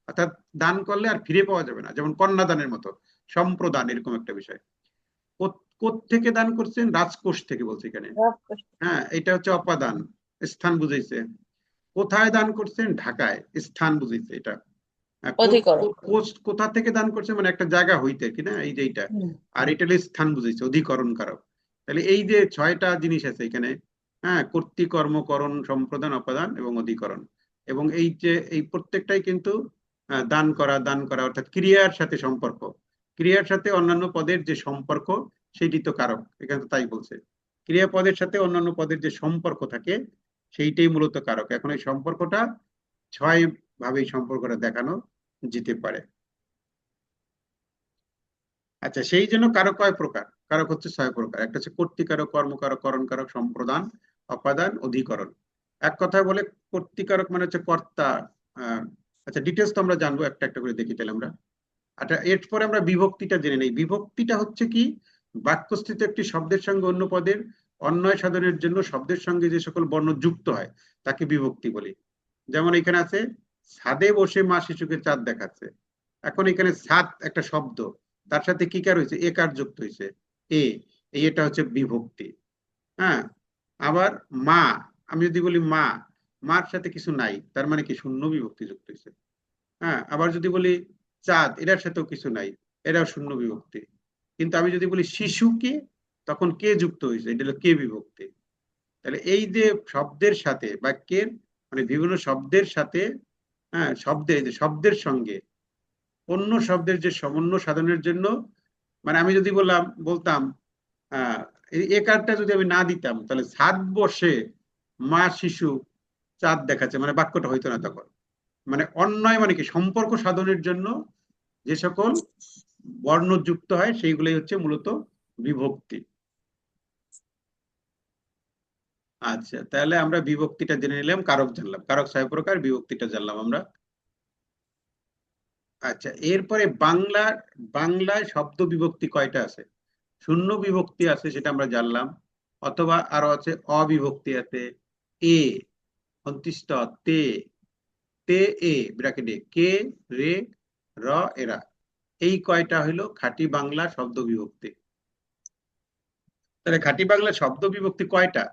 Speaker 1: অর্থাৎ দান করলে আর ফিরে পাওয়া যাবে না, যেমন কন্যাদানের মতো সম্প্রদান, এরকম একটা বিষয়। কোত্থেকে দান করছেন? রাজকোষ থেকে বলছে এখানে। হ্যাঁ, এটা হচ্ছে অপাদান, স্থান বুঝাইছে। কোথায় দান করছেন? ঢাকায়, স্থান বুঝাইছে এটা।
Speaker 3: অধিকরণ।
Speaker 1: কোথা থেকে দান করছে মানে একটা জায়গা হইতে কিনা, এই যে এইটা। আর এটা হলো স্থান বুঝাইছে, অধিকরণ কারক। তাহলে এই যে 6টা জিনিস আছে এখানে, হ্যাঁ, কর্তৃ, কর্ম, করণ, সম্প্রদান, অপাদান এবং অধিকরণ। এবং এই যে এই প্রত্যেকটাই কিন্তু দান করা অর্থাৎ ক্রিয়ার সাথে সম্পর্ক, ক্রিয়ার সাথে অন্যান্য পদের যে সম্পর্ক সেইটি তো কারক। এখানে তো তাই বলছে, ক্রিয়াপদের সাথে অন্যান্য পদের যে সম্পর্ক থাকে সেইটাই মূলত কারক। এখন এই সম্পর্কটা 6 ভাবে এই সম্পর্কটা দেখানো যেতে পারে। আচ্ছা, সেই জন্য কারক কয় প্রকার? কারক হচ্ছে 6 প্রকার। একটা হচ্ছে কর্তৃকারক, কর্মকারক, করণকারক, সম্প্রদান, অপাদান, অধিকরণ। এক কথায় বলে কর্তৃকারক মানে হচ্ছে কর্তা। আচ্ছা, ডিটেলস তো আমরা জানবো, একটা একটা করে দেখি তাহলে আমরা। আচ্ছা, এরপরে আমরা বিভক্তিটা জেনে নেই। বিভক্তিটা হচ্ছে কি? বাক্যস্থিত একটি শব্দের সঙ্গে অন্য পদের অন্বয় সাধনের জন্য শব্দের সঙ্গে যে সকল বর্ণ যুক্ত হয় তাকে বিভক্তি বলি। যেমন এখানে আছে, ছাদে বসে মা শিশুকে চাঁদ দেখাচ্ছে। এখন এখানে ছাদ একটা শব্দ, তার সাথে কি কার হয়েছে? একার যুক্ত হয়েছে, এটা হচ্ছে বিভক্তি। হ্যাঁ, আবার মা, আমি যদি বলি মা, মার সাথে কিছু নাই, তার মানে কি? শূন্য বিভক্তি যুক্ত হয়েছে। হ্যাঁ, আবার যদি বলি চাঁদ, এটার সাথেও কিছু নাই, এটাও শূন্য বিভক্তি। কিন্তু আমি যদি বলি শিশুকে, তখন কে যুক্ত হয়েছে, এটা হলো কে বিভক্তি। তাহলে এই যে শব্দের সাথে, বাক্যের মানে বিভিন্ন শব্দের সাথে, হ্যাঁ, শব্দের সঙ্গে অন্য শব্দের যে সমন্বয় সাধনের জন্য, মানে আমি যদি বলতাম এই কারটা যদি আমি না দিতাম, তাহলে ছাদ বসে মা শিশু চাঁদ দেখাচ্ছে, মানে বাক্যটা হইতো না তখন। মানে অন্বয় মানে কি, সম্পর্ক সাধনের জন্য যে সকল বর্ণ যুক্ত হয় সেইগুলোই হচ্ছে মূলত বিভক্তি। আচ্ছা, তাহলে আমরা বিভক্তিটা জেনে নিলাম, কারক জানলাম, কারক 6 প্রকার, বিভক্তিটা জানলাম আমরা। আচ্ছা, এরপরে বাংলায় শব্দ বিভক্তি কয়টা আছে? শূন্য বিভক্তি আছে, সেটা আমরা জানলাম, অথবা আরো আছে অবিভক্তি আছে, এ অন্ত্যেষ্ট, তে, তে এ ব্র্যাকেটে, কে, রে, র, এরা, এই কয়টা হইলো খাঁটি বাংলা শব্দ বিভক্তি। তাহলে খাঁটি বাংলা শব্দ বিভক্তি কয়টা?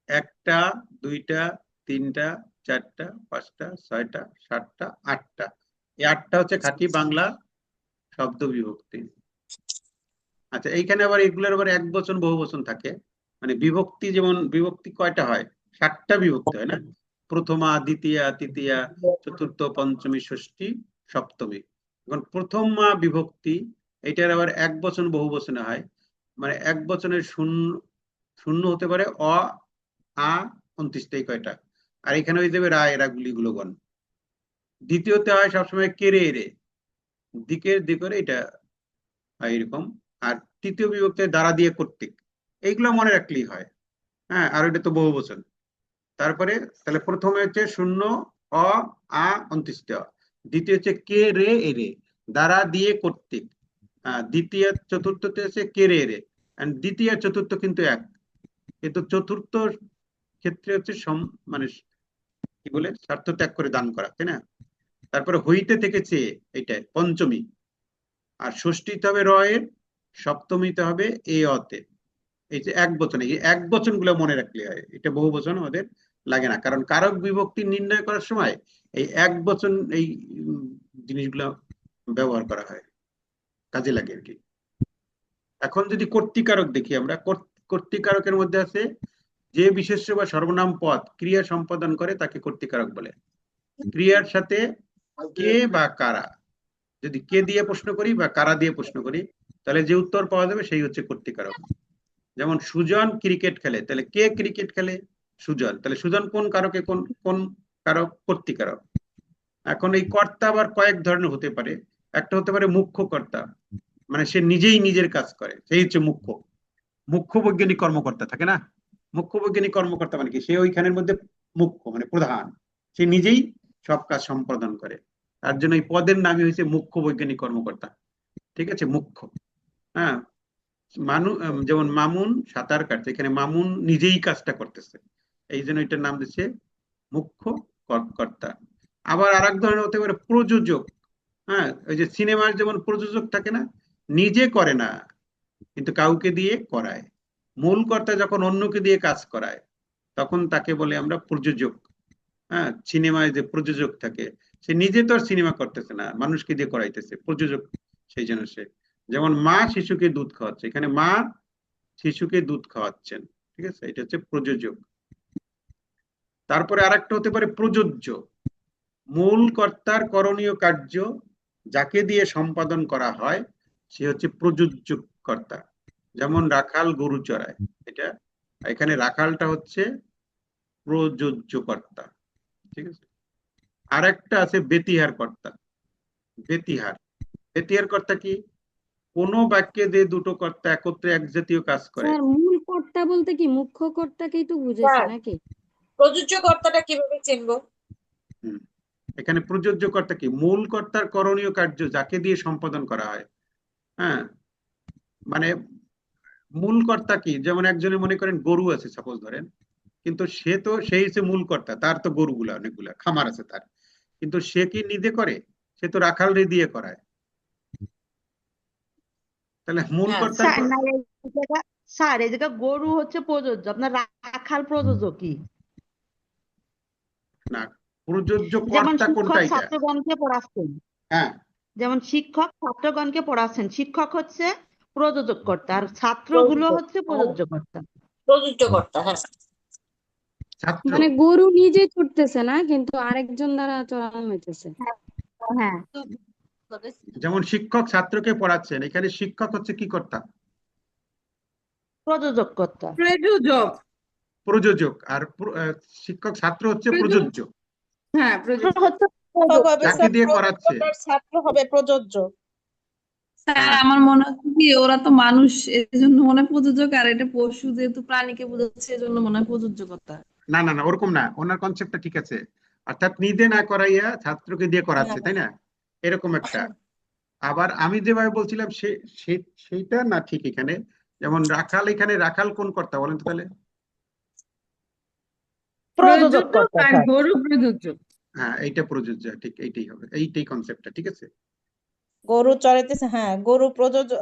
Speaker 1: 1টা, 2টা, 3টা, 4টা, 5টা, 6টা, 7টা, 8টা। এই 8টা হচ্ছে খাঁটি বাংলা শব্দ বিভক্তি। আচ্ছা, এইখানে আবার এগুলোর আবার এক বচন বহু বচন থাকে, মানে বিভক্তি, যেমন বিভক্তি কয়টা হয়? 7টা বিভক্তি হয় না? প্রথমা, দ্বিতীয়া, তৃতীয়া, চতুর্থ, পঞ্চমী, ষষ্ঠী, সপ্তমী। এখন প্রথমা বিভক্তি, এটার আবার এক বচন বহু বচনে হয়, মানে এক বচনের শূন্য হতে পারে অ, আ, অন্ত্যেষ্ট, এই কয়টা। আর এখানে হয়ে যাবে রা, এরা, গুলিগুলো গণ। দ্বিতীয়তে হয় সবসময় কেরে, এরে, দিকের, দিকরে, এটা হয় এরকম। আর তৃতীয় বিভক্তি দ্বারা, দিয়ে, কর্তৃক, এইগুলো মনে রাখলেই হয়। হ্যাঁ, আর এটা তো বহু বচন। তারপরে তাহলে প্রথমে হচ্ছে শূন্য, অ, আ, অন্ত্যেষ্ট। দ্বিতীয় হচ্ছে কে, রে, এরে, দ্বারা, দিয়ে, কর্তৃক। দ্বিতীয়, চতুর্থতে হচ্ছে কে, রে, এরে। দ্বিতীয় চতুর্থ কিন্তু এক, কিন্তু চতুর্থ ক্ষেত্রে হচ্ছে মানে কি বলে, স্বার্থ ত্যাগ করে দান করা, তাই না? তারপরে হইতে থেকে চেয়ে, এইটাই পঞ্চমী। আর ষষ্ঠীতে হবে র এর, সপ্তমীতে হবে এ, অতে। এই যে এক বচন, এই এক বচন গুলো মনে রাখলে হয়, এটা বহু বচন আমাদের লাগে না, কারণ কারক বিভক্তি নির্ণয় করার সময় এই এক বচন এই জিনিসগুলো ব্যবহার করা হয়, কাজে লাগে আর কি। এখন যদি কর্তৃকারক দেখি আমরা, কর্তৃকারকের মধ্যে আছে যে বিশেষ্য বা সর্বনাম পদ ক্রিয়া সম্পাদন করে তাকে কর্তৃকারক বলে। ক্রিয়ার সাথে কে বা কারা, যদি কে দিয়ে প্রশ্ন করি বা কারা দিয়ে প্রশ্ন করি, তাহলে যে উত্তর পাওয়া যাবে সেই হচ্ছে কর্তৃকারক। যেমন সুজন ক্রিকেট খেলে, তাহলে কে ক্রিকেট খেলে? সুজন। তাহলে সুজন কোন কারকে, কোন কারক? কর্তৃকারক। এখন এই কর্তা আবার কয়েক ধরনের হতে পারে। একটা হতে পারে মুখ্য কর্তা, মানে সে নিজেই নিজের কাজ করে, সেই হচ্ছে মুখ্য বৈজ্ঞানিক কর্মকর্তা থাকে না? মুখ্য বৈজ্ঞানিক কর্মকর্তা মানে কি, সে ওইখানের মধ্যে মুখ্য, মানে প্রধান, সে নিজেই সব কাজ সম্পাদন করে, তার জন্য এই পদের নামই হয়েছে মুখ্য বৈজ্ঞানিক কর্মকর্তা। ঠিক আছে, মুখ্য। হ্যাঁ, যেমন মামুন সাঁতার কাটছে, এখানে মামুন নিজেই কাজটা করতেছে, এই জন্য এটার নাম দিচ্ছে মুখ্য কর্তা। আবার আর এক ধরনের হতে পারে প্রযোজক। হ্যাঁ, ওই যে সিনেমার যেমন প্রযোজক থাকে না, নিজে করে না কিন্তু কাউকে দিয়ে করায়। মূল কর্তা যখন অন্যকে দিয়ে কাজ করায় তখন তাকে বলে আমরা প্রযোজক। হ্যাঁ, সিনেমায় যে প্রযোজক থাকে সে নিজে তো আর সিনেমা করতেছে না, মানুষকে দিয়ে করাইতেছে, প্রযোজক সেই জন্য সে। যেমন মা শিশুকে দুধ খাওয়াচ্ছে, এখানে মা শিশুকে দুধ খাওয়াচ্ছেন, ঠিক আছে, এটা হচ্ছে প্রযোজক। তারপরে আরেকটা হতে পারে প্রযোজ্য। মূল কর্তার করণীয় কার্য যাকে দিয়ে সম্পাদন করা হয় সে হচ্ছে প্রযোজ্য কর্তা। যেমন রাখাল গরু চড়ায়, এটা এখানে রাখালটা হচ্ছে প্রযোজ্য কর্তা, ঠিক আছে। আরেকটা আছে বেতিহার কর্তা। বেতিহার কর্তা কি, কোন বাক্যে যে দুটো কর্তা একত্রে এক জাতীয় কাজ করে।
Speaker 14: স্যার মূল কর্তা বলতে কি মুখ্য কর্তাকেই তো বুঝেছে নাকি?
Speaker 3: প্রযোজ্য কর্তাটা কিভাবে চিনবো?
Speaker 1: এখানে প্রযোজ্য কর্তা কি, মূল কর্তার করণীয় কার্য যাকে দিয়ে সম্পাদন করা হয়। হ্যাঁ, মানে মূল কর্তা কি, যেমন একজনে মনে করেন গরু আছে সাপোজ ধরেন, কিন্তু সেই হচ্ছে মূল কর্তা, তার তো গরুগুলা অনেকগুলা খামার আছে তার, কিন্তু সে কি নিজে করে? সে তো রাখালরে দিয়ে করায়। তাহলে মূল কর্তা
Speaker 10: স্যার এই জায়গা গরু হচ্ছে প্রযোজ্য, আপনার রাখাল প্রযোজক কি?
Speaker 1: না, প্রযোজ্য
Speaker 10: যেমন
Speaker 1: কর্তা কোনটা?
Speaker 10: শিক্ষক
Speaker 1: এটা
Speaker 10: ছাত্রগণকে পড়াচ্ছেন,
Speaker 1: হ্যাঁ,
Speaker 10: যেমন শিক্ষক ছাত্রগণকে পড়াচ্ছেন, শিক্ষক হচ্ছে প্রযোজক কর্তা আর ছাত্রগুলো হচ্ছে প্রযোজ্য কর্তা।
Speaker 3: প্রযোজ্য কর্তা, হ্যাঁ।
Speaker 14: মানে গরু নিজে ছুটতেছে না, কিন্তু আরেকজন দ্বারা চড়ানো হইতেছে।
Speaker 10: হ্যাঁ,
Speaker 1: যেমন শিক্ষক ছাত্রকে পড়াচ্ছেন, এখানে শিক্ষক হচ্ছে কি কর্তা?
Speaker 10: প্রযোজক কর্তা।
Speaker 6: প্রযোজক।
Speaker 1: প্রযোজক, আর শিক্ষক ছাত্র হচ্ছে প্রযোজ্য।
Speaker 14: হ্যাঁ,
Speaker 10: ছাত্র হচ্ছে
Speaker 11: শিক্ষক হবে
Speaker 1: যাকে
Speaker 11: স্যার
Speaker 1: দিয়ে করাচ্ছে।
Speaker 11: প্রযোজক আর ছাত্র হবে প্রযোজ্য।
Speaker 15: স্যার
Speaker 1: হ্যাঁ
Speaker 15: আমার মনে হচ্ছে কি ওরা তো মানুষ, এই জন্য মনে হয় প্রযোজক, আর এটা পশু যেহেতু প্রাণীকে বোঝাচ্ছে এই জন্য মনে হয় প্রযোজ্যকতা।
Speaker 1: না না না, ওরকম না, ওনার কনসেপ্টটা ঠিক আছে। অর্থাৎ নিজে না করাইয়া ছাত্রকে দিয়ে করাচ্ছে, তাই না, এরকম একটা। আবার আমি যেভাবে বলছিলাম সেইটা না ঠিক এখানে। যেমন রাখাল, এখানে রাখাল কোন কর্তা বলেন তো তাহলে?
Speaker 10: প্রযোজক
Speaker 14: প্রযোজক
Speaker 10: কর্তা
Speaker 14: আর
Speaker 10: স্যার।
Speaker 14: গরু প্রযোজ্য।
Speaker 1: হ্যাঁ, এইটা প্রযোজ্য, ঠিক এইটাই হবে, এইটাই কনসেপ্টটা, ঠিক আছে।
Speaker 11: গরু চড়াইতেছে, হ্যাঁ গরু প্রযোজক।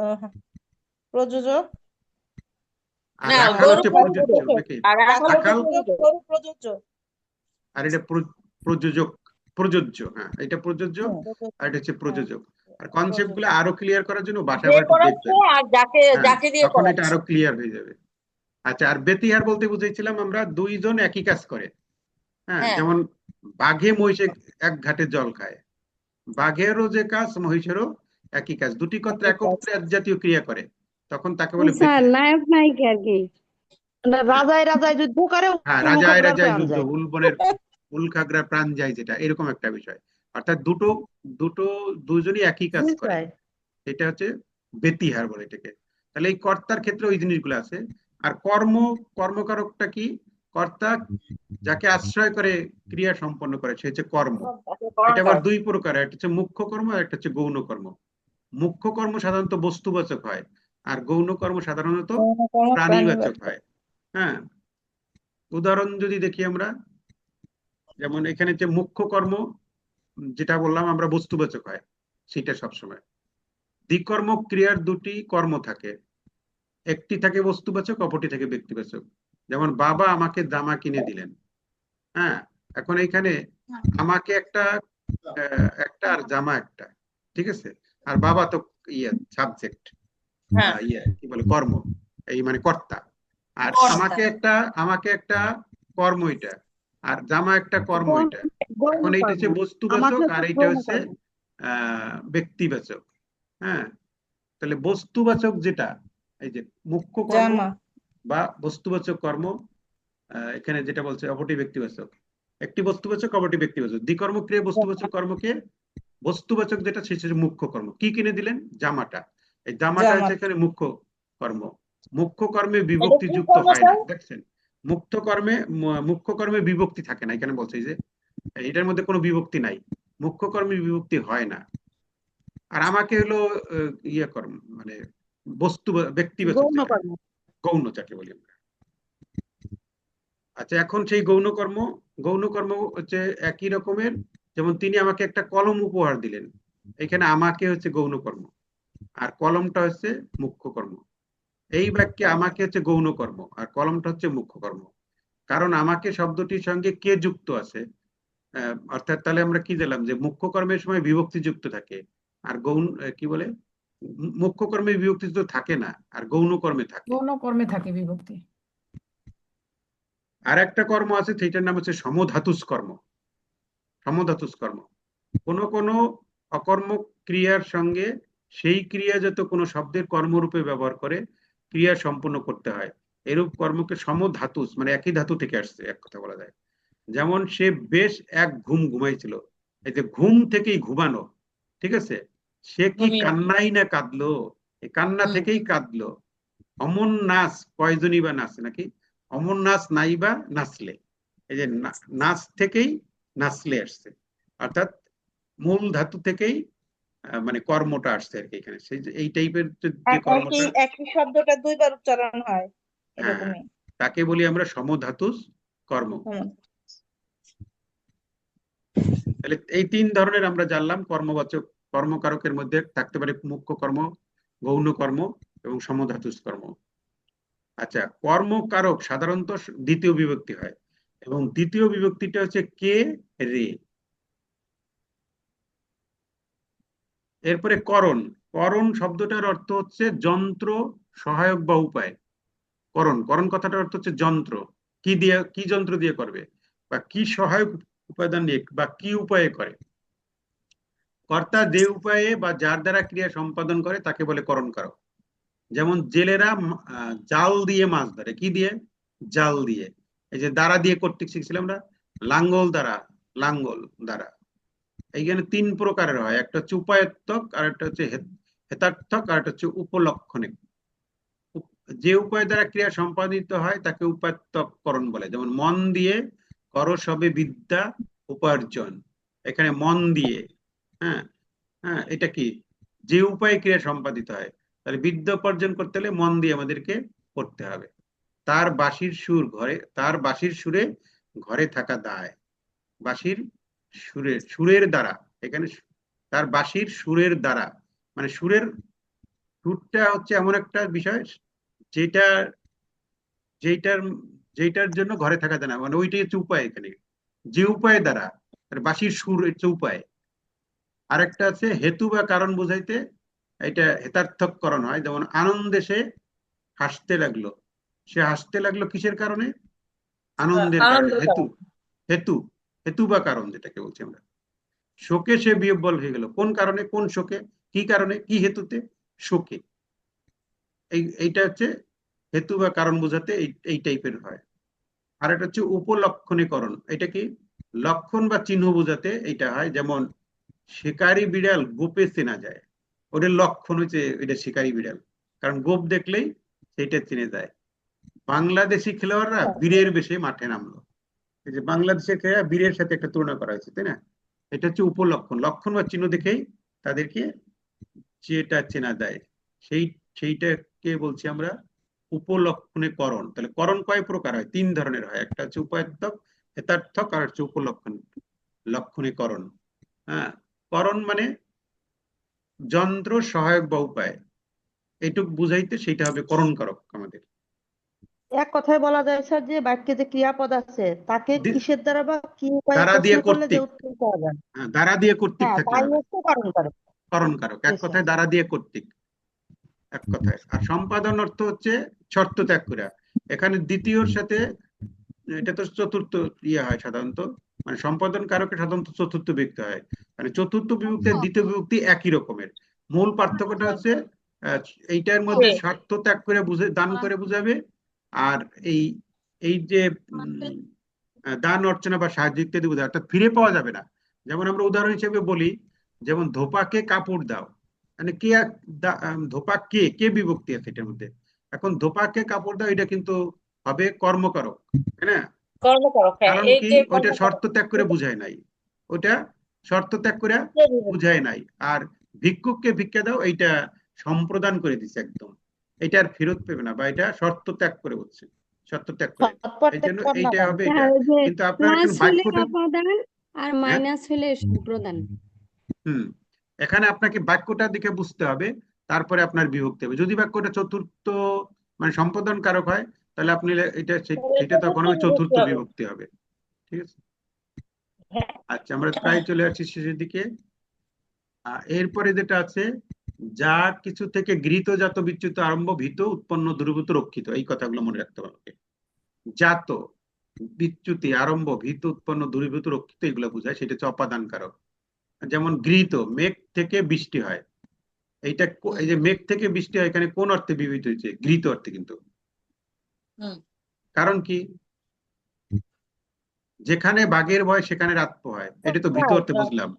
Speaker 1: আর
Speaker 3: না,
Speaker 1: রাখাল
Speaker 3: গরু
Speaker 1: হচ্ছে প্রযোজ্য
Speaker 3: প্রযোজক
Speaker 1: নাকি?
Speaker 3: আর রাখাল
Speaker 1: রাখাল
Speaker 3: প্রযোজক।
Speaker 11: গরু প্রযোজ্য।
Speaker 1: আর এটা প্রযোজক, প্রযোজ্য, হ্যাঁ এটা প্রযোজ্য আর এটা হচ্ছে প্রযোজক। আর কনসেপ্ট গুলো আরো ক্লিয়ার করার জন্য বাসায়
Speaker 3: যে
Speaker 1: আবার একটু
Speaker 3: করাচ্ছে
Speaker 1: দেখবেন।
Speaker 3: আর যাকে
Speaker 1: হ্যাঁ,
Speaker 3: যাকে দিয়ে
Speaker 1: তখন এটা
Speaker 3: করাচ্ছে।
Speaker 1: আরো ক্লিয়ার হয়ে যাবে। আচ্ছা, আর বেতিহার বলতে বুঝাইছিলাম আমরা দুইজন একই কাজ করে। হ্যাঁ,
Speaker 3: হ্যাঁ।
Speaker 1: যেমন বাঘে মহিষে এক ঘাটে জল খায়, বাঘেরও যে কাজ মহিষেরও একই কাজ, দুটি কর্তা একত্রে এক জাতীয় ক্রিয়া করে, তখন তাকে বলে
Speaker 14: স্যার
Speaker 1: বেতিহার।
Speaker 14: নায়ক নায়িকা আর কি।
Speaker 10: মানে রাজায় রাজায় যুদ্ধ করে
Speaker 1: হ্যাঁ,
Speaker 10: উলু
Speaker 1: রাজায়
Speaker 10: খাগড়ার
Speaker 1: রাজায়
Speaker 10: প্রাণ
Speaker 1: যুদ্ধ,
Speaker 10: যায়।
Speaker 1: উলবনের উল্কাগ্রা প্রাণ যায়, যেটা এরকম একটা বিষয়। অর্থাৎ দুজনই একই কাজ করে,
Speaker 10: যায়।
Speaker 1: এটা হচ্ছে বেতিহার বলে এটাকে। তাহলে এই কর্তার ক্ষেত্রে ওই জিনিসগুলো আছে। আর কর্মকারকটা কি? কর্তা যাকে আশ্রয় করে ক্রিয়া সম্পন্ন করে সে হচ্ছে কর্ম। এটা আবার দুই প্রকার, একটা হচ্ছে মুখ্য কর্ম আর একটা হচ্ছে গৌণ কর্ম। মুখ্য কর্ম সাধারণত বস্তুবাচক হয়, আর গৌণ কর্ম সাধারণত প্রাণীবাচক হয়। হ্যাঁ, উদাহরণ যদি দেখি আমরা, যেমন এখানে যে মুখ্য কর্ম যেটা বললাম আমরা বস্তুবাচক হয়, সেটা সবসময়। দ্বিকর্ম ক্রিয়ার দুটি কর্ম থাকে, একটি থাকে বস্তুবাচক, অপরটি থাকে ব্যক্তিবাচক। যেমন বাবা আমাকে জামা কিনে দিলেন। হ্যাঁ, এখন এইখানে আমাকে একটা আর জামা একটা, ঠিক আছে। আর বাবা তো সাবজেক্ট, কি বলে কর্ম, এই মানে কর্তা। আর আমাকে একটা কর্ম এটা, আর জামা একটা কর্ম এটা। এখন এইটা হচ্ছে বস্তুবাচক আর এইটা হচ্ছে ব্যক্তিবাচক। হ্যাঁ, তাহলে বস্তুবাচক যেটা, এই যে মুখ্য কর্ম বা বস্তুবাচক কর্ম, এখানে যেটা বলছে অপরটি ব্যক্তিবাচক, একটি বস্তুবাচক অপরটি ব্যক্তিবাচক। দ্বিকর্ম ক্রিয়া বস্তুবাচক কর্মকে, বস্তুবাচক যেটা সেটা হচ্ছে মুখ্য কর্ম। কি কিনে দিলেন? জামাটা। এই জামাটা হচ্ছে এখানে মুখ্য কর্ম। মুখ্য কর্মে বিভক্তি যুক্ত হয় না, দেখছেন? মুখ্য কর্মে বিভক্তি থাকে না, এখানে বলছে যে এটার মধ্যে কোনো বিভক্তি নাই, মুখ্য কর্মে বিভক্তি হয় না। আর আমাকে হলো কর্ম মানে ব্যক্তিবাচক, গৌণ যাকে বলি আমরা। আচ্ছা, এখন সেই গৌণ কর্ম হচ্ছে একই রকমের। যেমন তিনি আমাকে একটা কলম উপহার দিলেন, এখানে আমাকে হচ্ছে গৌণ কর্ম আর কলমটা হচ্ছে মুখ্য কর্ম। এই বাক্যে আমাকে হচ্ছে গৌণ কর্ম আর কলমটা হচ্ছে মুখ্য কর্ম, কারণ আমাকে শব্দটির সঙ্গে কে যুক্ত আছে। অর্থাৎ তাহলে আমরা কি দিলাম যে মুখ্য কর্মের সময় বিভক্তি যুক্ত থাকে, আর কি বলে মুখ্য কর্মে বিভক্তি যুক্ত থাকে না, আর গৌণ কর্মে থাকে।
Speaker 4: গৌণ কর্মে থাকে বিভক্তি।
Speaker 1: আর একটা কর্ম আছে, সেটার নাম হচ্ছে সমধাতুস কর্ম। সমধাতুস কর্ম কোন কোন অকর্ম ক্রিয়ার সঙ্গে সেই ক্রিয়াজাত কোন শব্দের কর্মরূপে ব্যবহার করে ক্রিয়া সম্পন্ন করতে হয়, এরূপ কর্মকে সমধাতুস মানে একই ধাতু থেকে আসছে, এক কথা বলা যায়। যেমন সে বেশ এক ঘুম ঘুমাইছিল, এই যে ঘুম থেকেই ঘুমানো, ঠিক আছে। সে কি কান্নাই না কাঁদলো, এই কান্না থেকেই কাঁদলো। অমন নাচ কয়জনই বা নাচে নাকি, অমন নাচ নাই বা নাচলে, এই যে নাচ থেকেই নাচলে আসছে, অর্থাৎ মূল ধাতু থেকেই মানে কর্মটা আসছে আর কি এখানে। সেই এই টাইপের যে কর্মটা,
Speaker 11: একই শব্দটা দুইবার উচ্চারণ হয়,
Speaker 1: হ্যাঁ, তাকে বলি আমরা সমধাতুস কর্ম। তাহলে এই তিন ধরনের আমরা জানলাম কর্মবাচক, কর্মকারকের মধ্যে থাকতে পারে মুখ্য কর্ম, গৌণ কর্ম এবং সমধাতুস কর্ম। আচ্ছা, কর্মকারক সাধারণত দ্বিতীয় বিভক্তি হয়, এবং দ্বিতীয় বিভক্তিটা হচ্ছে কে রে। এরপরে করণ। করণ শব্দটার অর্থ হচ্ছে যন্ত্র, সহায়ক বা উপায়। করণ কথাটার অর্থ হচ্ছে যন্ত্র, কি যন্ত্র দিয়ে করবে বা কি সহায়ক উপাদান নিয়ে বা কি উপায়ে করে। কর্তা যে উপায়ে বা যার দ্বারা ক্রিয়া সম্পাদন করে তাকে বলে করণকারক। যেমন জেলেরা জাল দিয়ে মাছ ধরে, কি দিয়ে? জাল দিয়ে। এই যে দ্বারা দিয়ে কর্তৃক শিখছিলাম আমরা, লাঙ্গল দ্বারা, লাঙ্গল দ্বারা। এইখানে 3 প্রকারের হয়, একটা হচ্ছে উপায়াত্মক, আর একটা হচ্ছে হেতার্থক, আর একটা হচ্ছে উপলক্ষণিক। যে উপায় দ্বারা ক্রিয়া সম্পাদিত হয় তাকে উপায়াত্মককরণ বলে। যেমন মন দিয়ে করো সবে বিদ্যা উপার্জন, এখানে মন দিয়ে। হ্যাঁ হ্যাঁ, এটা কি যে উপায়ে ক্রিয়া সম্পাদিত হয়, তাহলে বিদ্যা উপার্জন করতে হলে মন দিয়ে আমাদেরকে করতে হবে। তার বাঁশির সুর ঘরে, তার বাঁশির সুরে ঘরে থাকা দায়। বাঁশির সুরের দ্বারা, এখানে তার বাঁশির সুরের দ্বারা, মানে সুরটা হচ্ছে এমন একটা বিষয় যেটা যেটার জন্য ঘরে থাকা যায় না, মানে ওইটাই হচ্ছে উপায়। এখানে যে উপায় দ্বারা, বাঁশির সুর হচ্ছে উপায়। আরেকটা আছে হেতু বা কারণ বুঝাইতে, এটা হেতার্থককরণ হয়। যেমন আনন্দে সে হাসতে লাগলো, সে হাসতে লাগলো কিসের কারণে? আনন্দের কারণে। হেতু হেতু হেতু বা কারণ যেটাকে বলছি আমরা। শোকে সে বিহ্বল হয়ে গেল, কোন কারণে? কোন শোকে? কি কারণে? কি হেতুতে? শোকে। এইটা হচ্ছে হেতু বা কারণ বোঝাতে এই টাইপের হয়। আর এটা হচ্ছে উপলক্ষণীকরণ, এটা কি লক্ষণ বা চিহ্ন বোঝাতে এইটা হয়। যেমন শিকারি বিড়াল গোপে চেনা যায়, ওদের লক্ষণ হচ্ছে এটা শিকারি বিড়াল, কারণ গোপ দেখলেই সেটা চিনে যায়। বাংলাদেশি খেলোয়াড়রা বীরের বেশে মাঠে নামলো, এই যে বাংলাদেশের খেলোয়াড় বীরের সাথে একটা তুলনা করা হয়েছে, তাই না? এটা হচ্ছে উপলক্ষণ, লক্ষণ বা চিহ্ন দেখেই তাদেরকে যেটা চেনা যায়, সেইটাকে বলছি আমরা উপলক্ষণীকরণ। তাহলে করণ কয় প্রকার হয়? 3 ধরনের হয়, একটা হচ্ছে উপায়াত্মক, হেতার্থক, আর হচ্ছে লক্ষণীকরণ। হ্যাঁ, করণ মানে যন্ত্র, সহায়ক বা উপায়, এইটুক বুঝাইতে সেইটা হবে করণ কারক আমাদের।
Speaker 10: এক কথায় বলা যায় স্যার যে বাক্যে যে ক্রিয়াপদ আছে তাকে কিসের দ্বারা বা কি উপায়ে
Speaker 1: দ্বারা
Speaker 10: প্রশ্ন
Speaker 1: দিয়ে
Speaker 10: করলে যে
Speaker 1: কর্তৃক,
Speaker 10: উত্তর পাওয়া যায়।
Speaker 1: দ্বারা দিয়ে কর্তৃক
Speaker 10: হ্যাঁ,
Speaker 1: থাকলে
Speaker 10: তাই
Speaker 1: হবে
Speaker 10: হচ্ছে কারণ কারক।
Speaker 1: করণ কারক, এক কথায় দ্বারা দিয়ে কর্তৃক, এক কথায়। আর সম্পাদন অর্থ হচ্ছে শর্ত ত্যাগ করে। এখানে দ্বিতীয়র সাথে, এটা তো চতুর্থ ইয়ে হয় সাধারণত, মানে সম্পাদন কারকে সাধারণত চতুর্থ বিভক্তি হয়, মানে চতুর্থ বিভক্তি আর দ্বিতীয় বিভক্তি একই রকমের। মূল পার্থক্যটা হচ্ছে এইটার মধ্যে শর্ত ত্যাগ করে দান করে বুঝাবে, আর এই যে দান অর্চনা বা সাহায্য ইত্যাদি বোঝায়, অর্থাৎ ফিরে পাওয়া যাবে না। যেমন আমরা উদাহরণ হিসেবে বলি, যেমন ধোপাকে কাপড় দাও, মানে কে ধোপা কে কে বিভক্তি আছে এটার মধ্যে। এখন ধোপাকে কাপড় দাও এটা কিন্তু হবে কর্মকারক, তাই না?
Speaker 3: কর্মকারক, হ্যাঁ,
Speaker 1: কারণ
Speaker 3: এই
Speaker 1: কি
Speaker 3: যে
Speaker 1: ওইটা
Speaker 3: কর্মকারক
Speaker 1: শর্ত ত্যাগ করে বুঝায় নাই, ওটা শর্ত ত্যাগ করে বুঝায় নাই। আর ভিক্ষুককে ভিক্ষা দাও, এইটা সম্প্রদান করে দিছে একদম, এটা আর ফেরত পেবে না, বা এটা শর্ত ত্যাগ করে বলছে, শর্ত ত্যাগ করে। এই জন্য এইটা হবে এটা।
Speaker 14: আর ওই যে
Speaker 1: কিন্তু আপনার
Speaker 14: প্লাস
Speaker 1: এখন
Speaker 14: হলে
Speaker 1: বাক্যটা,
Speaker 14: অপাদান আর
Speaker 1: হ্যাঁ,
Speaker 14: মাইনাস হলে সম্প্রদান।
Speaker 1: এখানে আপনাকে বাক্যটা দিকে বুঝতে হবে, তারপরে আপনার বিভক্তি হবে। যদি বাক্যটা চতুর্থ মানে সম্পাদন কারক হয়, তাহলে আপনি সেটা তখন হবে চতুর্থ বিভক্তি হবে। ঠিক আছে, আচ্ছা, আমরা প্রায় চলে আসছি শেষের দিকে। এরপরে যেটা আছে, যা কিছু থেকে গৃহীত, জাত, বিচ্যুত, আরম্ভ, ভীত, উৎপন্ন, দূরীভূত, রক্ষিত, এই কথাগুলো মনে রাখতে হবে। জাত, বিচ্যুতি, আরম্ভ, ভীত, উৎপন্ন, দূরীভূত, রক্ষিত, এগুলো বোঝায়, সেটা হচ্ছে অপাদান কারক। যেমন গৃহীত, মেঘ থেকে বৃষ্টি হয়, এইটা এই যে মেঘ থেকে বৃষ্টি হয়, এখানে কোন অর্থে বিবৃত হয়েছে? গৃহীত অর্থে। কিন্তু কারণ কি? যেখানে বাঘের ভয় সেখানে রাত পোহায়, এটা তো ভীত অর্থে বুঝলাম।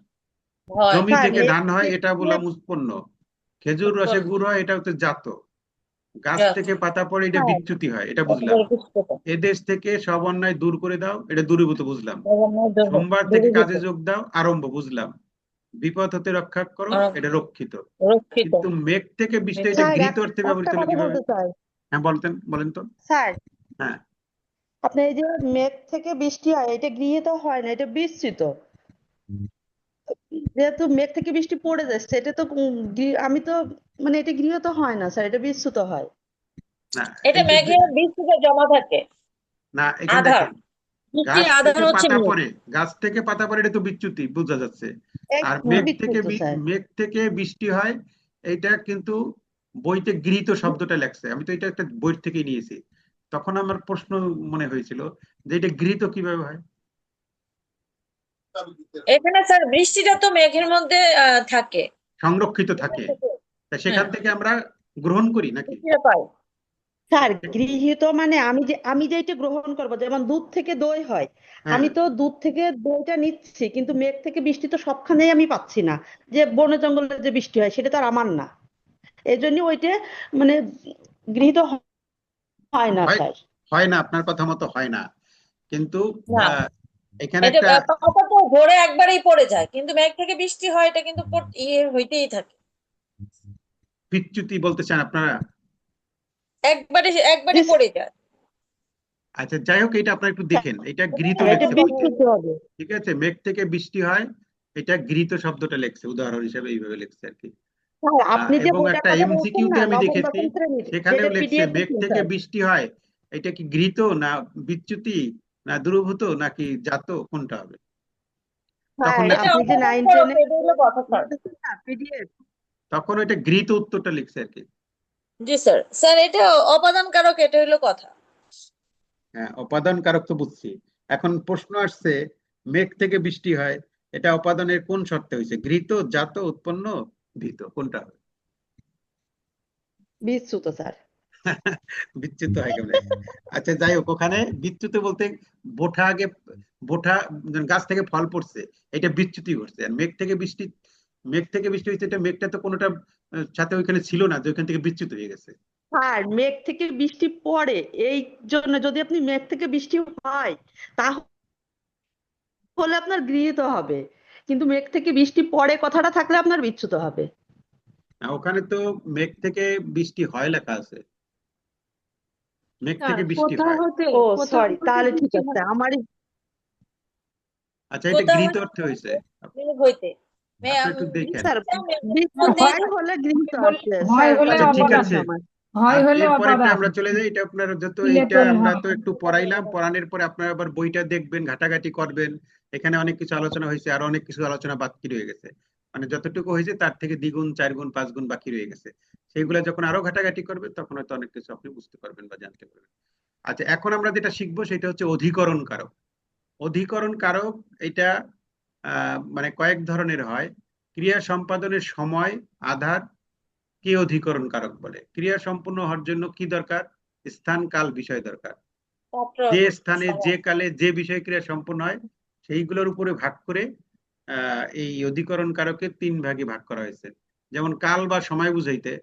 Speaker 1: জমি থেকে ধান হয়, এটা বললাম উৎপন্ন। খেজুর রসে গুড় হয়, এটা হচ্ছে জাত। গাছ থেকে পাতা পড়ে, এটা বিচ্যুতি হয়, এটা বুঝলাম। এদেশ থেকে সব অন্যায় দূর করে দাও, এটা দূরীভূত বুঝলাম। সোমবার থেকে কাজে যোগ দাও, আরম্ভ বুঝলাম। বিপদ হতে রক্ষা করো, এটা রক্ষিত। কিন্তু মেঘ থেকে বৃষ্টি, এটা গৃহীত অর্থে ব্যবহৃত হলো কিভাবে? হ্যাঁ, বলেন তো
Speaker 10: স্যার,
Speaker 1: হ্যাঁ,
Speaker 10: আপনি এই যে মেঘ থেকে বৃষ্টি হয়, এটা গৃহীত হয় না, এটা বিস্তৃত। যেহেতু মেঘ থেকে বৃষ্টি পড়ে যাচ্ছে, এটা তো আমি তো মানে এটা গৃহীত হয় না স্যার, এটা বিস্তৃত হয়।
Speaker 1: না,
Speaker 3: এটা মেঘের বৃষ্টিতে জমা থাকে,
Speaker 1: না, এখানে
Speaker 3: আধার,
Speaker 1: দেখেন,
Speaker 3: বৃষ্টির
Speaker 1: গাছ
Speaker 3: আধার
Speaker 1: থেকে
Speaker 3: হচ্ছে
Speaker 1: পাতা
Speaker 3: মেঘ।
Speaker 1: পড়ে, গাছ থেকে পাতা পড়ে, এটা তো বিচ্যুতি বোঝা যাচ্ছে। আর মেঘ থেকে বৃষ্টি হয়, এটা কিন্তু বইতে গৃহীত শব্দটা লেখছে, আমি তো এটা একটা বই থেকে নিয়েছি। তখন আমার প্রশ্ন মনে হয়েছিল যে এটা গৃহীত কিভাবে হয়?
Speaker 3: এখানে স্যার বৃষ্টিটা তো মেঘের মধ্যে থাকে,
Speaker 1: সংরক্ষিত থাকে, সেখান থেকে আমরা গ্রহণ করি নাকি?
Speaker 3: পাই।
Speaker 10: স্যার গৃহীত মানে আমি যেটা গ্রহণ করব, যেমন দুধ থেকে দই হয়,
Speaker 1: হ্যাঁ
Speaker 10: আমি তো দুধ থেকে দইটা নিচ্ছি, কিন্তু মেঘ থেকে বৃষ্টি তো সবখানেই আমি পাচ্ছি না। যে বনে জঙ্গলে যে বৃষ্টি হয় সেটা তো আর আমার না, এই জন্য ওইটা মানে গৃহীত হয় না
Speaker 1: হয়
Speaker 10: স্যার।
Speaker 1: হয় না, আপনার কথা মতো হয় না, কিন্তু
Speaker 3: না,
Speaker 1: এখানে
Speaker 3: এটা
Speaker 1: একটা
Speaker 3: পাতা তো ভোরে একবারেই পড়ে যায়, কিন্তু মেঘ থেকে বৃষ্টি হয় এটা কিন্তু হইতেই থাকে।
Speaker 1: বিচ্যুতি বলতে চান আপনারা?
Speaker 3: একবারে পড়ে যায়।
Speaker 1: আচ্ছা যাই হোক, এটা আপনারা একটু দেখেন, এটা গৃহীত
Speaker 10: এটা
Speaker 1: লেখছে বইতে,
Speaker 10: বৃষ্টিতে হবে।
Speaker 1: ঠিক আছে? মেঘ থেকে বৃষ্টি হয়, এটা গৃহীত শব্দটা লেখছে, উদাহরণ হিসেবে এইভাবে লেখছে আর কি।
Speaker 10: স্যার আপনি যে
Speaker 1: এবং
Speaker 10: বইটার
Speaker 1: একটা
Speaker 10: কথা বলছেন
Speaker 1: এমসিকিউ
Speaker 10: না,
Speaker 1: তে আমি
Speaker 10: নবম
Speaker 1: দেখেছি,
Speaker 10: দশম শ্রেণীর,
Speaker 1: সেখানেও
Speaker 10: যেটা
Speaker 1: লেখছে
Speaker 10: পিডিএফ
Speaker 1: মেঘ থেকে
Speaker 10: স্যার।
Speaker 1: বৃষ্টি হয়, এটা কি গৃহীত না বিচ্যুতি না দূরভূত নাকি জাত, কোনটা হবে? তখন
Speaker 10: স্যার
Speaker 3: এটা
Speaker 10: আপনি যে
Speaker 3: অপমান
Speaker 10: 9
Speaker 3: করো,
Speaker 10: 10
Speaker 3: এটা হলো কথা স্যার।
Speaker 10: পিডিএফ,
Speaker 1: তখন ওইটা গৃহীত উত্তরটা লিখছে আর কি।
Speaker 3: জি স্যার, স্যার এটা অপাদান কারক, এটা হলো কথা।
Speaker 1: হ্যাঁ, অপাদান কারক তো বুঝছি। এখন প্রশ্ন আসছে, মেঘ থেকে বৃষ্টি হয়, এটা অপাদানের কোন শর্তে হয়েছে? গৃহীত, জাত, উৎপন্ন, ভীত, কোনটা হবে?
Speaker 10: বিচ্যুত স্যার।
Speaker 1: বিচ্যুত হয় কেমন? আচ্ছা যাই হোক, ওখানে বিচ্যুত বলতে বোঠা গাছ থেকে ফল পড়ছে, এটা বিচ্যুতি ঘটছে। আর মেঘ থেকে বৃষ্টি হয়েছে, এটা মেঘটা তো কোনোটা সাথে ওইখানে ছিল না যে ওইখান থেকে বিচ্যুত হয়ে গেছে।
Speaker 10: স্যার মেঘ থেকে বৃষ্টি পড়ে, এই জন্য যদি আপনি মেঘ থেকে বৃষ্টি হয় তাহলে আপনার গৃহীত হবে, কিন্তু মেঘ থেকে বৃষ্টি পড়ে কথাটা থাকলে আপনার বিচ্যুত হবে।
Speaker 1: না, ওখানে তো মেঘ থেকে বৃষ্টি হয় লেখা আছে, মেঘ
Speaker 14: স্যার
Speaker 1: থেকে বৃষ্টি হয়।
Speaker 10: ও সরি, তাহলে ঠিক আছে আমারই।
Speaker 1: আচ্ছা, এটা
Speaker 3: কোথাও
Speaker 1: গৃহীত অর্থে হয়েছে,
Speaker 3: হইতে
Speaker 1: আপনারা একটু দেখেন।
Speaker 10: স্যার বৃষ্টি হয় হলে গৃহীত আছে
Speaker 4: হয়
Speaker 10: স্যার।
Speaker 4: হলে
Speaker 1: আচ্ছা ঠিক
Speaker 4: অপদান,
Speaker 1: আছে,
Speaker 4: হয়
Speaker 1: আর
Speaker 4: হলে
Speaker 1: এরপরে একটা
Speaker 4: অপদান,
Speaker 1: আমরা চলে যাই, এটা আপনারা যত
Speaker 4: সিলেট
Speaker 1: এইটা
Speaker 4: হলে
Speaker 1: আমরা
Speaker 4: হয়।
Speaker 1: তো একটু পড়াইলাম, পড়ানোর পরে আপনারা আবার বইটা দেখবেন, ঘাটাঘাটি করবেন, এখানে অনেক কিছু আলোচনা হয়েছে, আর অনেক কিছু আলোচনা বাকি রয়ে গেছে, মানে যতটুকু হয়েছে তার থেকে দ্বিগুণ 4 গুণ 5 গুণ বাকি রয়ে গেছে। সেইগুলা যখন আরো ঘাটাঘাটি করবেন তখন হয়তো অনেক কিছু আপনি বুঝতে পারবেন বা জানতে পারবেন। আচ্ছা, এখন আমরা যেটা শিখবো সেটা হচ্ছে অধিকরণ কারক। অধিকরণ কারক এটা মানে কয়েক ধরনের হয়। ক্রিয়া সম্পাদনের সময়, আধার কে অধিকরণ কারক বলে। ক্রিয়া সম্পূর্ণ হওয়ার জন্য কি দরকার? স্থান, কাল, বিষয় দরকার। যে স্থানে, যে কালে, যে বিষয় ক্রিয়া সম্পন্ন হয় সেইগুলোর উপরে ভাগ করে এই অধিকরণ কারকে 3 ভাগে ভাগ করা হয়েছে। যেমন কাল বা সময় বুঝাইতে,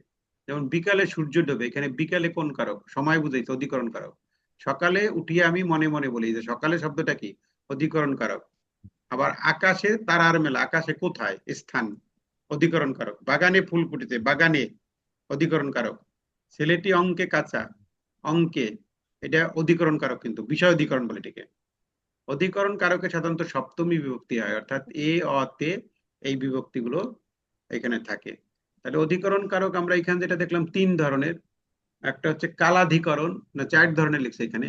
Speaker 1: যেমন বিকালে সূর্য ডোবে, এখানে বিকালে কোন কারক? সময় বুঝাইতে অধিকরণ কারক। সকালে উঠিয়ে আমি মনে মনে বলি, যে সকালে শব্দটা কি? অধিকরণ কারক। আবার আকাশে তারার মেলা, আকাশে কোথায়? স্থান, অধিকরণ কারক। বাগানে ফুল ফুটেছে, বাগানে, অধিকরণ কারক। ছেলেটি অঙ্কে কাঁচা, অঙ্কে, এটা অধিকরণ কারক, কিন্তু বিষয় অধিকরণ বলে এটাকে। অধিকরণ কারকে সাধারণত সপ্তমী বিভক্তি হয়, অর্থাৎ এ, অ, তে, এই বিভক্তিগুলো এখানে থাকে। তাহলে অধিকরণ কারক আমরা এখানে যেটা দেখলাম 3 ধরনের। একটা হচ্ছে কালাধিকরণ, না 4 ধরনের লিখছে এখানে।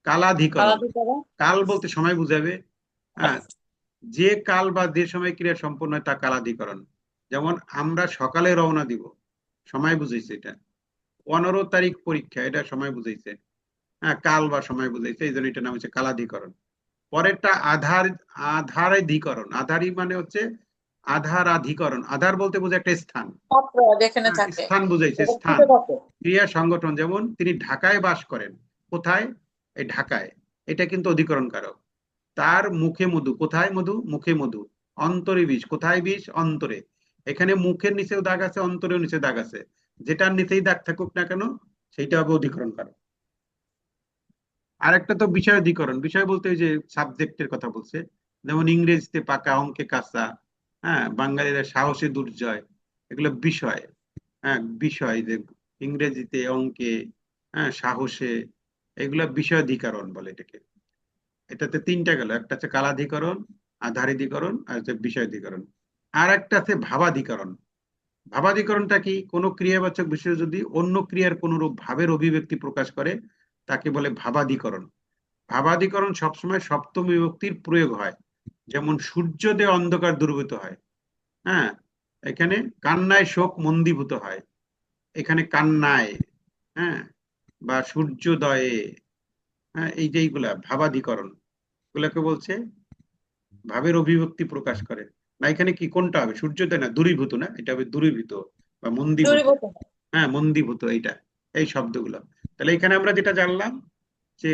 Speaker 1: কালাধিকরণ, কাল বলতে সময় বুঝাবে, হ্যাঁ, যে কাল বা যে সময় ক্রিয়া সম্পন্ন হয় তা কালাধিকরণ। যেমন আমরা সকালে রওনা দিব, সময় বুঝাইছে এটা। 15 তারিখ পরীক্ষা, এটা সময় বুঝাইছে, হ্যাঁ, কাল বা সময় বুঝাইছে, এই জন্য এটার নাম হচ্ছে কালাধিকরণ। পরেরটা আধারাধিকরণ। আধারই মানে হচ্ছে আধারাধিকরণ। আধার বলতে বোঝায় একটা স্থান,
Speaker 3: যেখানে
Speaker 1: হ্যাঁ,
Speaker 3: থাকে,
Speaker 1: স্থান বুঝাইছে, স্থান। ক্রিয়া সংগঠন, যেমন তিনি ঢাকায় বাস করেন, কোথায়? এই ঢাকায়, এটা কিন্তু অধিকরণ কারক। তার মুখে মধু, কোথায় মধু? মুখে মধু। অন্তরে বিষ, কোথায় বিষ? অন্তরে। এখানে মুখের নিচেও দাগ আছে, অন্তরেও নিচে দাগ আছে, যেটার নিচেই দাগ থাকুক না কেন সেইটা হবে অধিকরণ কারক। আরেকটা তো বিষয় অধিকরণ। বিষয় বলতে ওই যে সাবজেক্টের কথা বলছে, যেমন ইংরেজিতে পাকা, অঙ্কে কাঁচা, হ্যাঁ, বাঙালিরা সাহসে দুর্জয়, এগুলো বিষয়। হ্যাঁ, বিষয়, যে ইংরেজিতে, অঙ্কে, হ্যাঁ, সাহসে, এগুলা বিষয় অধিকরণ বলে এটাকে। এটাতে 3টা গেল, একটা হচ্ছে কালাধিকরণ, আধারাধিকরণ, আর হচ্ছে বিষয়াধিকরণ। আর একটা আছে ভাবাধিকরণ। ভাবাধিকরণটা কি? কোনো ক্রিয়াবাচক বিষয় যদি অন্য ক্রিয়ার কোন রূপ ভাবের অভিব্যক্তি প্রকাশ করে তাকে বলে ভাবাধিকরণ। ভাবাধিকরণ সবসময় সপ্তম বিভক্তির প্রয়োগ হয়। যেমন সূর্যোদয়ে অন্ধকার দূরীভূত হয়, হ্যাঁ, এখানে কান্নায় শোক মন্দীভূত হয়, এখানে কান্নায়, হ্যাঁ, বা সূর্যোদয়ে, হ্যাঁ, এই যে এইগুলা ভাবাধিকরণ, এগুলাকে বলছে ভাবের অভিব্যক্তি প্রকাশ করে। না, এখানে কি কোনটা হবে? সূর্যোদয় না, দূরীভূত, না, এটা হবে দূরীভূত বা মন্দীভূত। হ্যাঁ, মন্দীভূত, এইটা এই শব্দগুলো। তাহলে এখানে আমরা যেটা জানলাম যে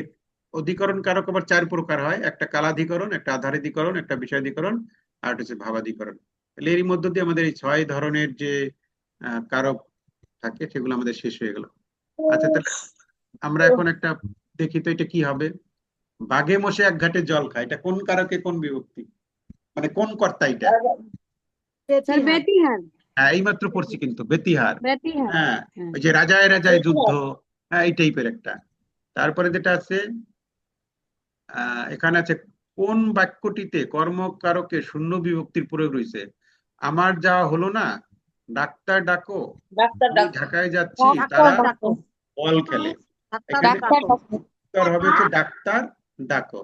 Speaker 1: অধিকরণ কারক আবার 4 প্রকার হয়, একটা কালাধিকরণ, একটা আধারাধিকরণ, একটা বিষয়াধিকরণ, আর একটা হচ্ছে ভাবাধিকরণ। তাহলে এরই মধ্য দিয়ে আমাদের এই 6 ধরনের যে কারক থাকে সেগুলো আমাদের শেষ হয়ে গেল। আচ্ছা, তাহলে আমরা এখন একটা দেখি তো এটা কি হবে। বাঘে মোষে এক ঘাটে জল খায়, এটা কোন কারকে কোন বিভক্তি, মানে কোন কর্তা এটা?
Speaker 14: স্যার বেতিহার।
Speaker 1: হ্যাঁ, এইমাত্র পড়ছি কিন্তু, বেতিহার।
Speaker 14: বেতিহার।
Speaker 1: হ্যাঁ,
Speaker 14: হ্যাঁ।
Speaker 1: ওই যে রাজায় রাজায় যুদ্ধ, হ্যাঁ এই টাইপের একটা। তারপরে যেটা আছে এখানে আছে কোন বাক্যটিতে কর্মকারকে শূন্য বিভক্তির প্রয়োগ রয়েছে? আমার যাওয়া হলো না, ডাক্তার ডাকো,
Speaker 3: ডাক্তার
Speaker 1: আমি
Speaker 3: ডাকো।
Speaker 1: ঢাকায় যাচ্ছি, তারা
Speaker 3: ডাকো।
Speaker 1: বল খেলে।
Speaker 3: ডাক্তার
Speaker 1: এখানে
Speaker 3: ডাকো।
Speaker 1: উত্তর হবে হচ্ছে ডাক্তার ডাকো,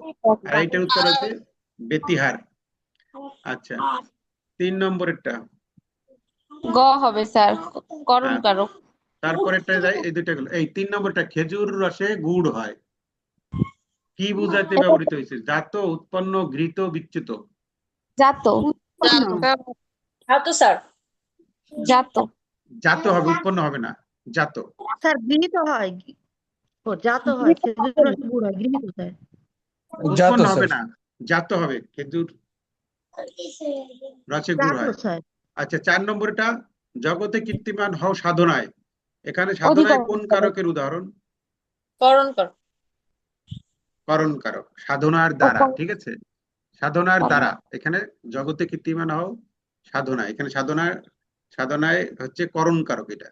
Speaker 1: আর এইটার উত্তর হচ্ছে বেতিহার। আচ্ছা, 3 নম্বরেরটা।
Speaker 12: গ হবে স্যার, করণ
Speaker 1: হ্যাঁ,
Speaker 12: কারক।
Speaker 1: তারপরেরটা যাই, এই দুইটা গেল। এই 3 নম্বরটা, খেজুর রসে গুড় হয়, কি বুঝাতে ব্যবহৃত হয়েছে? জাত, উৎপন্ন, ঘৃত, বিচ্যুত?
Speaker 12: জাত।
Speaker 3: হ্যাঁ তো স্যার।
Speaker 12: জাত।
Speaker 1: জাত হবে, উৎপন্ন হবে না, জাত।
Speaker 10: স্যার গৃহীত হয়, ও জাত হয়, খেজুর রসে গুড় হয়, গৃহীত স্যার।
Speaker 1: উৎপন্ন হবে না, জাত হবে, খেজুর রসে গুড়
Speaker 10: জাত
Speaker 1: হয়।
Speaker 10: স্যার।
Speaker 1: আচ্ছা, 4 নম্বরটা, জগতে কীর্তিমান হও সাধনায়, এখানে সাধনায় কোন কারকের উদাহরণ?
Speaker 3: করণ কারক।
Speaker 1: করণ কারক, সাধনার দ্বারা, ঠিক আছে, সাধনার দ্বারা। এখানে জগতে কীর্তিমান হও সাধনা, এখানে সাধনায় হচ্ছে করণ কারক এটা।